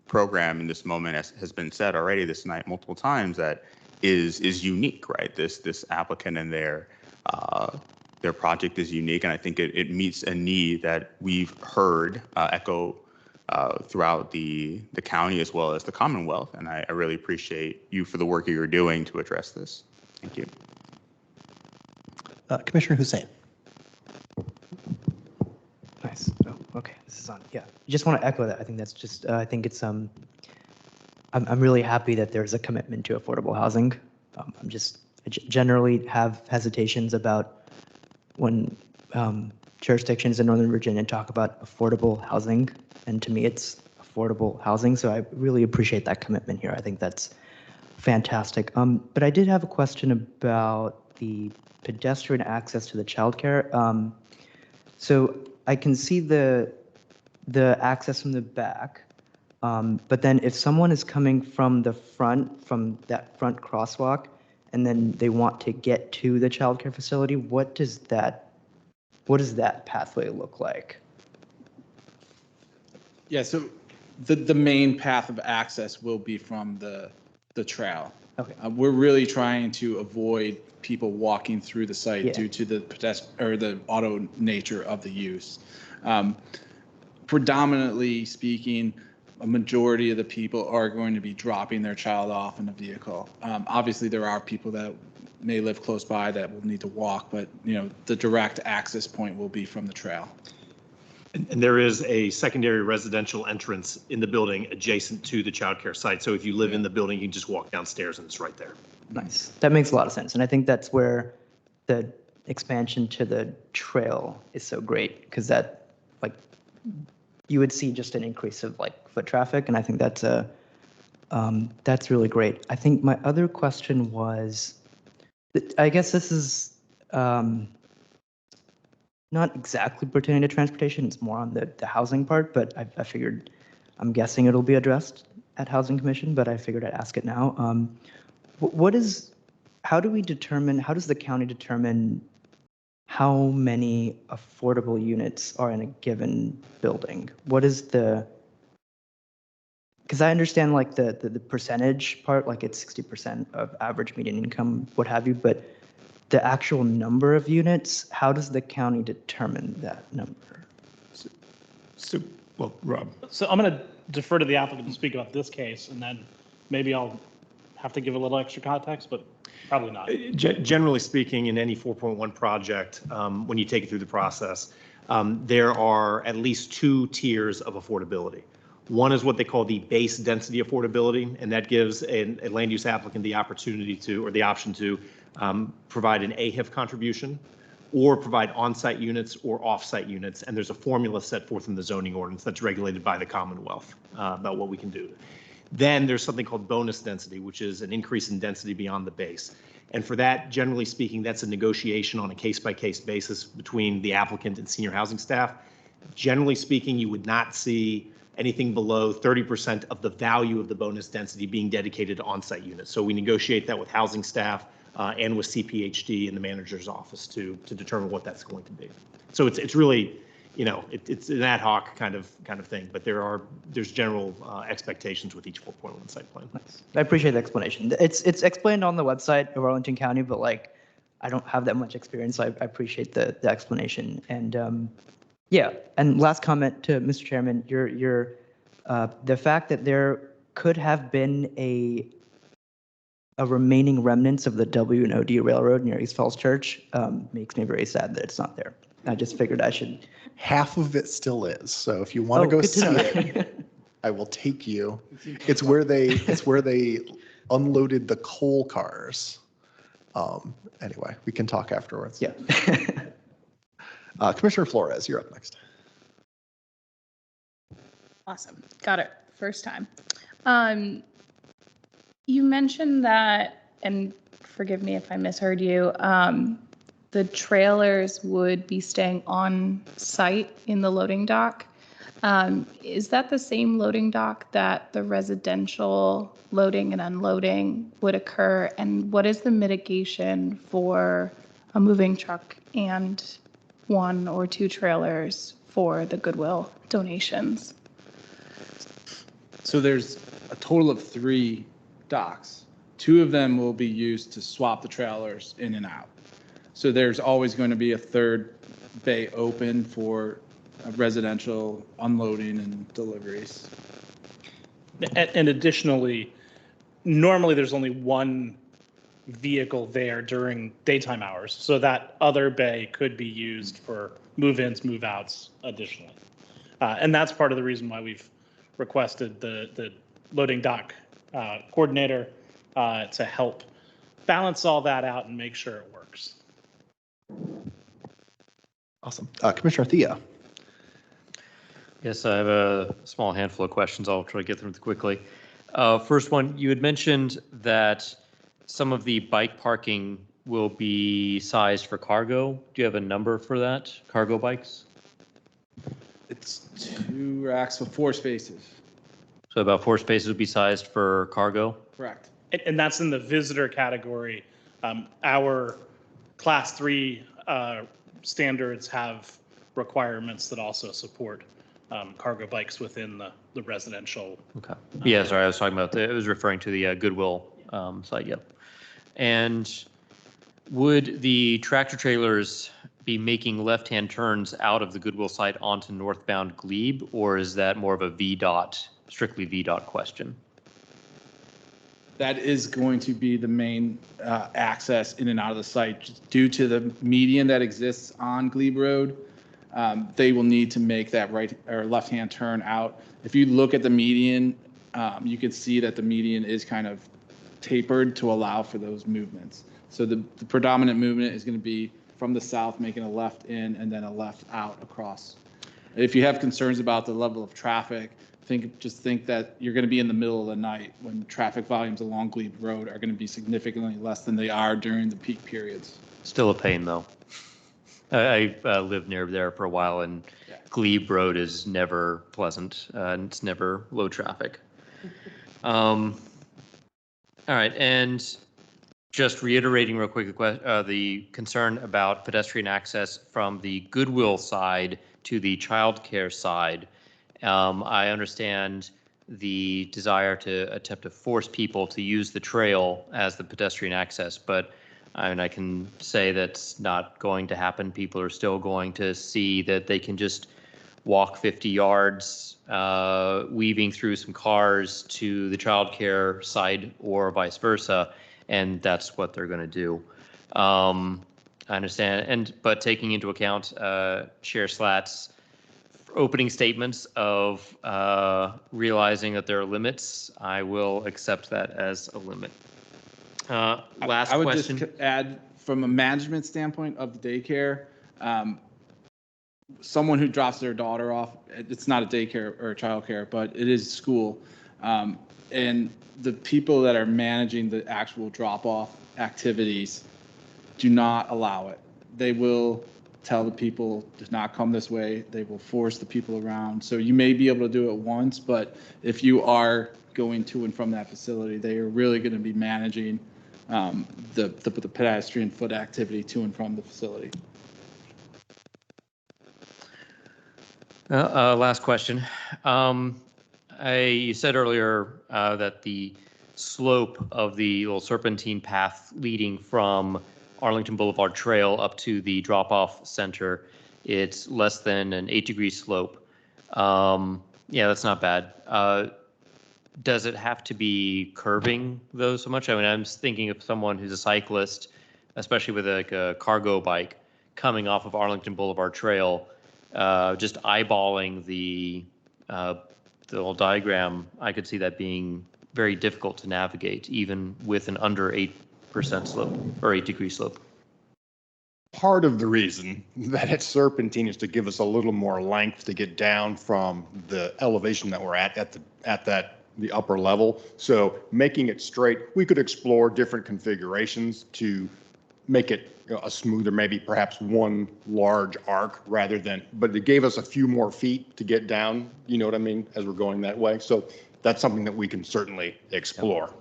program in this moment, as has been said already this night multiple times, that is unique, right? This applicant and their project is unique, and I think it meets a need that we've heard echo throughout the county as well as the Commonwealth, and I really appreciate you for the work you're doing to address this. Thank you. Commissioner Hussain. Nice. Oh, okay. This is on. Yeah. Just want to echo that. I think that's just. I think it's. I'm really happy that there's a commitment to affordable housing. I generally have hesitations about when jurisdictions in Northern Virginia talk about affordable housing, and to me, it's affordable housing. So I really appreciate that commitment here. I think that's fantastic. But I did have a question about the pedestrian access to the childcare. So I can see the access from the back, but then if someone is coming from the front, from that front crosswalk, and then they want to get to the childcare facility, what does that pathway look like? Yeah, so the main path of access will be from the trail. Okay. We're really trying to avoid people walking through the site Yeah. due to the the auto nature of the use. Predominantly speaking, a majority of the people are going to be dropping their child off in a vehicle. Obviously, there are people that may live close by that will need to walk, but the direct access point will be from the trail. And there is a secondary residential entrance in the building adjacent to the childcare site. So if you live in the building, you can just walk downstairs and it's right there. Nice. That makes a lot of sense. And I think that's where the expansion to the trail is so great, because that, like, you would see just an increase of like foot traffic. And I think that's really great. I think my other question was, I guess this is not exactly pertaining to transportation. It's more on the housing part, but I figured, I'm guessing it'll be addressed at Housing Commission, but I figured I'd ask it now. How does the county determine how many affordable units are in a given building? What is because I understand like the percentage part, like it's 60% of average median income, what have you, but the actual number of units, how does the county determine that number? Well, Rob. So I'm going to defer to the applicant to speak about this case, and then maybe I'll have to give a little extra context, but probably not. Generally speaking, in any 4.1 project, when you take it through the process, there are at least two tiers of affordability. One is what they call the base density affordability, and that gives a land use applicant the opportunity to, or the option to, provide an AHIF contribution or provide on-site units or off-site units. And there's a formula set forth in the zoning ordinance that's regulated by the Commonwealth about what we can do. Then there's something called bonus density, which is an increase in density beyond the base. And for that, generally speaking, that's a negotiation on a case-by-case basis between the applicant and senior housing staff. Generally speaking, you would not see anything below 30% of the value of the bonus density being dedicated to on-site units. So we negotiate that with housing staff and with CPHD in the manager's office to determine what that's going to be. So it's really, it's an ad hoc kind of thing, but there's general expectations with each 4.1 site plan. Nice. I appreciate the explanation. It's explained on the website of Arlington County, but like, I don't have that much experience, so I appreciate the explanation. And yeah, and last comment to Mr. Chairman, the fact that there could have been a remaining remnants of the W&OD Railroad near East Falls Church makes me very sad that it's not there. I just figured I should. Half of it still is. So if you want to go see it, I will take you. It's where they unloaded the coal cars. Anyway, we can talk afterwards. Yeah. Commissioner Flores, you're up next. Awesome. Got it. First time. You mentioned that, and forgive me if I misheard you, the trailers would be staying on site in the loading dock. Is that the same loading dock that the residential loading and unloading would occur? And what is the mitigation for a moving truck and 1 or 2 trailers for the Goodwill donations? So there's a total of 3 docks. 2 of them will be used to swap the trailers in and out. So there's always going to be a 3rd bay open for residential unloading and deliveries. And additionally, normally there's only 1 vehicle there during daytime hours, so that other bay could be used for move-ins, move-outs additionally. And that's part of the reason why we've requested the loading dock coordinator to help balance all that out and make sure it works. Awesome. Commissioner Thea. Yes, I have a small handful of questions. I'll try to get through them quickly. First one, you had mentioned that some of the bike parking will be sized for cargo? Do you have a number for that, cargo bikes? It's 2 racks with 4 spaces. So about 4 spaces would be sized for cargo? Correct. And that's in the visitor category. Our class 3 standards have requirements that also support cargo bikes within the residential. Okay. Yeah, sorry, I was talking about, it was referring to the Goodwill site, yep. And would the tractor trailers be making left-hand turns out of the Goodwill site onto northbound Glebe, or is that more of a VDOT, strictly VDOT question? That is going to be the main access in and out of the site. Just due to the median that exists on Glebe Road, they will need to make that right or left-hand turn out. If you look at the median, you can see that the median is kind of tapered to allow for those movements. So the predominant movement is going to be from the south, making a left in and then a left out across. If you have concerns about the level of traffic, just think that you're going to be in the middle of the night when traffic volumes along Glebe Road are going to be significantly less than they are during the peak periods. Still a pain, though. I lived near there for a while, and Glebe Road is never pleasant, and it's never low traffic. All right, and just reiterating real quick the concern about pedestrian access from the Goodwill side to the childcare side. I understand the desire to attempt to force people to use the trail as the pedestrian access, but I can say that's not going to happen. People are still going to see that they can just walk 50 yards, weaving through some cars to the childcare side or vice versa, and that's what they're going to do. I understand, but taking into account Chair Slat's opening statements of realizing that there are limits, I will accept that as a limit. Last I would question. just add, from a management standpoint of the daycare, someone who drops their daughter off, it's not a daycare or a childcare, but it is school. And the people that are managing the actual drop-off activities do not allow it. They will tell the people to not come this way. They will force the people around. So you may be able to do it once, but if you are going to and from that facility, they are really going to be managing the pedestrian foot activity to and from the facility. Last question. You said earlier that the slope of the little serpentine path leading from Arlington Boulevard Trail up to the drop-off center, it's less than an 8-degree slope. Yeah, that's not bad. Does it have to be curving though so much? I mean, I'm thinking of someone who's a cyclist, especially with like a cargo bike coming off of Arlington Boulevard Trail, just eyeballing the little diagram. I could see that being very difficult to navigate, even with an under 8% slope or 8-degree slope. Part of the reason that it's serpentine is to give us a little more length to get down from the elevation that we're at the upper level. So making it straight, we could explore different configurations to make it a smoother, maybe perhaps one large arc rather than, but it gave us a few more feet to get down, you know what I mean, as we're going that way. So that's something that we can certainly explore.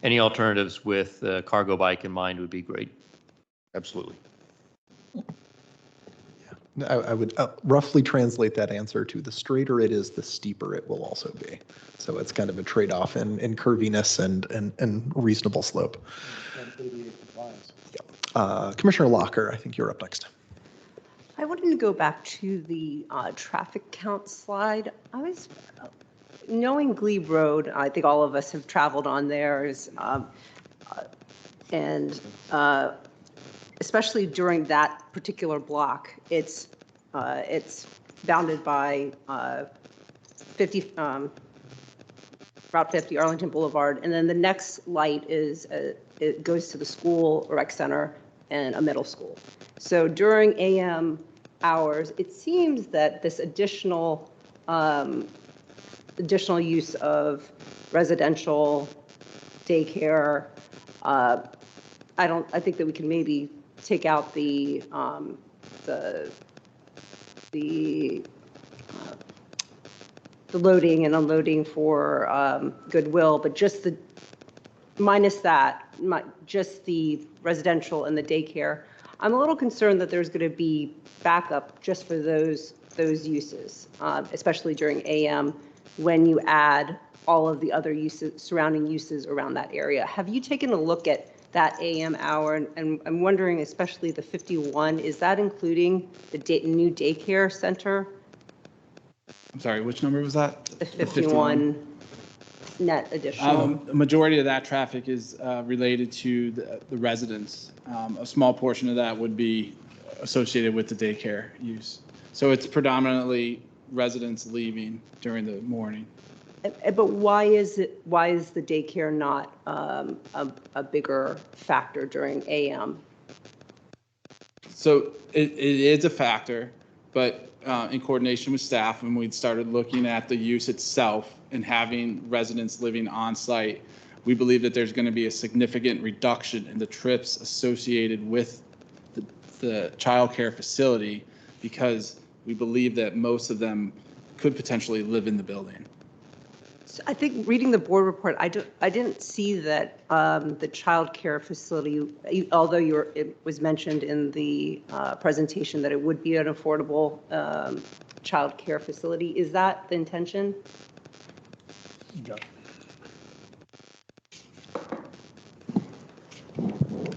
Any alternatives with a cargo bike in mind would be great. Absolutely. I would roughly translate that answer to the straighter it is, the steeper it will also be. So it's kind of a trade-off in curviness and reasonable slope. Commissioner Locker, I think you're up next. I wanted to go back to the traffic count slide. I was knowing Glebe Road, I think all of us have traveled on there, and especially during that particular block, it's bounded by Route 50, Arlington Boulevard, and then the next light is it goes to the school, rec center, and a middle school. So during AM hours, it seems that this additional use of residential daycare I think that we can maybe take out the loading and unloading for Goodwill, but just minus that, just the residential and the daycare. I'm a little concerned that there's going to be backup just for those uses, especially during AM, when you add all of the other uses, surrounding uses around that area. Have you taken a look at that AM hour? And I'm wondering, especially the 51, is that including the new daycare center? I'm sorry, which number was that? The 51 net additional. The majority of that traffic is related to the residents. A small portion of that would be associated with the daycare use. So it's predominantly residents leaving during the morning. But why is the daycare not a bigger factor during AM? So it is a factor, but in coordination with staff, when we started looking at the use itself and having residents living on site, we believe that there's going to be a significant reduction in the trips associated with the child care facility, because we believe that most of them could potentially live in the building. I think reading the board report, I didn't see that the child care facility, although it was mentioned in the presentation that it would be an affordable child care facility. Is that the intention?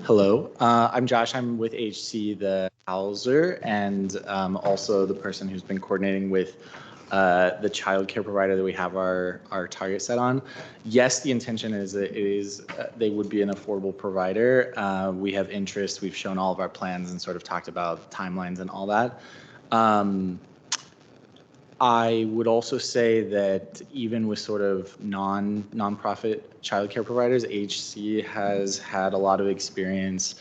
Hello, I'm Josh. I'm with HC, the houser, and also the person who's been coordinating with the child care provider that we have our target set on. Yes, the intention is that they would be an affordable provider. We have interest. We've shown all of our plans and sort of talked about timelines and all that. I would also say that even with sort of nonprofit childcare providers, HC has had a lot of experience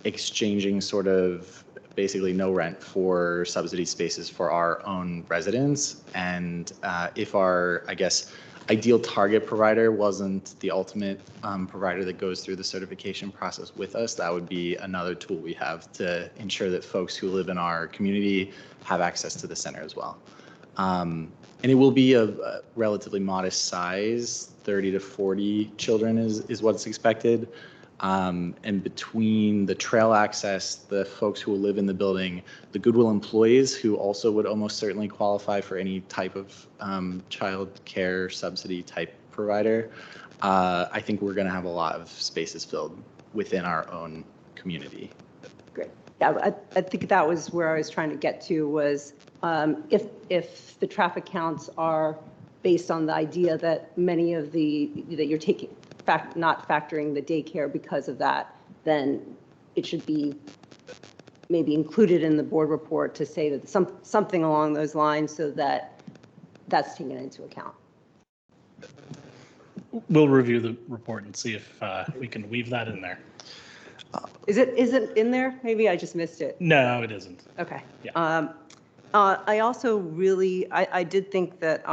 exchanging sort of basically no rent for subsidy spaces for our own residents. And if our, I guess, ideal target provider wasn't the ultimate provider that goes through the certification process with us, that would be another tool we have to ensure that folks who live in our community have access to the center as well. And it will be a relatively modest size, 30 to 40 children is what's expected. And between the trail access, the folks who will live in the building, the Goodwill employees who also would almost certainly qualify for any type of child care subsidy type provider, I think we're going to have a lot of spaces filled within our own community. Great. Yeah, I think that was where I was trying to get to, was if the traffic counts are based on the idea that many of that you're taking, not factoring the daycare because of that, then it should be maybe included in the board report to say that something along those lines, so that that's taken into account. We'll review the report and see if we can weave that in there. Is it in there? Maybe I just missed it. No, it isn't. Okay. Yeah. I also really, I did think that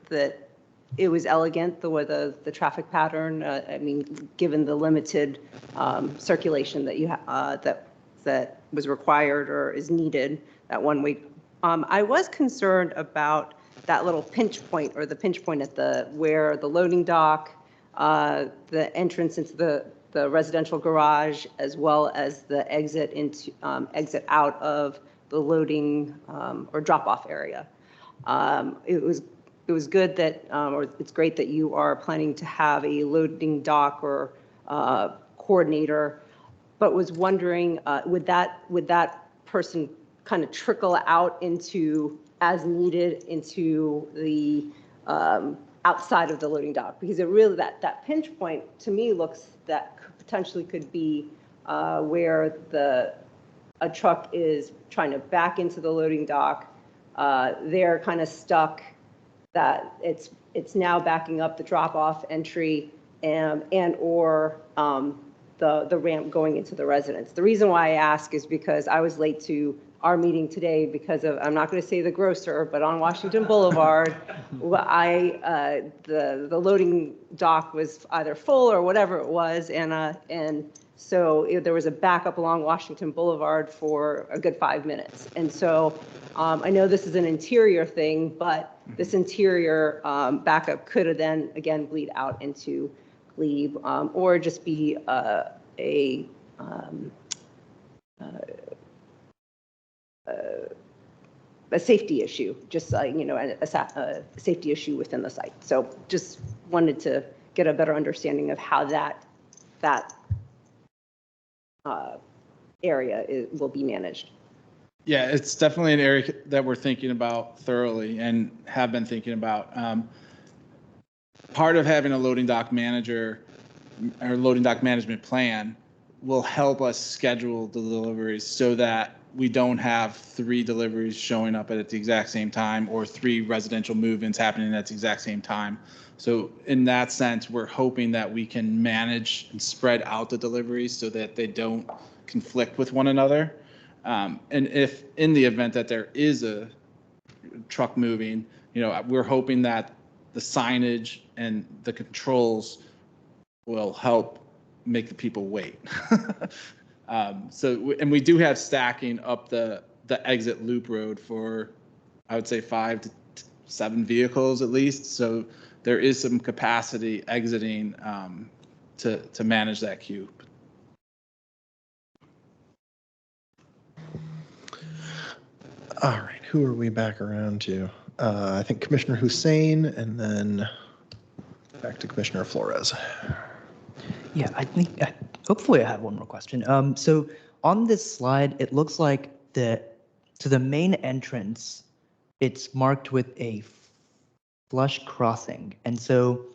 that it was elegant, the way the traffic pattern. I mean, given the limited circulation that you that was required or is needed that 1 week. I was concerned about that little pinch point, or the pinch point at where the loading dock, the entrance into the residential garage, as well as the exit out of the loading or drop-off area. It was good that, or it's great that you are planning to have a loading dock or coordinator, but was wondering, would that person kind of trickle out into, as needed, into the outside of the loading dock? Because it really, that pinch point to me looks that potentially could be where a truck is trying to back into the loading dock. They're kind of stuck, that it's now backing up the drop-off entry and or the ramp going into the residence. The reason why I ask is because I was late to our meeting today because of, I'm not going to say the grocer, but on Washington Boulevard, the loading dock was either full or whatever it was, and so there was a backup along Washington Boulevard for a good 5 minutes. And so I know this is an interior thing, but this interior backup could have then again bleed out into Glebe, or just be a safety issue, just a safety issue within the site. So just wanted to get a better understanding of how that area will be managed. Yeah, it's definitely an area that we're thinking about thoroughly and have been thinking about. Part of having a loading dock manager or loading dock management plan will help us schedule the deliveries so that we don't have 3 deliveries showing up at the exact same time or 3 residential move-ins happening at the exact same time. So in that sense, we're hoping that we can manage and spread out the deliveries so that they don't conflict with one another. And if in the event that there is a truck moving, we're hoping that the signage and the controls will help make the people wait. And we do have stacking up the exit loop road for, I would say, 5 to 7 vehicles at least. So there is some capacity exiting to manage that queue. All right, who are we back around to? I think Commissioner Hussein, and then back to Commissioner Flores. Yeah, I think, hopefully I have one more question. So on this slide, it looks like to the main entrance, it's marked with a flush crossing. And so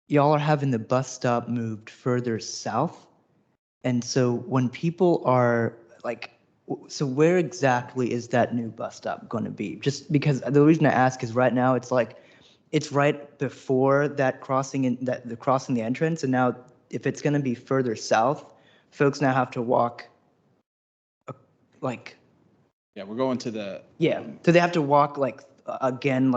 y'all are having the bus stop moved further south. And so when people are like, so where exactly is that new bus stop going to be? Just because the reason I ask is right now it's like, it's right before that crossing crossing the entrance. And now if it's going to be further south, folks now have to walk Yeah, we're going to the. Yeah, so they have to walk again,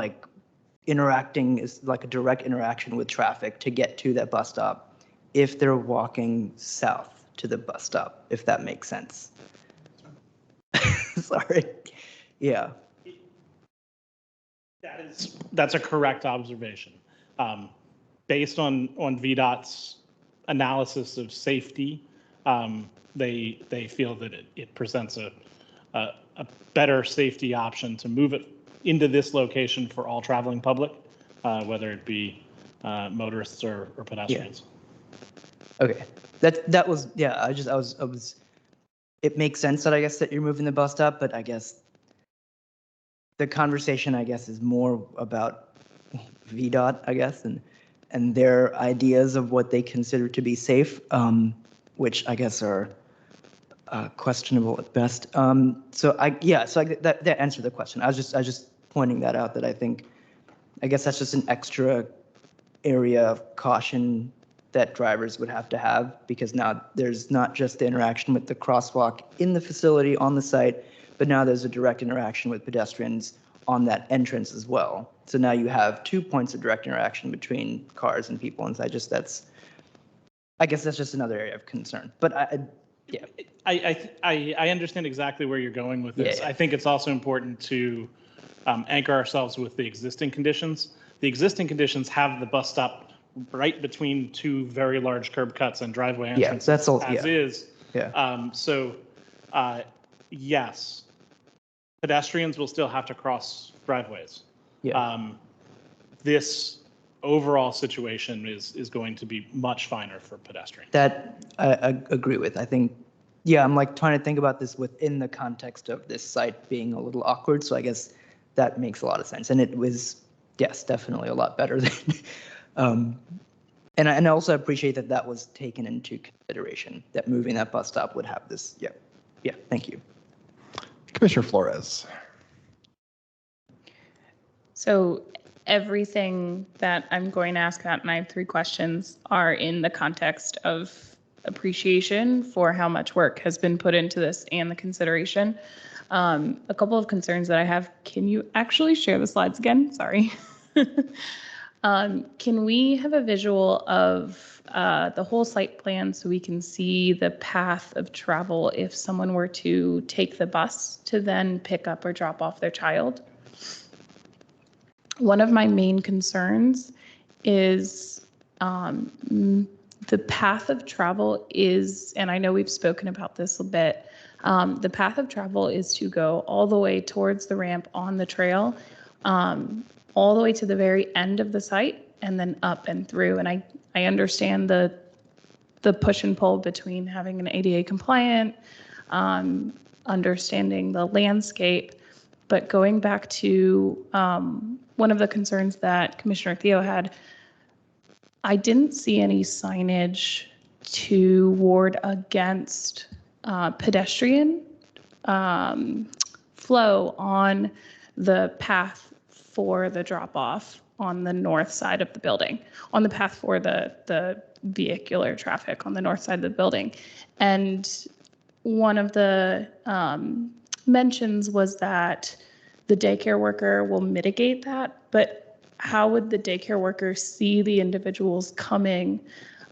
interacting is like a direct interaction with traffic to get to that bus stop if they're walking south to the bus stop, if that makes sense. Sorry. Yeah. That's a correct observation. Based on VDOT's analysis of safety, they feel that it presents a better safety option to move it into this location for all traveling public, whether it be motorists or pedestrians. Yeah. Okay, that was, yeah. I was. It makes sense that I guess that you're moving the bus stop, but I guess the conversation, I guess, is more about VDOT, I guess, and their ideas of what they consider to be safe, which I guess are questionable at best. So that answered the question. I was just pointing that out, that I guess that's just an extra area of caution that drivers would have to have, because now there's not just the interaction with the crosswalk in the facility on the site, but now there's a direct interaction with pedestrians on that entrance as well. So now you have 2 points of direct interaction between cars and people inside. I guess that's just another area of concern. But I understand exactly where you're going with this. Yeah. I think it's also important to anchor ourselves with the existing conditions. The existing conditions have the bus stop right between 2 very large curb cuts and driveway entrances, that's all, as is. Yeah. Yes, pedestrians will still have to cross driveways. Yeah. This overall situation is going to be much finer for pedestrians. That I agree with. I think, yeah, I'm trying to think about this within the context of this site being a little awkward. So I guess that makes a lot of sense. And it was, yes, definitely a lot better than, and I also appreciate that was taken into consideration, that moving that bus stop would have this. Yeah. Yeah. Thank you. Commissioner Flores. So everything that I'm going to ask about, and I have 3 questions, are in the context of appreciation for how much work has been put into this and the consideration. A couple of concerns that I have. Can you actually share the slides again? Sorry. Can we have a visual of the whole site plan so we can see the path of travel if someone were to take the bus to then pick up or drop off their child? One of my main concerns is the path of travel is, and I know we've spoken about this a bit, the path of travel is to go all the way towards the ramp on the trail, all the way to the very end of the site, and then up and through. And I understand the push and pull between having an ADA compliant, understanding the landscape, but going back to one of the concerns that Commissioner Theo had, I didn't see any signage to ward against pedestrian flow on the path for the drop-off on the north side of the building, on the path for the vehicular traffic on the north side of the building. And one of the mentions was that the daycare worker will mitigate that, but how would the daycare worker see the individuals coming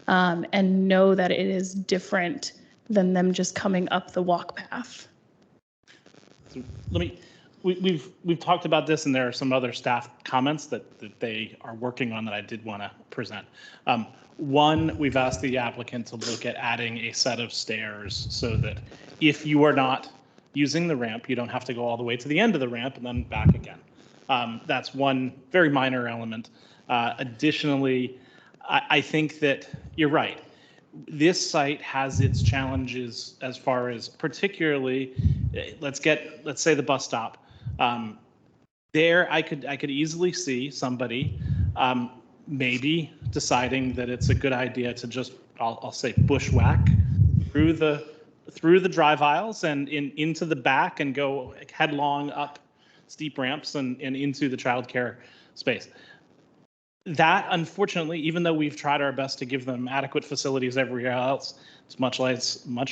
and know that it is different than them just coming up the walk path? So we've talked about this, and there are some other staff comments that they are working on that I did want to present. One, we've asked the applicant to look at adding a set of stairs so that if you are not using the ramp, you don't have to go all the way to the end of the ramp and then back again. That's one very minor element. Additionally, I think that you're right. This site has its challenges as far as particularly, let's say the bus stop. There, I could easily see somebody maybe deciding that it's a good idea to just, I'll say, bushwhack through the drive aisles and into the back and go headlong up steep ramps and into the childcare space. That, unfortunately, even though we've tried our best to give them adequate facilities everywhere else, it's much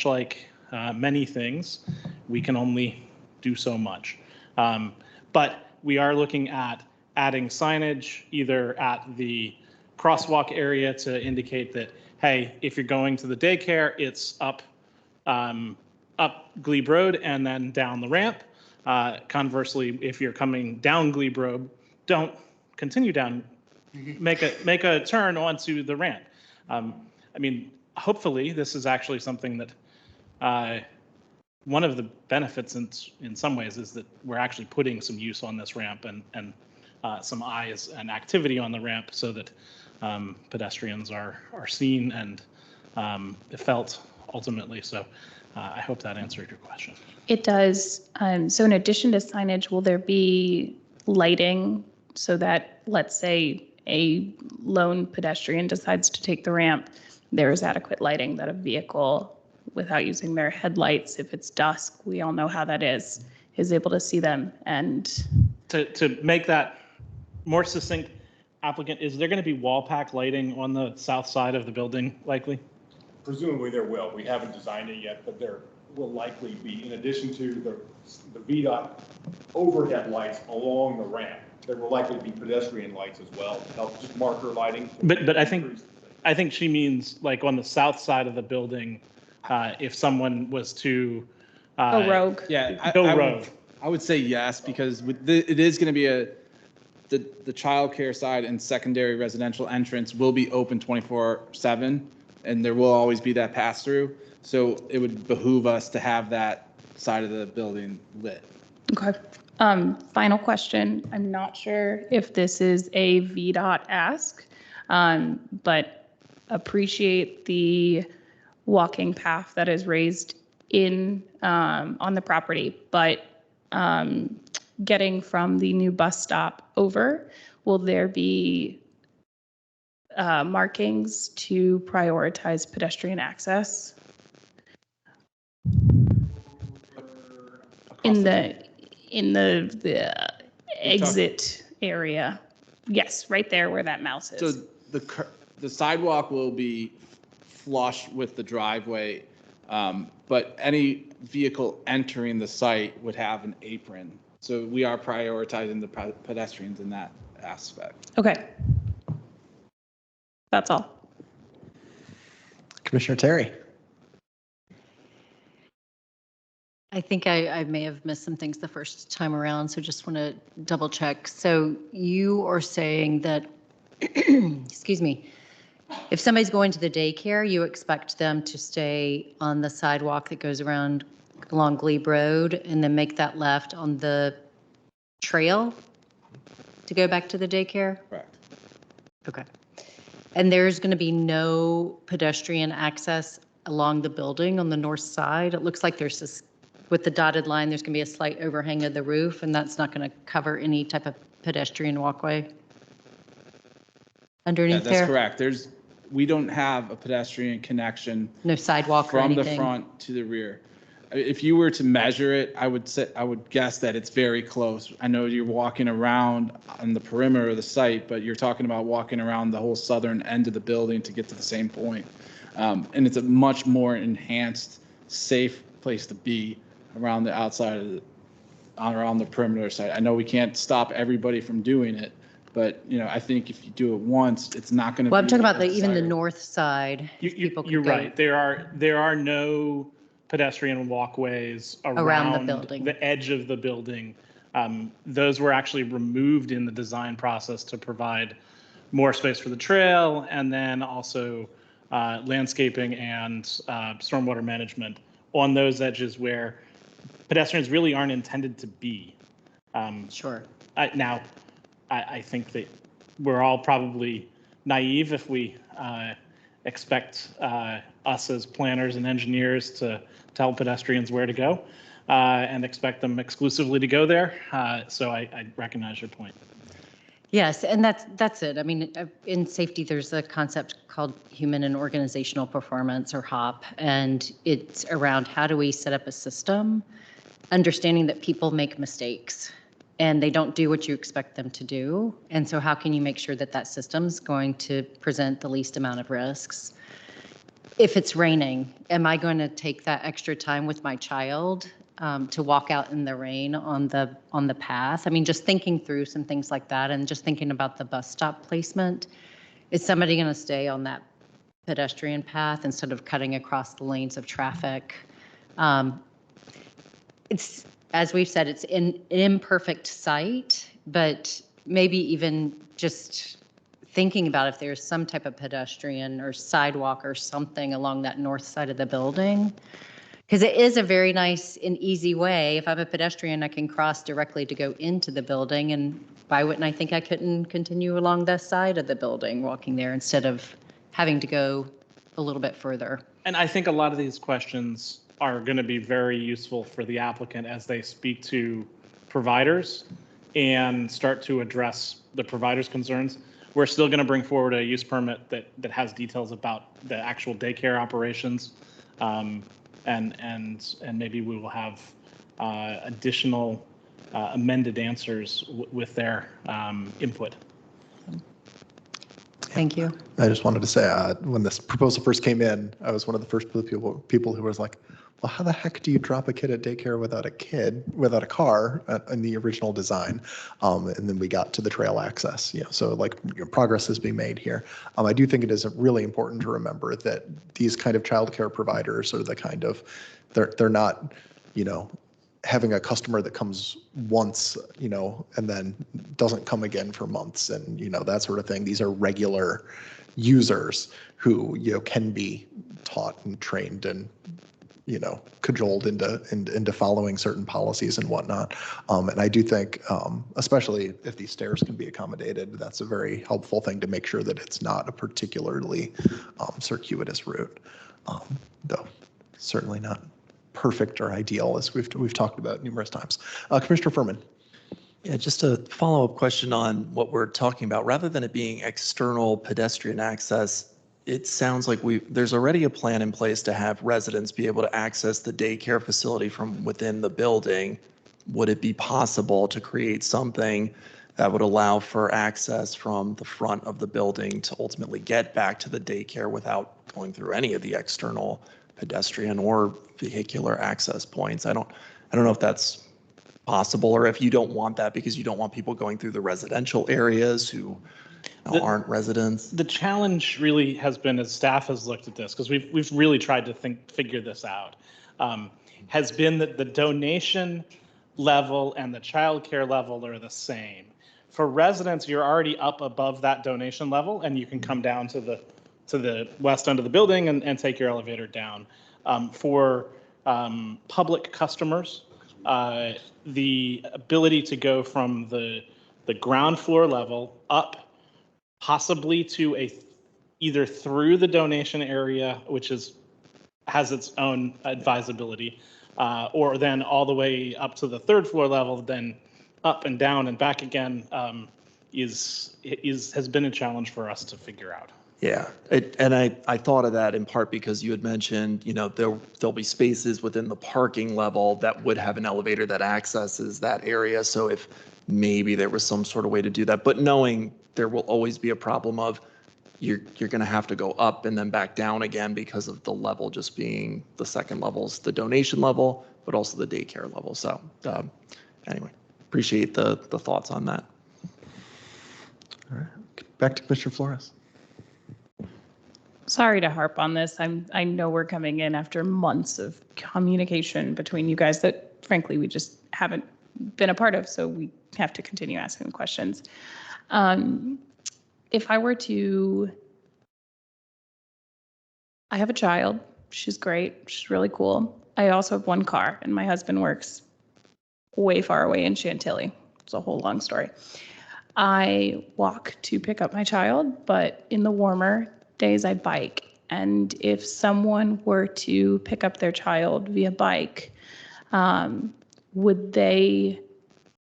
like many things, we can only do so much. But we are looking at adding signage either at the crosswalk area to indicate that, hey, if you're going to the daycare, it's up Glebe Road and then down the ramp. Conversely, if you're coming down Glebe Road, don't continue down. Make a turn onto the ramp. I mean, hopefully, this is actually something that one of the benefits in some ways is that we're actually putting some use on this ramp and some eyes and activity on the ramp so that pedestrians are seen and felt ultimately. So I hope that answered your question. It does. So in addition to signage, will there be lighting so that, let's say, a lone pedestrian decides to take the ramp, there is adequate lighting that a vehicle, without using their headlights, if it's dusk, we all know how that is able to see them? And to make that more succinct, applicant, is there going to be wall pack lighting on the south side of the building likely? Presumably there will. We haven't designed it yet, but there will likely be, in addition to the VDOT overhead lights along the ramp, there will likely be pedestrian lights as well, help just marker lighting. But I think she means like on the south side of the building, if someone was to go rogue. Yeah, go rogue. I would say yes, because it is going to be the child care side and secondary residential entrance will be open 24/7, and there will always be that pass through. So it would behoove us to have that side of the building lit. Okay. Final question. I'm not sure if this is a VDOT ask, but appreciate the walking path that is raised in on the property. But getting from the new bus stop over, will there be markings to prioritize pedestrian access? In the exit area. Yes, right there where that mouse is. So the sidewalk will be flush with the driveway, but any vehicle entering the site would have an apron. So we are prioritizing the pedestrians in that aspect. Okay. That's all. Commissioner Terry. I think I may have missed some things the first time around, so just want to double check. So you are saying that, excuse me, if somebody's going to the daycare, you expect them to stay on the sidewalk that goes around along Glebe Road and then make that left on the trail to go back to the daycare? Correct. Okay. And there's going to be no pedestrian access along the building on the north side? It looks like there's this, with the dotted line, there's going to be a slight overhang of the roof, and that's not going to cover any type of pedestrian walkway underneath That's there? correct. We don't have a pedestrian connection. No sidewalk or from the anything? front to the rear. If you were to measure it, I would guess that it's very close. I know you're walking around on the perimeter of the site, but you're talking about walking around the whole southern end of the building to get to the same point. And it's a much more enhanced, safe place to be around the outside of around the perimeter site. I know we can't stop everybody from doing it, but I think if you do it once, it's not going to. Well, I'm talking about even the north side. You're right. There are no pedestrian walkways Around the building. the edge of the building. Those were actually removed in the design process to provide more space for the trail, and then also landscaping and stormwater management on those edges where pedestrians really aren't intended to be. Sure. Now, I think that we're all probably naive if we expect us as planners and engineers to tell pedestrians where to go and expect them exclusively to go there. So I recognize your point. Yes, and that's it. I mean, in safety, there's a concept called human and organizational performance, or HOP, and it's around how do we set up a system, understanding that people make mistakes and they don't do what you expect them to do. And so how can you make sure that that system's going to present the least amount of risks? If it's raining, am I going to take that extra time with my child to walk out in the rain on the path? I mean, just thinking through some things like that, and just thinking about the bus stop placement. Is somebody going to stay on that pedestrian path instead of cutting across the lanes of traffic? It's, as we've said, it's an imperfect site, but maybe even just thinking about if there's some type of pedestrian or sidewalk or something along that north side of the building. Because it is a very nice and easy way. If I'm a pedestrian, I can cross directly to go into the building. And why wouldn't I think I couldn't continue along the side of the building, walking there, instead of having to go a little bit further? And I think a lot of these questions are going to be very useful for the applicant as they speak to providers and start to address the providers' concerns. We're still going to bring forward a use permit that has details about the actual daycare operations. And maybe we will have additional amended answers with their input. Thank you. I just wanted to say, when this proposal first came in, I was one of the first people who was like, well, how the heck do you drop a kid at daycare without a car in the original design? And then we got to the trail access. So progress is being made here. I do think it is really important to remember that these kind of childcare providers are the kind of, they're not, having a customer that comes once, and then doesn't come again for months, and that sort of thing. These are regular users who can be taught and trained and cajoled into following certain policies and whatnot. And I do think, especially if these stairs can be accommodated, that's a very helpful thing to make sure that it's not a particularly circuitous route, though certainly not perfect or ideal, as we've talked about numerous times. Commissioner Furman. Yeah, just a follow-up question on what we're talking about. Rather than it being external pedestrian access, it sounds like there's already a plan in place to have residents be able to access the daycare facility from within the building. Would it be possible to create something that would allow for access from the front of the building to ultimately get back to the daycare without going through any of the external pedestrian or vehicular access points. I don't know if that's possible, or if you don't want that because you don't want people going through the residential areas who aren't residents. The challenge really has been, as staff has looked at this, because we've really tried to figure this out, has been that the donation level and the childcare level are the same. For residents, you're already up above that donation level, and you can come down to the west end of the building and take your elevator down. For public customers, the ability to go from the ground floor level up, possibly to either through the donation area, which has its own advisability, or then all the way up to the third floor level, then up and down and back again, has been a challenge for us to figure out. Yeah, and I thought of that in part because you had mentioned, there'll be spaces within the parking level that would have an elevator that accesses that area. So if maybe there was some sort of way to do that, but knowing there will always be a problem of you're going to have to go up and then back down again because of the level just being the second level's the donation level, but also the daycare level. So anyway, appreciate the thoughts on that. All right, back to Commissioner Flores. Sorry to harp on this. I know we're coming in after months of communication between you guys that frankly we just haven't been a part of, so we have to continue asking questions. If I were to, I have a child. She's great. She's really cool. I also have one car, and my husband works way far away in Chantilly. It's a whole long story. I walk to pick up my child, but in the warmer days I bike. And if someone were to pick up their child via bike, would they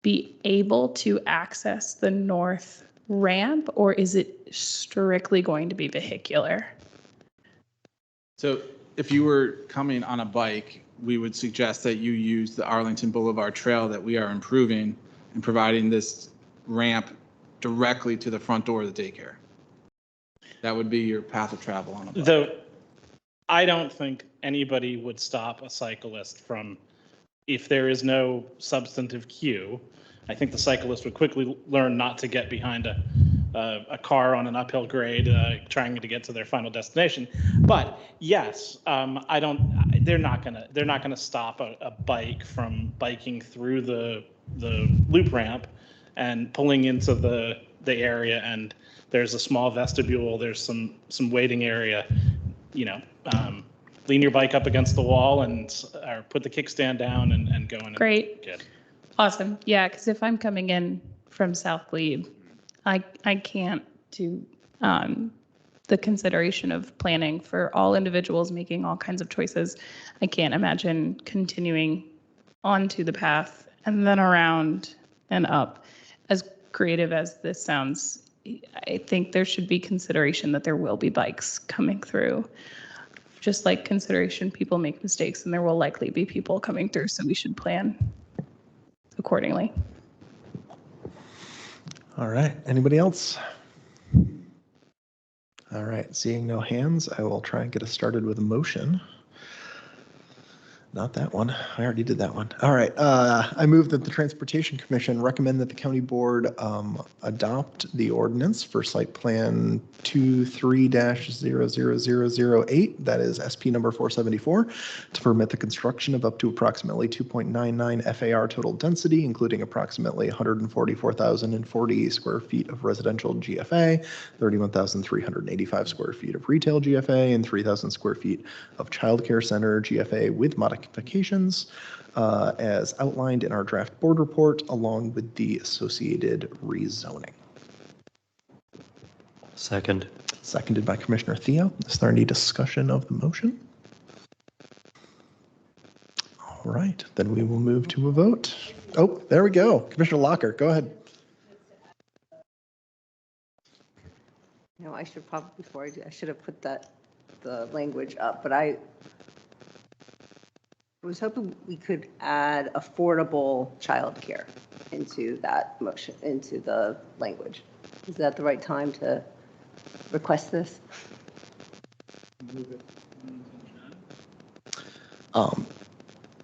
be able to access the north ramp, or is it strictly going to be vehicular? So if you were coming on a bike, we would suggest that you use the Arlington Boulevard Trail that we are improving and providing this ramp directly to the front door of the daycare. That would be your path of travel on a bike. Though I don't think anybody would stop a cyclist from, if there is no substantive queue, I think the cyclist would quickly learn not to get behind a car on an uphill grade trying to get to their final destination. But yes, they're not gonna stop a bike from biking through the loop ramp and pulling into the area, and there's a small vestibule, there's some waiting area, lean your bike up against the wall or put the kickstand down and go in. Great. Good. Awesome. Yeah, because if I'm coming in from South Glebe, I can't do the consideration of planning for all individuals making all kinds of choices. I can't imagine continuing onto the path and then around and up. As creative as this sounds, I think there should be consideration that there will be bikes coming through. Just like consideration, people make mistakes and there will likely be people coming through, so we should plan accordingly. All right, anybody else? All right, seeing no hands, I will try and get us started with a motion. Not that one. I already did that one. All right. I move that the Transportation Commission recommend that the county board adopt the ordinance for site plan 23-00008, that is SP number 474, to permit the construction of up to approximately 2.99 FAR total density, including approximately 144,040 square feet of residential GFA, 31,385 square feet of retail GFA, and 3,000 square feet of childcare center GFA with modifications as outlined in our draft board report, along with the associated rezoning. Second. Seconded by Commissioner Theo. Is there any discussion of the motion? All right, then we will move to a vote. Oh, there we go. Commissioner Locker, go ahead. I should probably, before I do, I should have put the language up, but I was hoping we could add affordable childcare. into that motion, into the language. Is that the right time to request this?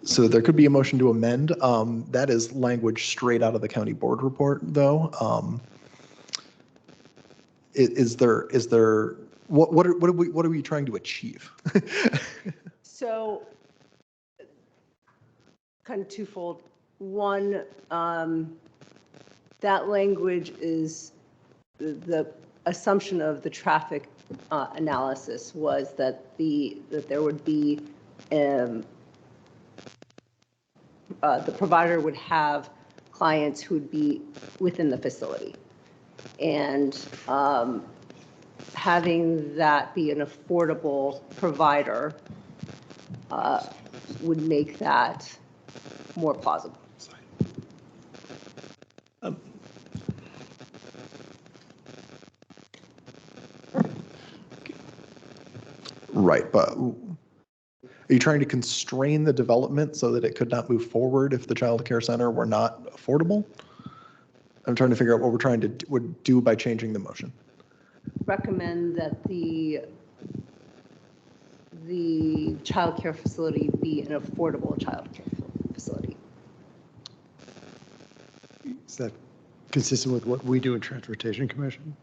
So there could be a motion to amend. That is language straight out of the county board report, though. Is there, what are we trying to achieve? So, kind of twofold. One, that language is the assumption of the traffic analysis was that there would be the provider would have clients who would be within the facility. And having that be an affordable provider would make that more plausible. Right, but are you trying to constrain the development so that it could not move forward if the child care center were not affordable? I'm trying to figure out what we're trying to do by changing the motion. Recommend that the child care facility be an affordable child care facility. Is that consistent with what we do in Transportation Commission?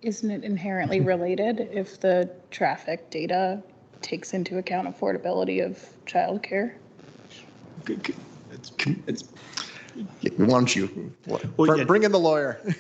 Isn't it inherently related if the traffic data takes into account affordability of childcare? Why don't you bring in the lawyer? No,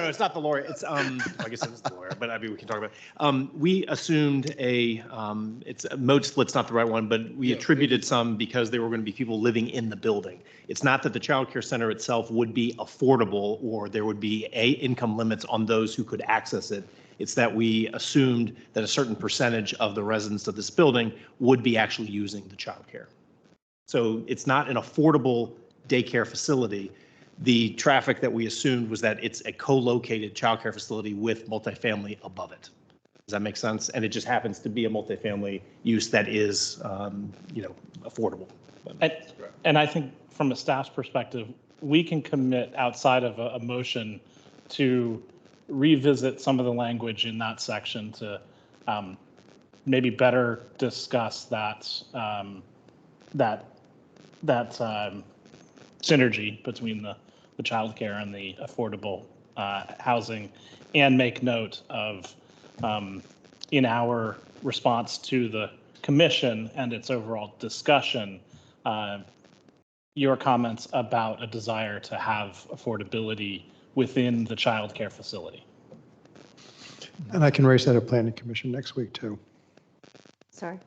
it's not the lawyer. It's I guess it is the lawyer, but I mean we can talk about it. We assumed it's mode split's not the right one, but we attributed some because there were going to be people living in the building. It's not that the child care center itself would be affordable or there would be income limits on those who could access it. It's that we assumed that a certain percentage of the residents of this building would be actually using the child care. So it's not an affordable daycare facility. The traffic that we assumed was that it's a co-located childcare facility with multifamily above it. Does that make sense? And it just happens to be a multifamily use that is, affordable. And I think from a staff's perspective, we can commit outside of a motion to revisit some of the language in that section to maybe better discuss that synergy between the childcare and the affordable housing, and make note of in our response to the commission and its overall discussion, your comments about a desire to have affordability within the childcare facility. And I can raise that at Planning Commission next week too. Sorry.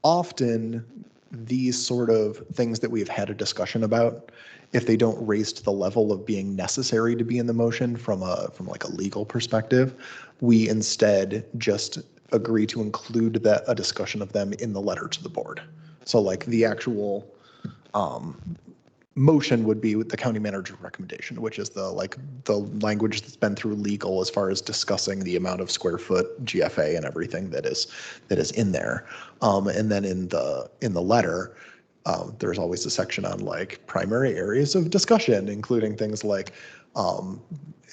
Often these sort of things that we've had a discussion about, if they don't raise to the level of being necessary to be in the motion from like a legal perspective, we instead just agree to include a discussion of them in the letter to the board. So like the actual motion would be with the county manager's recommendation, which is the language that's been through legal as far as discussing the amount of square foot GFA and everything that is in there. And then in the letter, there's always a section on like primary areas of discussion, including things like, in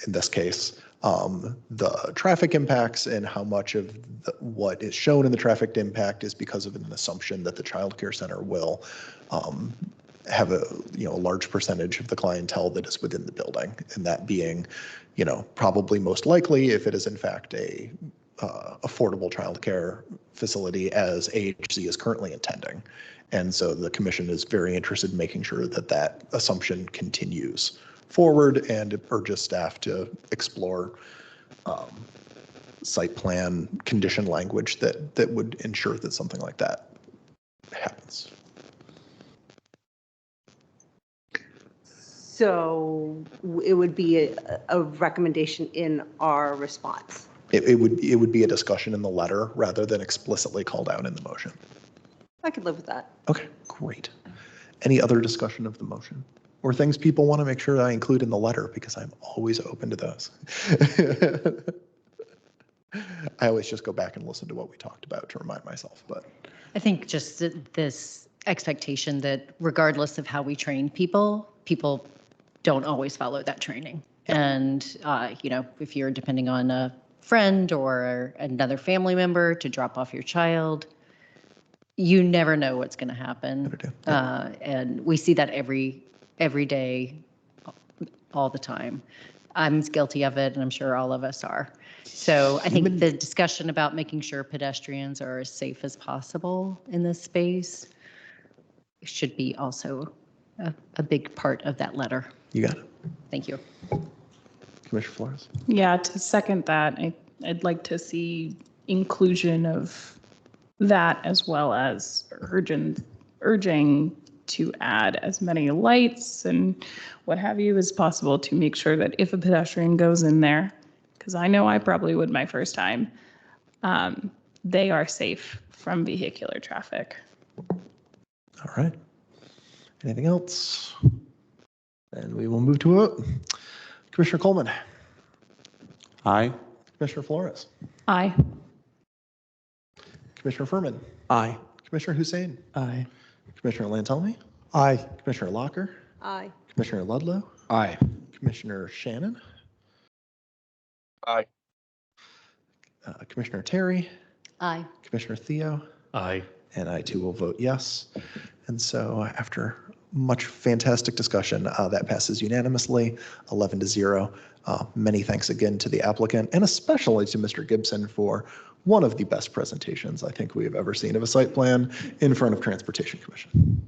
this case, the traffic impacts and how much of what is shown in the traffic impact is because of an assumption that the child care center will have a large percentage of the clientele that is within the building, and that being probably most likely if it is in fact a affordable child care facility as AHC is currently intending. And so the commission is very interested in making sure that that assumption continues forward and urges staff to explore site plan condition language that would ensure that something like that happens. So it would be a recommendation in our response. It would be a discussion in the letter rather than explicitly called out in the motion. I could live with that. Okay, great. Any other discussion of the motion or things people want to make sure that I include in the letter, because I'm always open to those. I always just go back and listen to what we talked about to remind myself, but. I think just this expectation that regardless of how we train people, people don't always follow that training. And, if you're depending on a friend or another family member to drop off your child, you never know what's going to happen. And we see that every day, all the time. I'm guilty of it, and I'm sure all of us are. So I think the discussion about making sure pedestrians are as safe as possible in this space should be also a big part of that letter. You got it. Thank you. Commissioner Flores? Yeah, to second that, I'd like to see inclusion of that as well as urging to add as many lights and what have you as possible to make sure that if a pedestrian goes in there, because I know I probably would my first time, they are safe from vehicular traffic. All right. Anything else? And we will move to a vote. Commissioner Coleman? Aye. Commissioner Flores? Aye. Commissioner Furman? Aye. Commissioner Hussein? Aye. Commissioner Lantelmi? Aye. Commissioner Locker? Aye. Commissioner Ludlow? Aye. Commissioner Shannon? Aye. Commissioner Terry? Aye. Commissioner Theo? Aye. And I too will vote yes. And so after much fantastic discussion, that passes unanimously, 11-0. Many thanks again to the applicant and especially to Mr. Gibson for one of the best presentations I think we have ever seen of a site plan in front of Transportation Commission.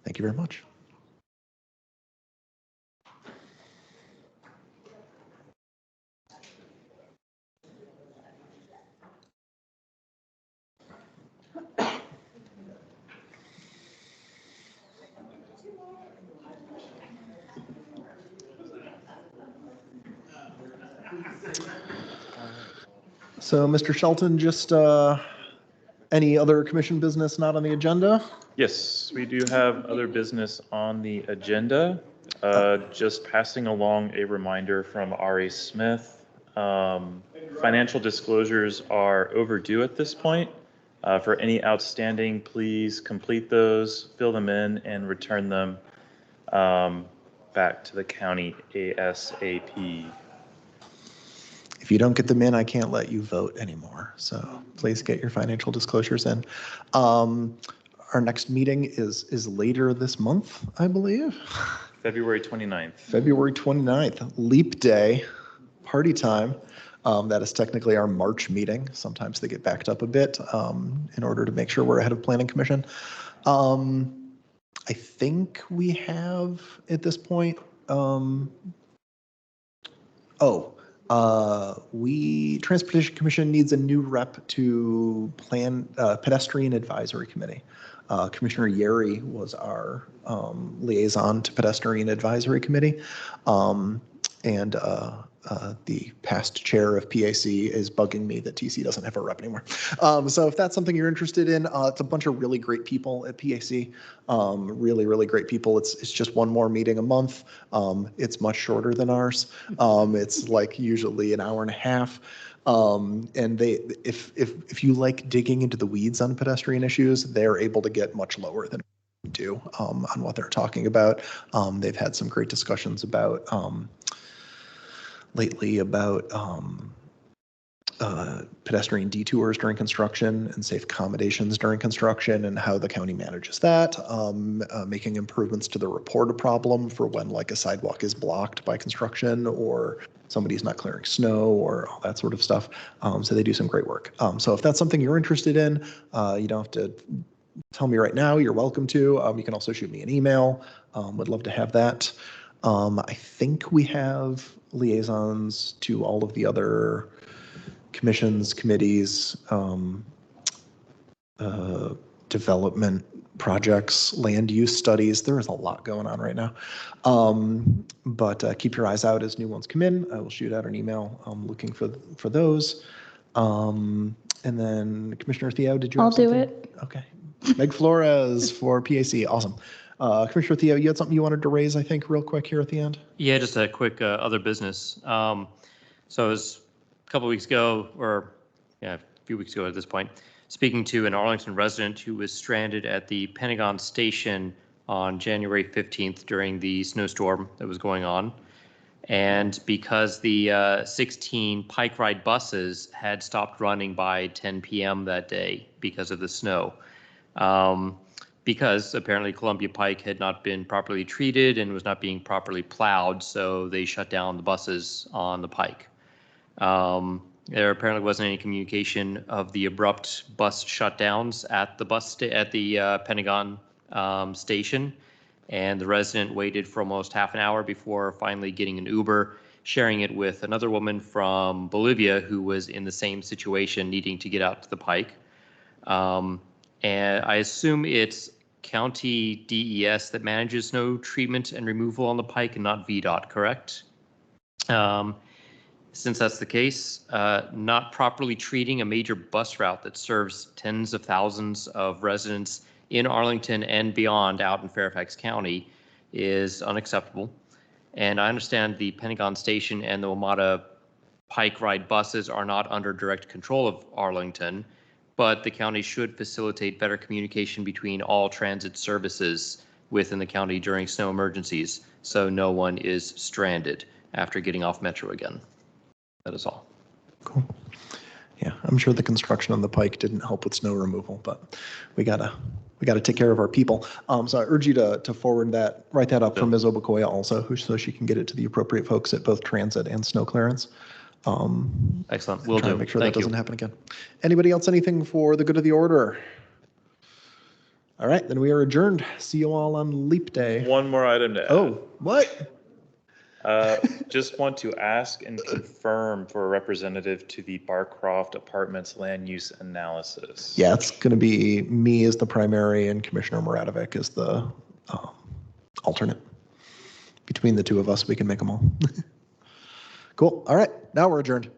Thank you very much. So, Mr. Shelton, just any other commission business not on the agenda? Yes, we do have other business on the agenda. Just passing along a reminder from Ari Smith. Financial disclosures are overdue at this point. For any outstanding, please complete those, fill them in, and return them back to the county ASAP. If you don't get them in, I can't let you vote anymore. So please get your financial disclosures in. Our next meeting is later this month, I believe. February 29th. February 29th, Leap Day, party time. That is technically our March meeting. Sometimes they get backed up a bit in order to make sure we're ahead of Planning Commission. I think we have at this point, Transportation Commission needs a new rep to plan pedestrian advisory committee. Commissioner Yeri was our liaison to pedestrian advisory committee. And the past chair of PAC is bugging me that TC doesn't have a rep anymore. So if that's something you're interested in, it's a bunch of really great people at PAC. Really, really great people. It's just one more meeting a month. It's much shorter than ours. It's like usually an hour and a half. And if you like digging into the weeds on pedestrian issues, they're able to get much lower than we do on what they're talking about. They've had some great discussions about lately about pedestrian detours during construction and safe accommodations during construction and how the county manages that, making improvements to the reported problem for when like a sidewalk is blocked by construction or somebody's not clearing snow or all that sort of stuff. So they do some great work. So if that's something you're interested in, you don't have to tell me right now, you're welcome to. You can also shoot me an email. Would love to have that. I think we have liaisons to all of the other commissions, committees, development projects, land use studies. There is a lot going on right now. But keep your eyes out as new ones come in. I will shoot out an email looking for those. And then Commissioner Theo, did you have I'll do something? it. Okay. Meg Flores for PAC. Awesome. Commissioner Theo, you had something you wanted to raise, I think, real quick here at the end? Yeah, just a quick other business. So it was a couple weeks ago, or yeah, a few weeks ago at this point, speaking to an Arlington resident who was stranded at the Pentagon Station on January 15th during the snowstorm that was going on. And because the 16 Pike Ride buses had stopped running by 10 p.m. that day because of the snow. Because apparently Columbia Pike had not been properly treated and was not being properly plowed, so they shut down the buses on the Pike. There apparently wasn't any communication of the abrupt bus shutdowns at the Pentagon station, and the resident waited for almost half an hour before finally getting an Uber, sharing it with another woman from Bolivia who was in the same situation, needing to get out to the Pike. And I assume it's county DES that manages snow treatment and removal on the Pike and not VDOT, correct? Since that's the case, not properly treating a major bus route that serves tens of thousands of residents in Arlington and beyond out in Fairfax County is unacceptable. And I understand the Pentagon Station and the WMATA Pike Ride buses are not under direct control of Arlington, but the county should facilitate better communication between all transit services within the county during snow emergencies, so no one is stranded after getting off Metro again. That is all. Cool. Yeah, I'm sure the construction on the Pike didn't help with snow removal, but we gotta take care of our people. So I urge you to forward that, write that up for Ms. Obakoya also, so she can get it to the appropriate folks at both transit and snow clearance. Excellent. We'll try do. to make sure Thank that doesn't you. happen again. Anybody else, anything for the good of the order? All right, then we are adjourned. See you all on Leap Day. One more item to add. Oh, what? Just want to ask and confirm for a representative to the Barcroft Apartments land use analysis. Yeah, it's going to be me as the primary and Commissioner Muradovic as the alternate. Between the two of us, we can make them all. Cool. All right, now we're adjourned.